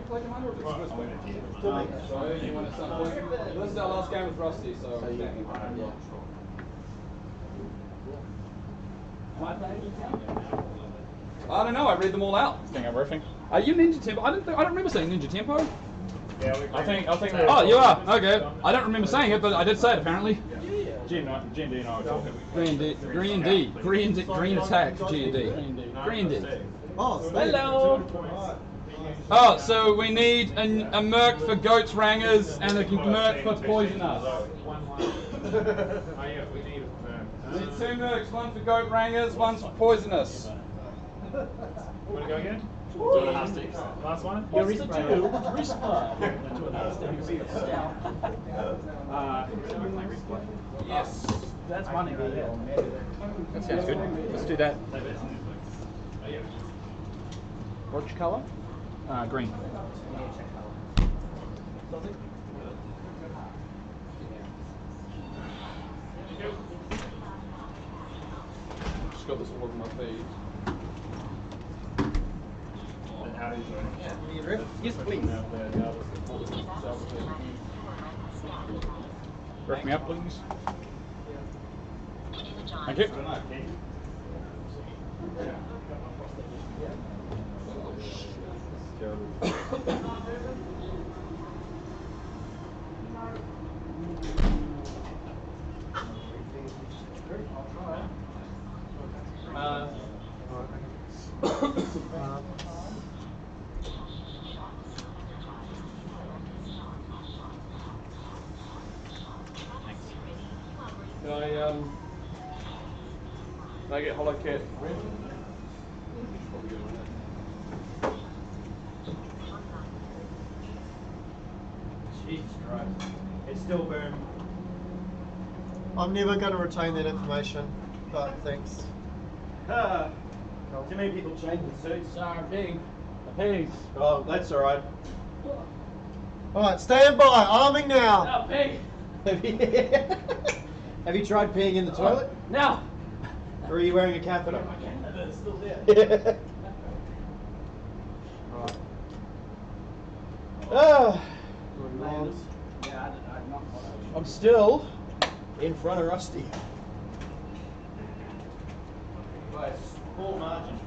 So you want to start? This is our last game with Rusty, so. I don't know. I read them all out. Think I'm riffing? Are you Ninja Tempo? I don't remember saying Ninja Tempo. Yeah, I think. Oh, you are. Okay. I don't remember saying it, but I did say it apparently. G&D and I were talking. Green attack. G&D. Green D. Oh, Hello. Oh, so we need a merc for goats rangers and a merc for poisoners. We need 2 mercs, 1 for goat rangers, 1 for poisonous. Want to go again? Last one? Your resupply. Yes. That's money right there. That sounds good. Let's do that. Which colour? Green. Just got this all over my feed. Yes, please. Ref me up, please. Thank you. Can I get Hollow Cat red? Jesus Christ. It's still burning. I'm never going to retain that information, but thanks. Too many people changing suits. Sorry, pig. A pig. Oh, that's alright. Alright, stand by, arming now. Now, pig. Have you tried peeing in the toilet? Now. Or are you wearing a catheter? It's still there. I'm still in front of Rusty. By a small margin.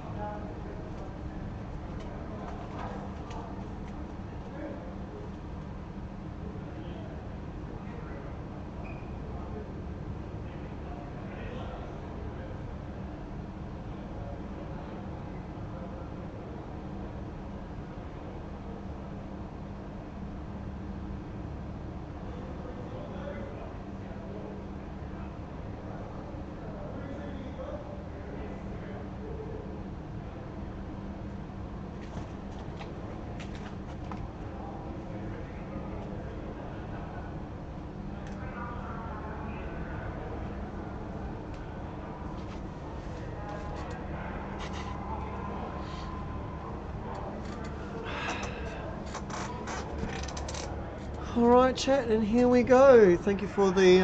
Alright chat, and here we go. Thank you for the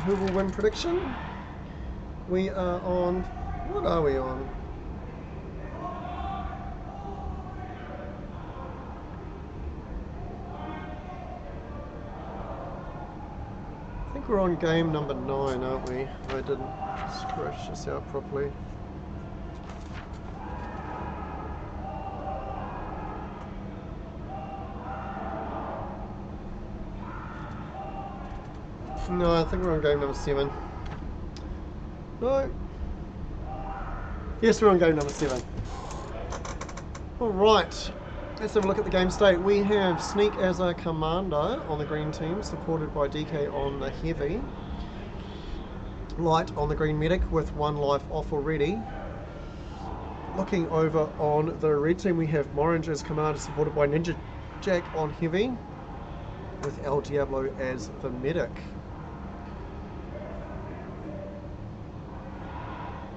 who will win prediction. We are on, what are we on? I think we're on game number 9, aren't we? I didn't scratch this out properly. No, I think we're on game number 7. No. Yes, we're on game number 7. Alright, let's have a look at the game state. We have Sneak as a commander on the green team, supported by DK on the heavy. Light on the green medic with 1 life off already. Looking over on the red team, we have Morange as commander, supported by Ninja Jack on heavy, with El Diablo as the medic.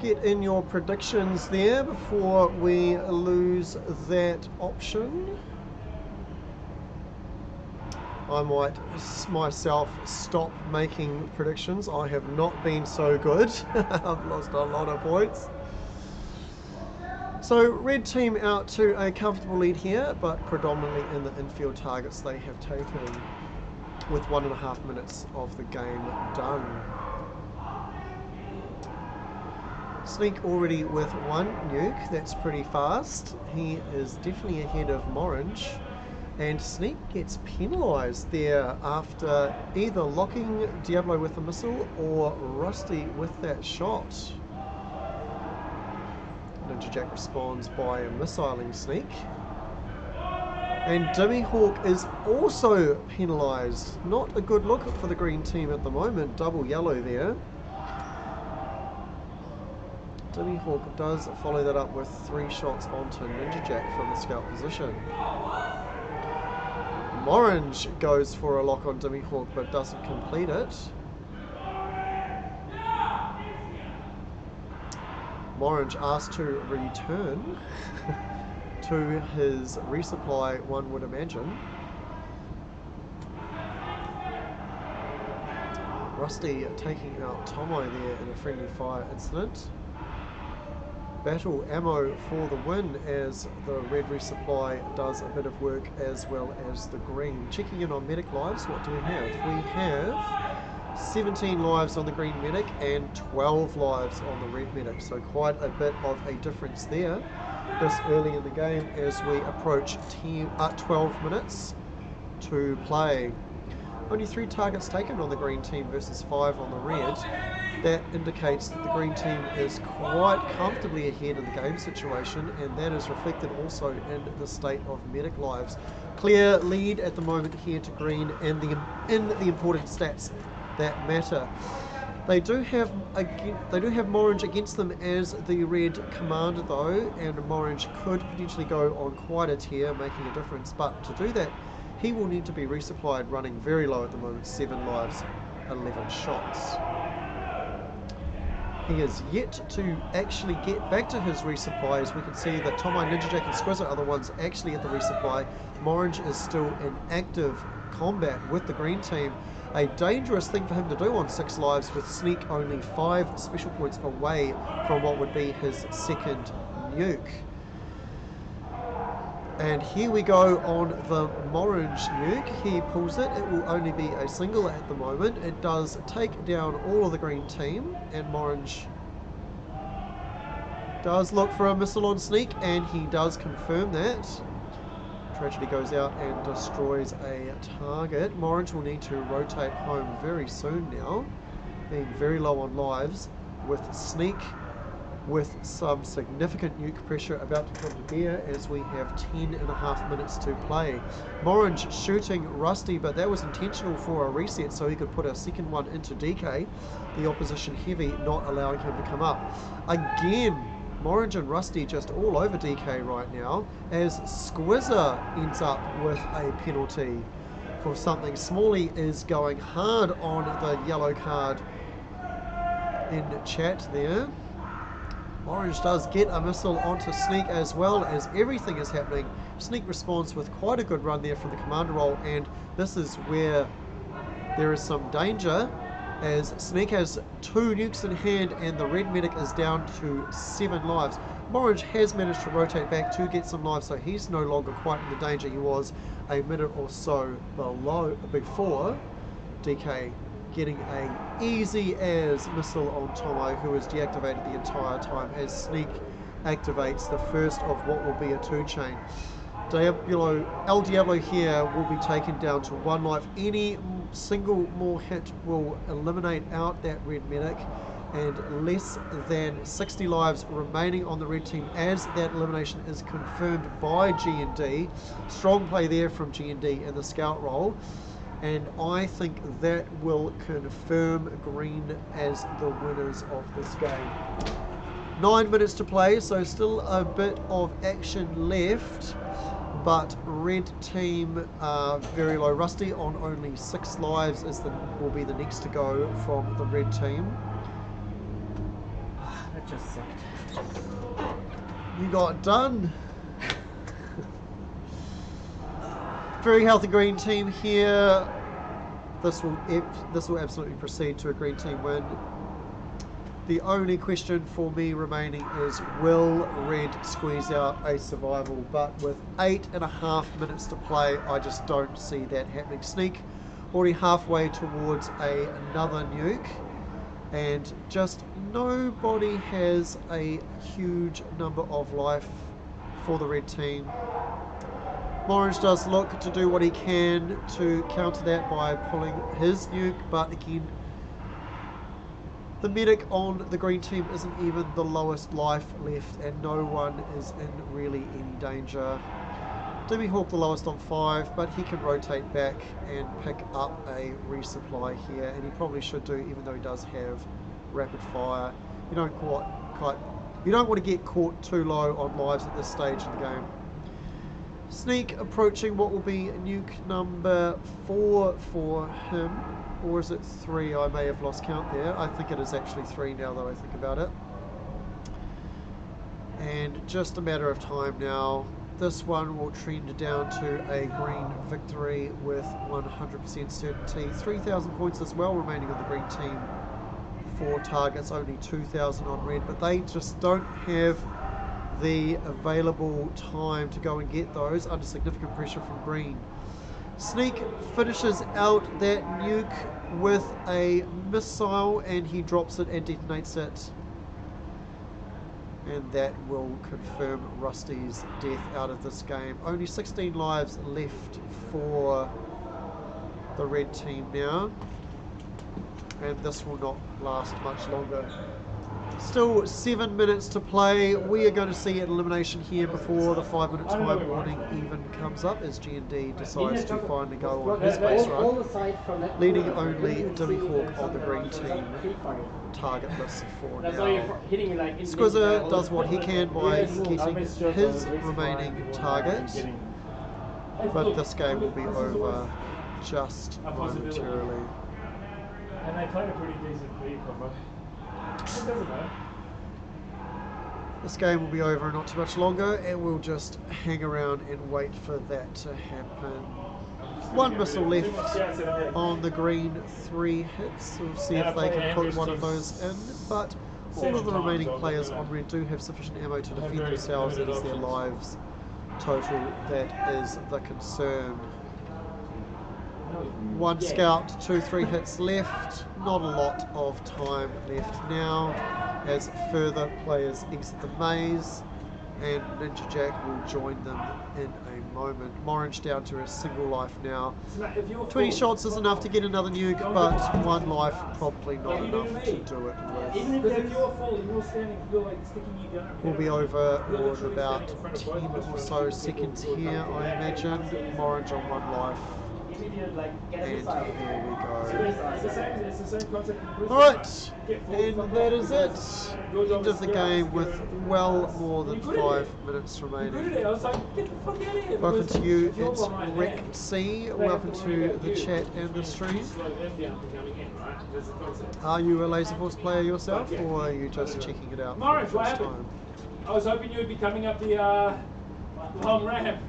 Get in your predictions there before we lose that option. I might myself stop making predictions. I have not been so good. I've lost a lot of points. So red team out to a comfortable lead here, but predominantly in the infield targets they have taken, with 1.5 minutes of the game done. Sneak already with 1 nuke, that's pretty fast. He is definitely ahead of Morange, and Sneak gets penalised there after either locking Diablo with a missile or Rusty with that shot. Ninja Jack responds by missiling Sneak. And Dimmy Hawk is also penalised. Not a good look for the green team at the moment, double yellow there. Dimmy Hawk does follow that up with 3 shots onto Ninja Jack from the scout position. Morange goes for a lock on Dimmy Hawk but doesn't complete it. Morange asked to return to his resupply, one would imagine. Rusty taking out Tomo there in a friendly fire incident. Battle ammo for the win as the red resupply does a bit of work as well as the green. Checking in on medic lives, what do we have? We have 17 lives on the green medic and 12 lives on the red medic, so quite a bit of a difference there this early in the game as we approach 12 minutes to play. Only 3 targets taken on the green team versus 5 on the red. That indicates that the green team is quite comfortably ahead in the game situation, and that is reflected also in the state of medic lives. Clear lead at the moment here to green in the important stats that matter. They do have Morange against them as the red commander though, and Morange could potentially go on quite a tear, making a difference. But to do that, he will need to be resupplied, running very low at the moment, 7 lives, 11 shots. He is yet to actually get back to his resupply, as we can see that Tomai, Ninjajack and Squizzer are the ones actually at the resupply. Morange is still in active combat with the green team. A dangerous thing for him to do on 6 lives, with Sneak only 5 special points away from what would be his second nuke. And here we go on the Morange nuke. He pulls it. It will only be a single at the moment. It does take down all of the green team, and Morange does look for a missile on Sneak, and he does confirm that. Tragedy goes out and destroys a target. Morange will need to rotate home very soon now, being very low on lives, with Sneak with some significant nuke pressure about to come to bear as we have 10.5 minutes to play. Morange shooting Rusty, but that was intentional for a reset so he could put a second one into DK. The opposition heavy not allowing him to come up. Again, Morange and Rusty just all over DK right now, as Squizzer ends up with a penalty for something. Smalley is going hard on the yellow card in chat there. Orange does get a missile onto Sneak as well, as everything is happening. Sneak responds with quite a good run there from the commander role, and this is where there is some danger, as Sneak has 2 nukes in hand and the red medic is down to 7 lives. Morange has managed to rotate back to get some lives, so he's no longer quite in the danger he was a minute or so before. DK getting a easy as missile on Tomo, who is deactivated the entire time, as Sneak activates the first of what will be a 2-chain. El Diablo here will be taken down to 1 life. Any single more hit will eliminate out that red medic, and less than 60 lives remaining on the red team as that elimination is confirmed by G&D. Strong play there from G&D in the scout role, and I think that will confirm green as the winners of this game. 9 minutes to play, so still a bit of action left, but red team very low. Rusty on only 6 lives will be the next to go from the red team. That just sucked. You got done. Very healthy green team here. This will absolutely proceed to a green team win. The only question for me remaining is, will red squeeze out a survival? But with 8.5 minutes to play, I just don't see that happening. Sneak already halfway towards another nuke, and just nobody has a huge number of life for the red team. Morange does look to do what he can to counter that by pulling his nuke, but again, the medic on the green team isn't even the lowest life left, and no one is in really any danger. Demi Hawk the lowest on 5, but he can rotate back and pick up a resupply here, and he probably should do, even though he does have rapid fire. You don't want to get caught too low on lives at this stage in the game. Sneak approaching what will be nuke number 4 for him, or is it 3? I may have lost count there. I think it is actually 3 now that I think about it. And just a matter of time now. This one will trend down to a green victory with 100% certainty. 3,000 points as well remaining on the green team. 4 targets, only 2,000 on red, but they just don't have the available time to go and get those under significant pressure from green. Sneak finishes out that nuke with a missile, and he drops it and detonates it, and that will confirm Rusty's death out of this game. Only 16 lives left for the red team now, and this will not last much longer. Still 7 minutes to play. We are going to see an elimination here before the 5-minute time warning even comes up as G&D decides to find a go on his base run, leading only Dimmy Hawk on the green team targetless for now. Squizzer does what he can by getting his remaining target, but this game will be over just momentarily. And they played a pretty decent free combo. It doesn't matter. This game will be over in not too much longer, and we'll just hang around and wait for that to happen. One missile left on the green, 3 hits. We'll see if they can put one of those in, but all of the remaining players on red do have sufficient ammo to defend themselves. It is their lives total that is the concern. 1 scout, 2-3 hits left. Not a lot of time left now as further players exit the maze, and Ninja Jack will join them in a moment. Morange down to a single life now. 20 shots is enough to get another nuke, but 1 life probably not enough to do it with. Because if you're full, you're standing, you're like sticking your gun. We'll be over in about 10 or so seconds here, I imagine. Morange on 1 life. And here we go. Alright, and that is it. End of the game with well more than 5 minutes remaining. Welcome to you, it's Rick C. Welcome to the chat and the stream. Are you a Laserforce player yourself, or are you just checking it out for the first time? I was hoping you would be coming up the long ramp.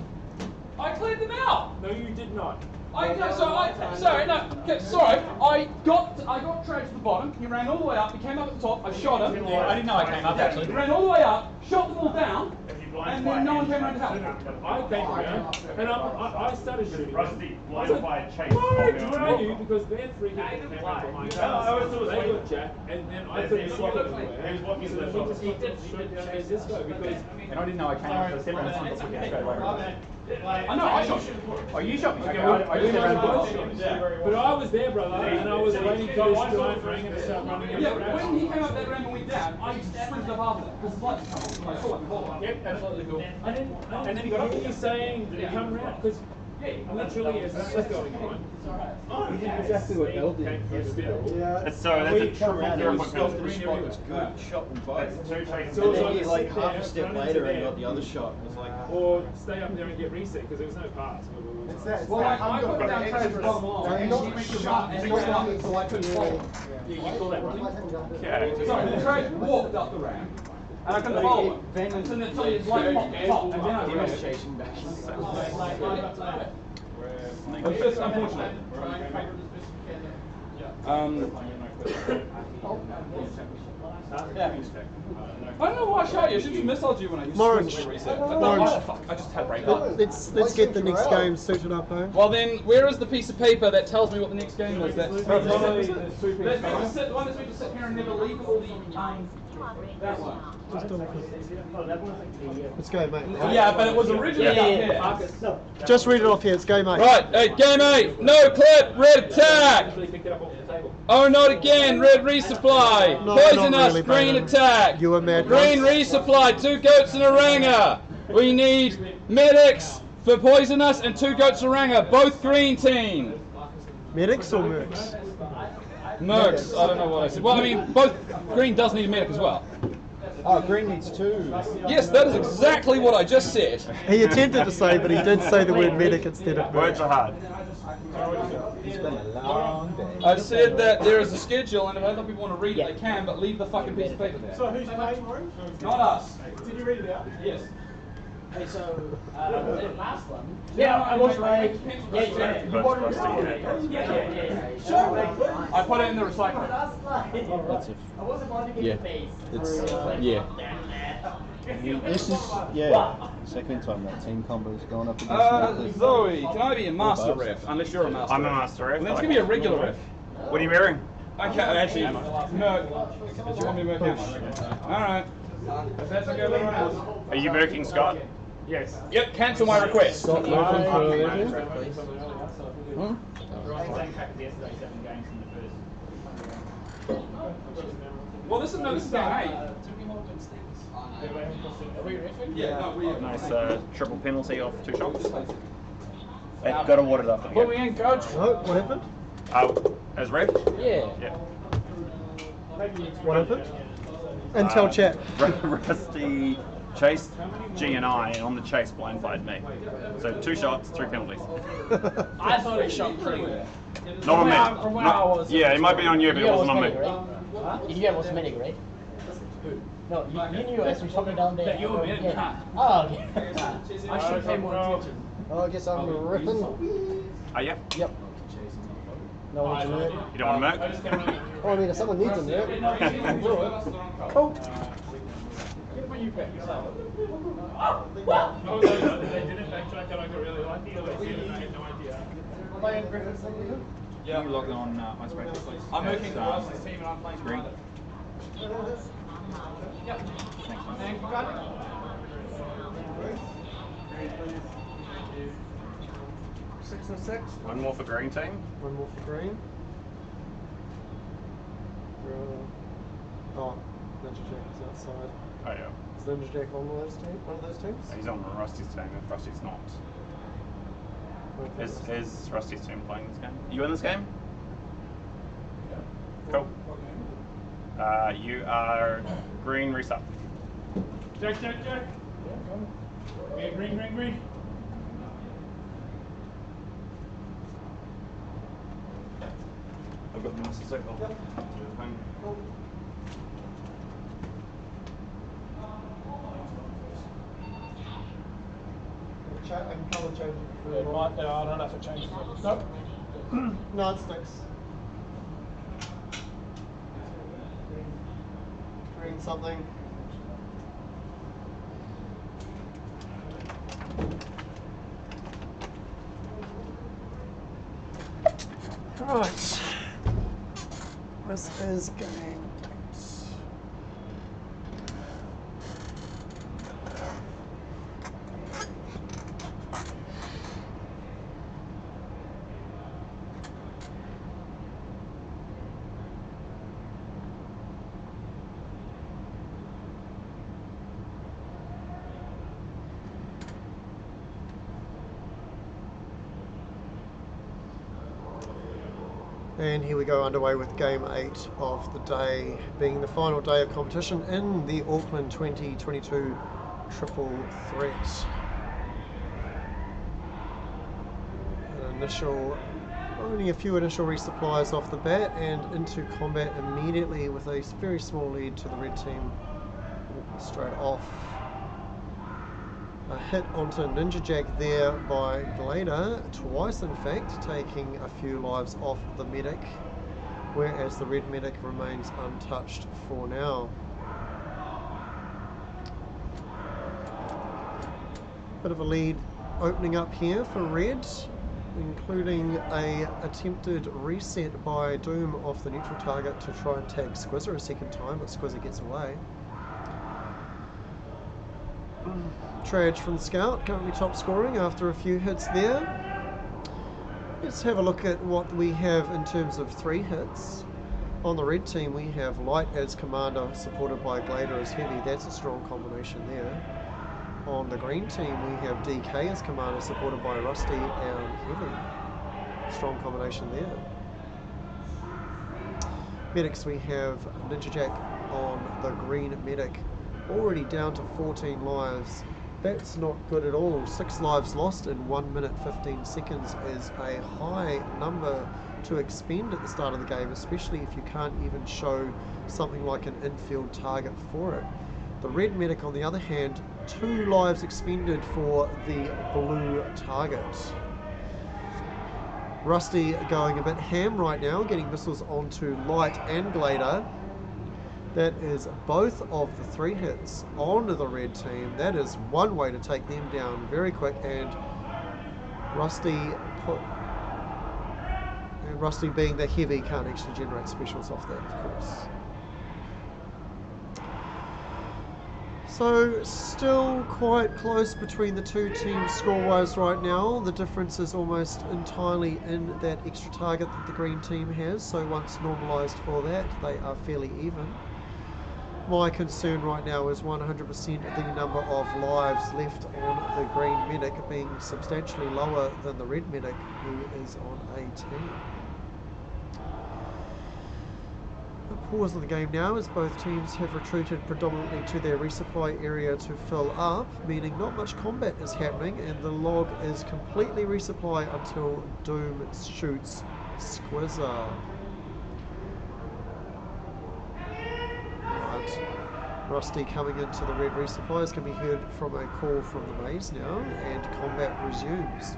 I cleared them out. No, you did not. I got dragged to the bottom. He ran all the way up. He came up at the top. I shot him. I didn't know I came up actually. He ran all the way up, shot them all down, and then no one came around to help. I came around, and I started shooting. Rusty, I was blind like, by chase. where are you? Because they're 3 hits came behind us. They got Jack, and then I couldn't swap it anywhere. So then we just got to shoot down as this guy because... And I didn't know I came up, so I stepped around the front and put down straight away. I know, I shot you. Oh, you shot me? Okay, I just stepped around the front. but I was there, brother, and I was waiting for this giant ring and to start running up. Yeah, when he came up that ramp and went down, I just sprinted up after that because the lights come on. I saw it before. Yep, absolutely cool. And then he got you saying come around because literally as this was going on, we did exactly what Elle did. Yeah. So that's a triple Got the spot was good, shot them both. And then you like half a step later and got the other shot. It was like, or stay up there and get reset because there was no pass. Well, I got down Travis bottom line, and she shot and got up so I couldn't follow. Yeah, you call that running? Yeah. Sorry, the train walked up the ramp, and I couldn't follow him. Until his light popped the top, and then I ran. chasing back. It's just unfortunate. I don't know why I shot you. I should have missiled you when I used to reset. Oh, fuck. I just had brain fart. Let's get the next game suited up, eh? Well then, where is the piece of paper that tells me what the next game is? That's the one that's meant to sit here and never leave all the that one. Let's go, mate. Yeah, but it was originally up here. Just read it off here. It's game 8. Right, hey, game 8. No clip, red attack. Oh, not again, red resupply. No, Poison not us, really, green Brandon. attack. You were mad Green once. resupply, 2 goats and a ranger. We need medics for poison us and 2 goats and a ranger, both green team. Medics or mercs? Mercs, I don't know what I said. Well, I mean, both green does need a medic as well. Oh, green needs 2. Yes, that is exactly what I just said. He attempted to say, but he did say the word medic instead of Words merc. are hard. It's been a long day. I said that there is a schedule, and if other people want to read it, they can, but leave the fucking piece of paper there. So who's playing, Rory? Not us. Did you read it out? Yes. Hey, so, the last one. Yeah, I was like, yeah, you wanted to yeah. Sure. I put it in the recycler. I was about to get the face. This is, second time that team combo's gone up against Zoe, can I be a master ref? Unless you're a master I'm a ref. master ref. Well, let's give me a regular ref. What are you wearing? Okay, actually, no. Did you want me to work out? Alright. If that's okay with everyone else. Are you working, Scott? Yes. Yep, cancel my request. Stop looking for a level. Well, this is game 8. Are we riffing? Yeah, no, we Nice triple penalty off 2 shots. Got awarded after the Put me game. in, coach. Oh, what happened? As ref? Yeah. Yeah. What happened? Intel chat. Rusty chased G and I, and on the chase blindsided me. So 2 shots, 3 penalties. I thought he shot pretty well. Not on me. From where I was. Yeah, it might be on you, but it wasn't on me. Huh? You knew I was medic, right? No, you knew I was coming down there. That you were medic, Yeah. huh? Oh, okay. I should pay more attention. Oh, I guess I'm ripping. Yeah. Yep. No one needs to nerd. You don't want to merc? Oh, I mean, if someone needs a nerd, Cool. Yeah. You log on my space, please. I'm moving to Ross's team and I'm playing Green. Yep. Thanks. Six and 6. One more for green team. One more for green. Oh, Ninja Jack is outside. Oh yeah. Is Ninja Jack on one of those teams? He's on Rusty's team if Rusty's not. Is Rusty's team playing this game? You in this game? Cool. You are green reset. Jack. Okay, green. I've got the master circle. I can color change it. I don't know if it changes. Nope. No, it sticks. Green something. Right. This is game 8. And here we go, underway with game 8 of the day, being the final day of competition in the Auckland 2022 Triple Threat. Only a few initial resupplies off the bat, and into combat immediately with a very small lead to the red team straight off. A hit onto Ninja Jack there by Glader, twice in fact, taking a few lives off the medic, whereas the red medic remains untouched for now. Bit of a lead opening up here for red, including a attempted reset by Doom off the neutral target to try and tag Squizzer a second time, but Squizzer gets away. Traj from the Scout, currently top scoring after a few hits there. Let's have a look at what we have in terms of 3 hits. On the red team we have Light as Commander supported by Glader as Heavy, that's a strong combination there. On the green team we have DK as Commander supported by Rusty and Heavy, strong combination there. Medics we have Ninja Jack on the green medic, already down to 14 lives. That's not good at all. 6 lives lost in 1 minute 15 seconds is a high number to expend at the start of the game, especially if you can't even show something like an infield target for it. The red medic on the other hand, 2 lives expended for the blue target. Rusty going a bit ham right now, getting missiles onto Light and Glader. That is both of the 3 hits on the red team. That is one way to take them down very quick, and Rusty being the heavy can't actually generate specials off that, of course. So still quite close between the 2 teams score-wise right now. The difference is almost entirely in that extra target that the green team has, so once normalised for that, they are fairly even. My concern right now is 100% the number of lives left on the green medic being substantially lower than the red medic, who is on 18. The pause of the game now as both teams have retreated predominantly to their resupply area to fill up, meaning not much combat is happening, and the log is completely resupply until Doom shoots Squizzer. Rusty coming into the red resupplies can be heard from a call from the maze now, and combat resumes.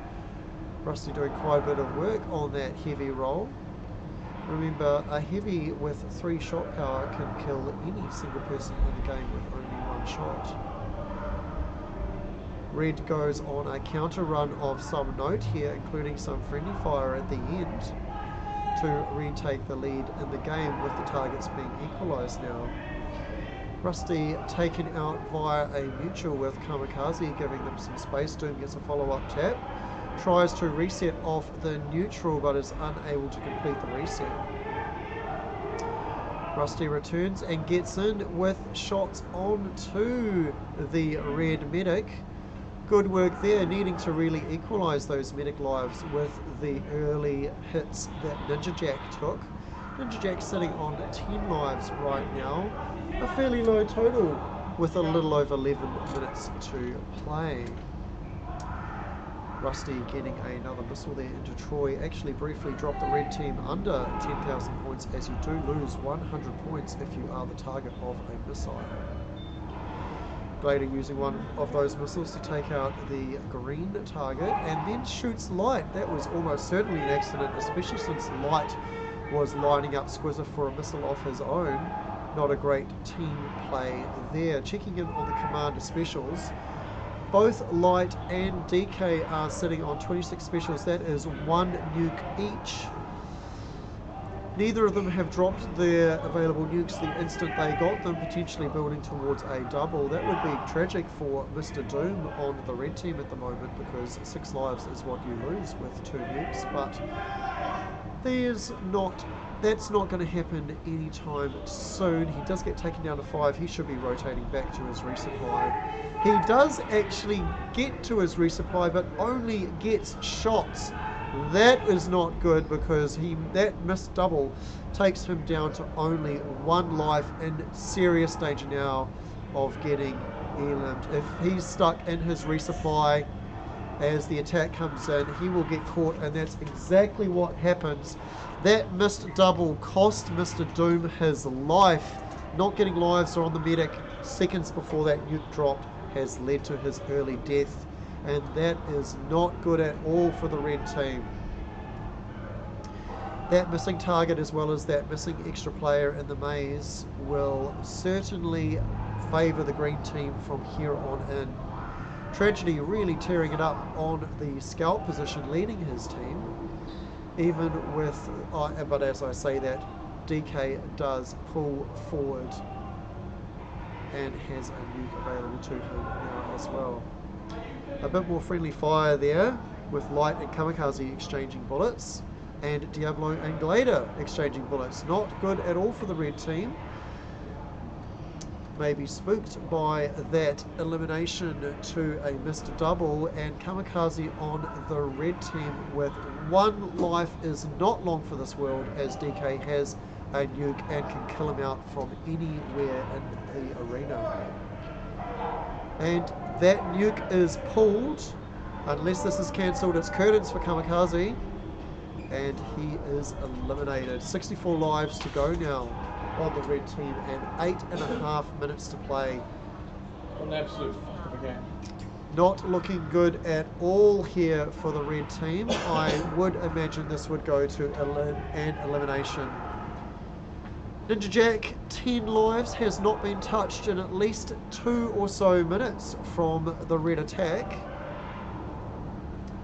Rusty doing quite a bit of work on that heavy roll. Remember, a heavy with 3 shot power can kill any single person in the game with only 1 shot. Red goes on a counter run of some note here, including some friendly fire at the end to retake the lead in the game, with the targets being equalised now. Rusty taken out via a mutual with Kamikaze, giving them some space. Doom gets a follow-up tap. Tries to reset off the neutral, but is unable to complete the reset. Rusty returns and gets in with shots onto the red medic. Good work there, needing to really equalise those medic lives with the early hits that Ninja Jack took. Ninja Jack sitting on 10 lives right now. A fairly low total with a little over 11 minutes to play. Rusty getting another missile there into Troy. Actually briefly dropped the red team under 10,000 points, as you do lose 100 points if you are the target of a missile. Glader using one of those missiles to take out the green target and then shoots Light. That was almost certainly an accident, especially since Light was lining up Squizzer for a missile of his own. Not a great team play there. Checking in on the commander specials. Both Light and DK are sitting on 26 specials. That is 1 nuke each. Neither of them have dropped their available nukes the instant they got them, potentially building towards a double. That would be tragic for Mr. Doom on the red team at the moment, because 6 lives is what you lose with 2 nukes, but that's not going to happen anytime soon. He does get taken down to 5. He should be rotating back to his resupply. He does actually get to his resupply, but only gets shots. That is not good, because that missed double takes him down to only 1 life, in serious danger now of getting elimed. If he's stuck in his resupply as the attack comes in, he will get caught, and that's exactly what happens. That missed double cost Mr. Doom his life. Not getting lives on the medic seconds before that nuke dropped has led to his early death, and that is not good at all for the red team. That missing target, as well as that missing extra player in the maze, will certainly favour the green team from here on in. Tragedy really tearing it up on the scout position, leading his team, even with, but as I say that, DK does pull forward and has a nuke available to him now as well. A bit more friendly fire there, with Light and Kamikaze exchanging bullets, and Diablo and Glader exchanging bullets. Not good at all for the red team. Maybe spooked by that elimination to a missed double, and Kamikaze on the red team with 1 life is not long for this world, as DK has a nuke and can kill him out from anywhere in the arena. And that nuke is pulled, unless this is cancelled. It's curtains for Kamikaze, and he is eliminated. 64 lives to go now on the red team, and 8.5 minutes to play. What an absolute fuck of a game. Not looking good at all here for the red team. I would imagine this would go to an elimination. Ninja Jack, 10 lives, has not been touched in at least 2 or so minutes from the red attack.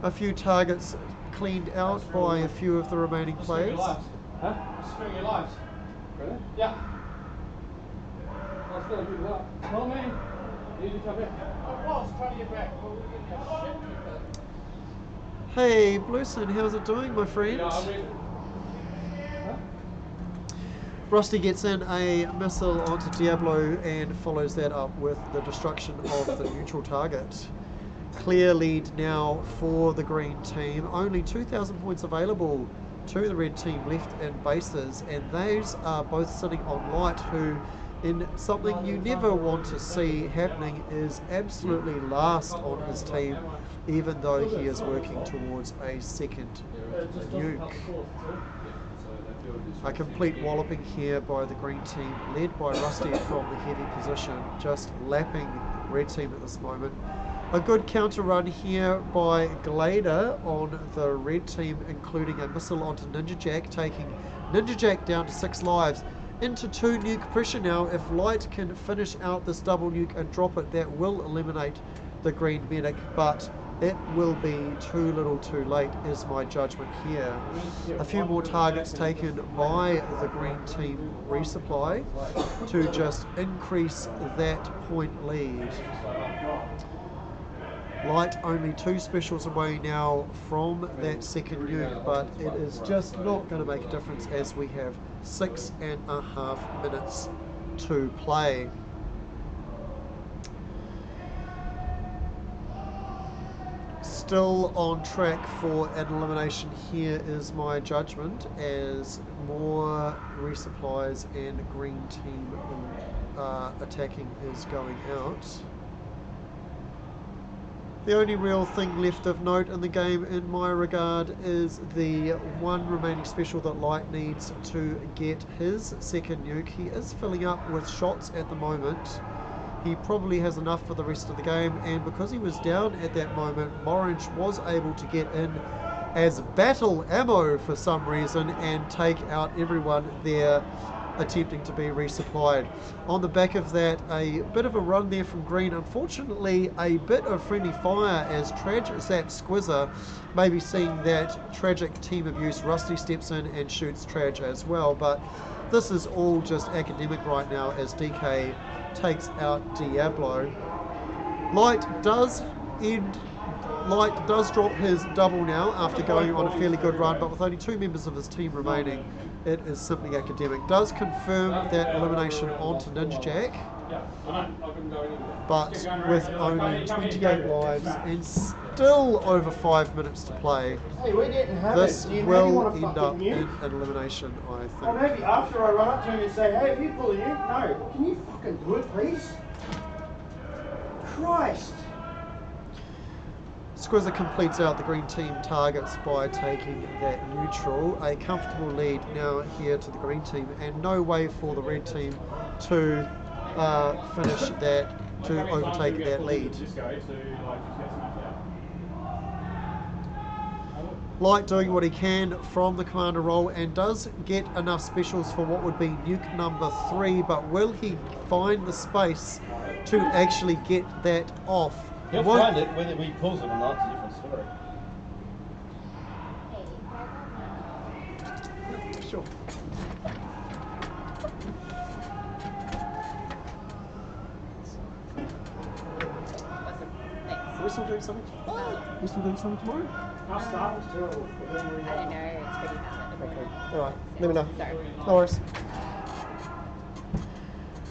A few targets cleaned out by a few of the remaining players. Huh? Spare your lives. Really? Yeah. I'll still do that. No, man. You need to come back. I was trying to get back. Well, we're getting shit. Hey, Blueson, how's it doing, my friend? Yeah, Rusty gets in a missile onto Diablo and follows that up with the destruction of the neutral target. Clear lead now for the green team. Only 2,000 points available to the red team left in bases, and those are both sitting on Light, who, in something you never want to see happening, is absolutely last on his team, even though he is working towards a second nuke. A complete walloping here by the green team, led by Rusty from the heavy position, just lapping red team at this moment. A good counter run here by Glader on the red team, including a missile onto Ninja Jack, taking Ninja Jack down to 6 lives. Into 2 nuke pressure now. If Light can finish out this double nuke and drop it, that will eliminate the green medic, but it will be too little too late is my judgment here. A few more targets taken by the green team resupply to just increase that point lead. Light only 2 specials away now from that second nuke, but it is just not going to make a difference as we have 6.5 minutes to play. Still on track for an elimination here is my judgment, as more resupplies and green team attacking is going out. The only real thing left of note in the game in my regard is the one remaining special that Light needs to get his second nuke. He is filling up with shots at the moment. He probably has enough for the rest of the game, and because he was down at that moment, Morange was able to get in as battle ammo for some reason and take out everyone there attempting to be resupplied. On the back of that, a bit of a run there from green. Unfortunately, a bit of friendly fire as Zap Squizzer, maybe seeing that tragic team abuse. Rusty steps in and shoots Traj as well, but this is all just academic right now as DK takes out Diablo. Light does drop his double now after going on a fairly good run, but with only 2 members of his team remaining, it is simply academic. Does confirm that elimination onto Ninja Jack, but with only 28 lives and still over 5 minutes to play, this will end up in an elimination, I think. Or maybe after I run up to him and say, hey, have you pulled a nuke? No. Can you fucking do it, please? Christ! Squizzer completes out the green team targets by taking that neutral. A comfortable lead now here to the green team, and no way for the red team to finish that, to overtake that lead. Light doing what he can from the commander role and does get enough specials for what would be nuke number 3, but will he find the space to actually get that off? He'll find it, whether he pulls it or not, it's a different story. Sure. Are we still doing something? Are we still doing something tomorrow? Our staff was terrible. I don't know, it's pretty bad. Okay. Alright, let me know. Sorry. No worries.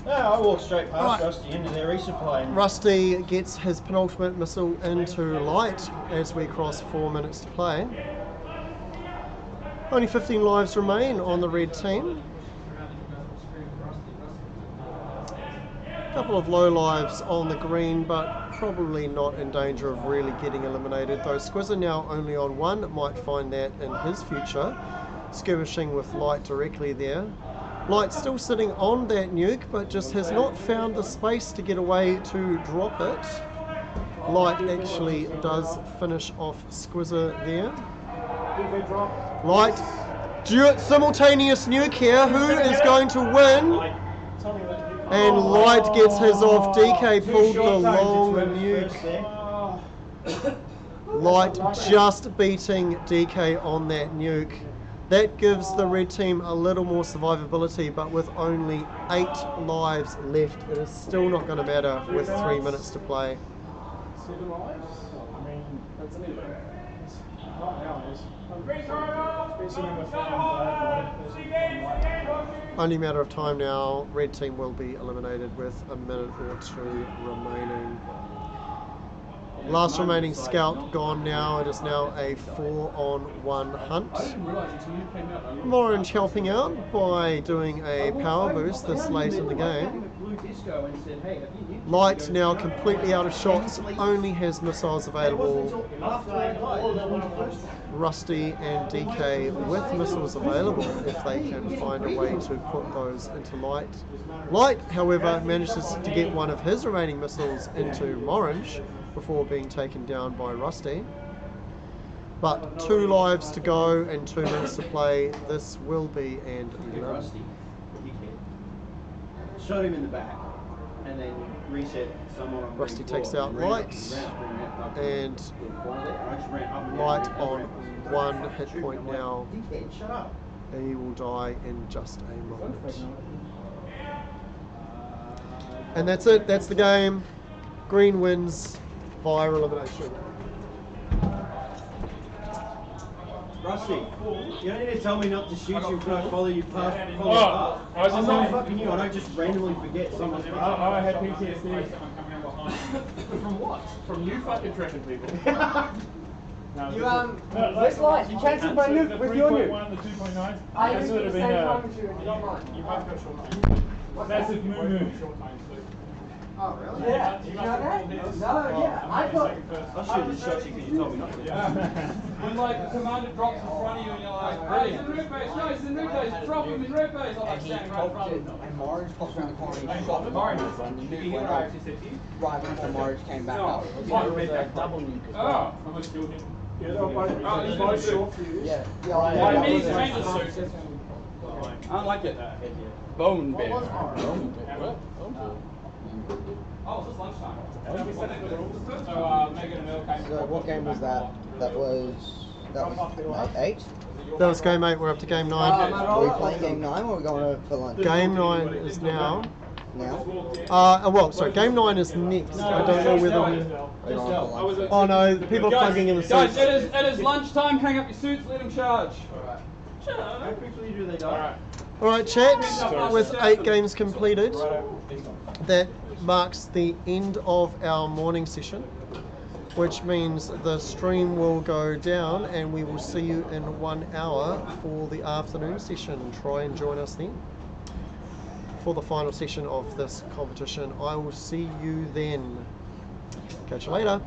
No, I walked straight past Rusty into their resupply. Rusty gets his penultimate missile into Light as we cross 4 minutes to play. Only 15 lives remain on the red team. A couple of low lives on the green, but probably not in danger of really getting eliminated. Though Squizzer now only on 1 might find that in his future, skirmishing with Light directly there. Light still sitting on that nuke, but just has not found the space to get away to drop it. Light actually does finish off Squizzer there. Light, simultaneous nuke here. Who is going to win? And Light gets his off. DK pulled the long nuke. Light just beating DK on that nuke. That gives the red team a little more survivability, but with only 8 lives left, it is still not going to matter with 3 minutes to play. 7 lives? I mean, that's a little bit. Not nowadays. Only a matter of time now. Red team will be eliminated with a minute or two remaining. Last remaining scout gone now. It is now a 4-on-1 hunt. Orange helping out by doing a power boost this late in the game. Light now completely out of shots, only has missiles available. Rusty and DK with missiles available if they can find a way to put those into Light. Light, however, manages to get one of his remaining missiles into Orange before being taken down by Rusty. But 2 lives to go and 2 minutes to play. This will be an 11. Shot him in the back and then reset someone on Rusty takes out Light and Light on 1 hit point now. He will die in just a moment. And that's it, that's the game. Green wins via elimination. Rusty, you don't need to tell me not to shoot you if I follow you past. I'm not fucking you. I don't just randomly forget someone's past. I had PTSD. From what? From you fucking tracking people. You where's Light? You cancelled my nuke with your nuke. The 2.9. I That's used would the have same been time as you. You don't mind. You might go short. Massive moo. Oh, really? Yeah. You know that? No, yeah. I thought. I should have shot you because you told me not to. When like the commander drops in front of you and you're like, hey, he's in red base, no, he's in red base, drop him in red base. I'm like standing right in front of him. And Marge popped around the corner and he shot the Marge. nuke when the Did you nuke hear went what I off. actually said to you? Right after Marge came back up. Double nuke as Oh, well. I'm gonna kill him. Oh, he's both short for you. Yeah. I mean, he's changed the suit. I don't like it. Bone bear. Oh, it's just lunchtime. So Megan and Mel came. So what game was that? That was night 8? That was game 8, we're up to game 9. Are we playing game 9 or are we going for lunch? Game 9 is now. Now? Well, sorry, game 9 is next. I don't know whether we... Oh no, people are plugging in the Guys, suits. it is lunchtime. Hang up your suits. Let them charge. How quickly do they die? Alright, chat, with 8 games completed, that marks the end of our morning session, which means the stream will go down and we will see you in 1 hour for the afternoon session. Try and join us then for the final session of this competition. I will see you then. Catch you later.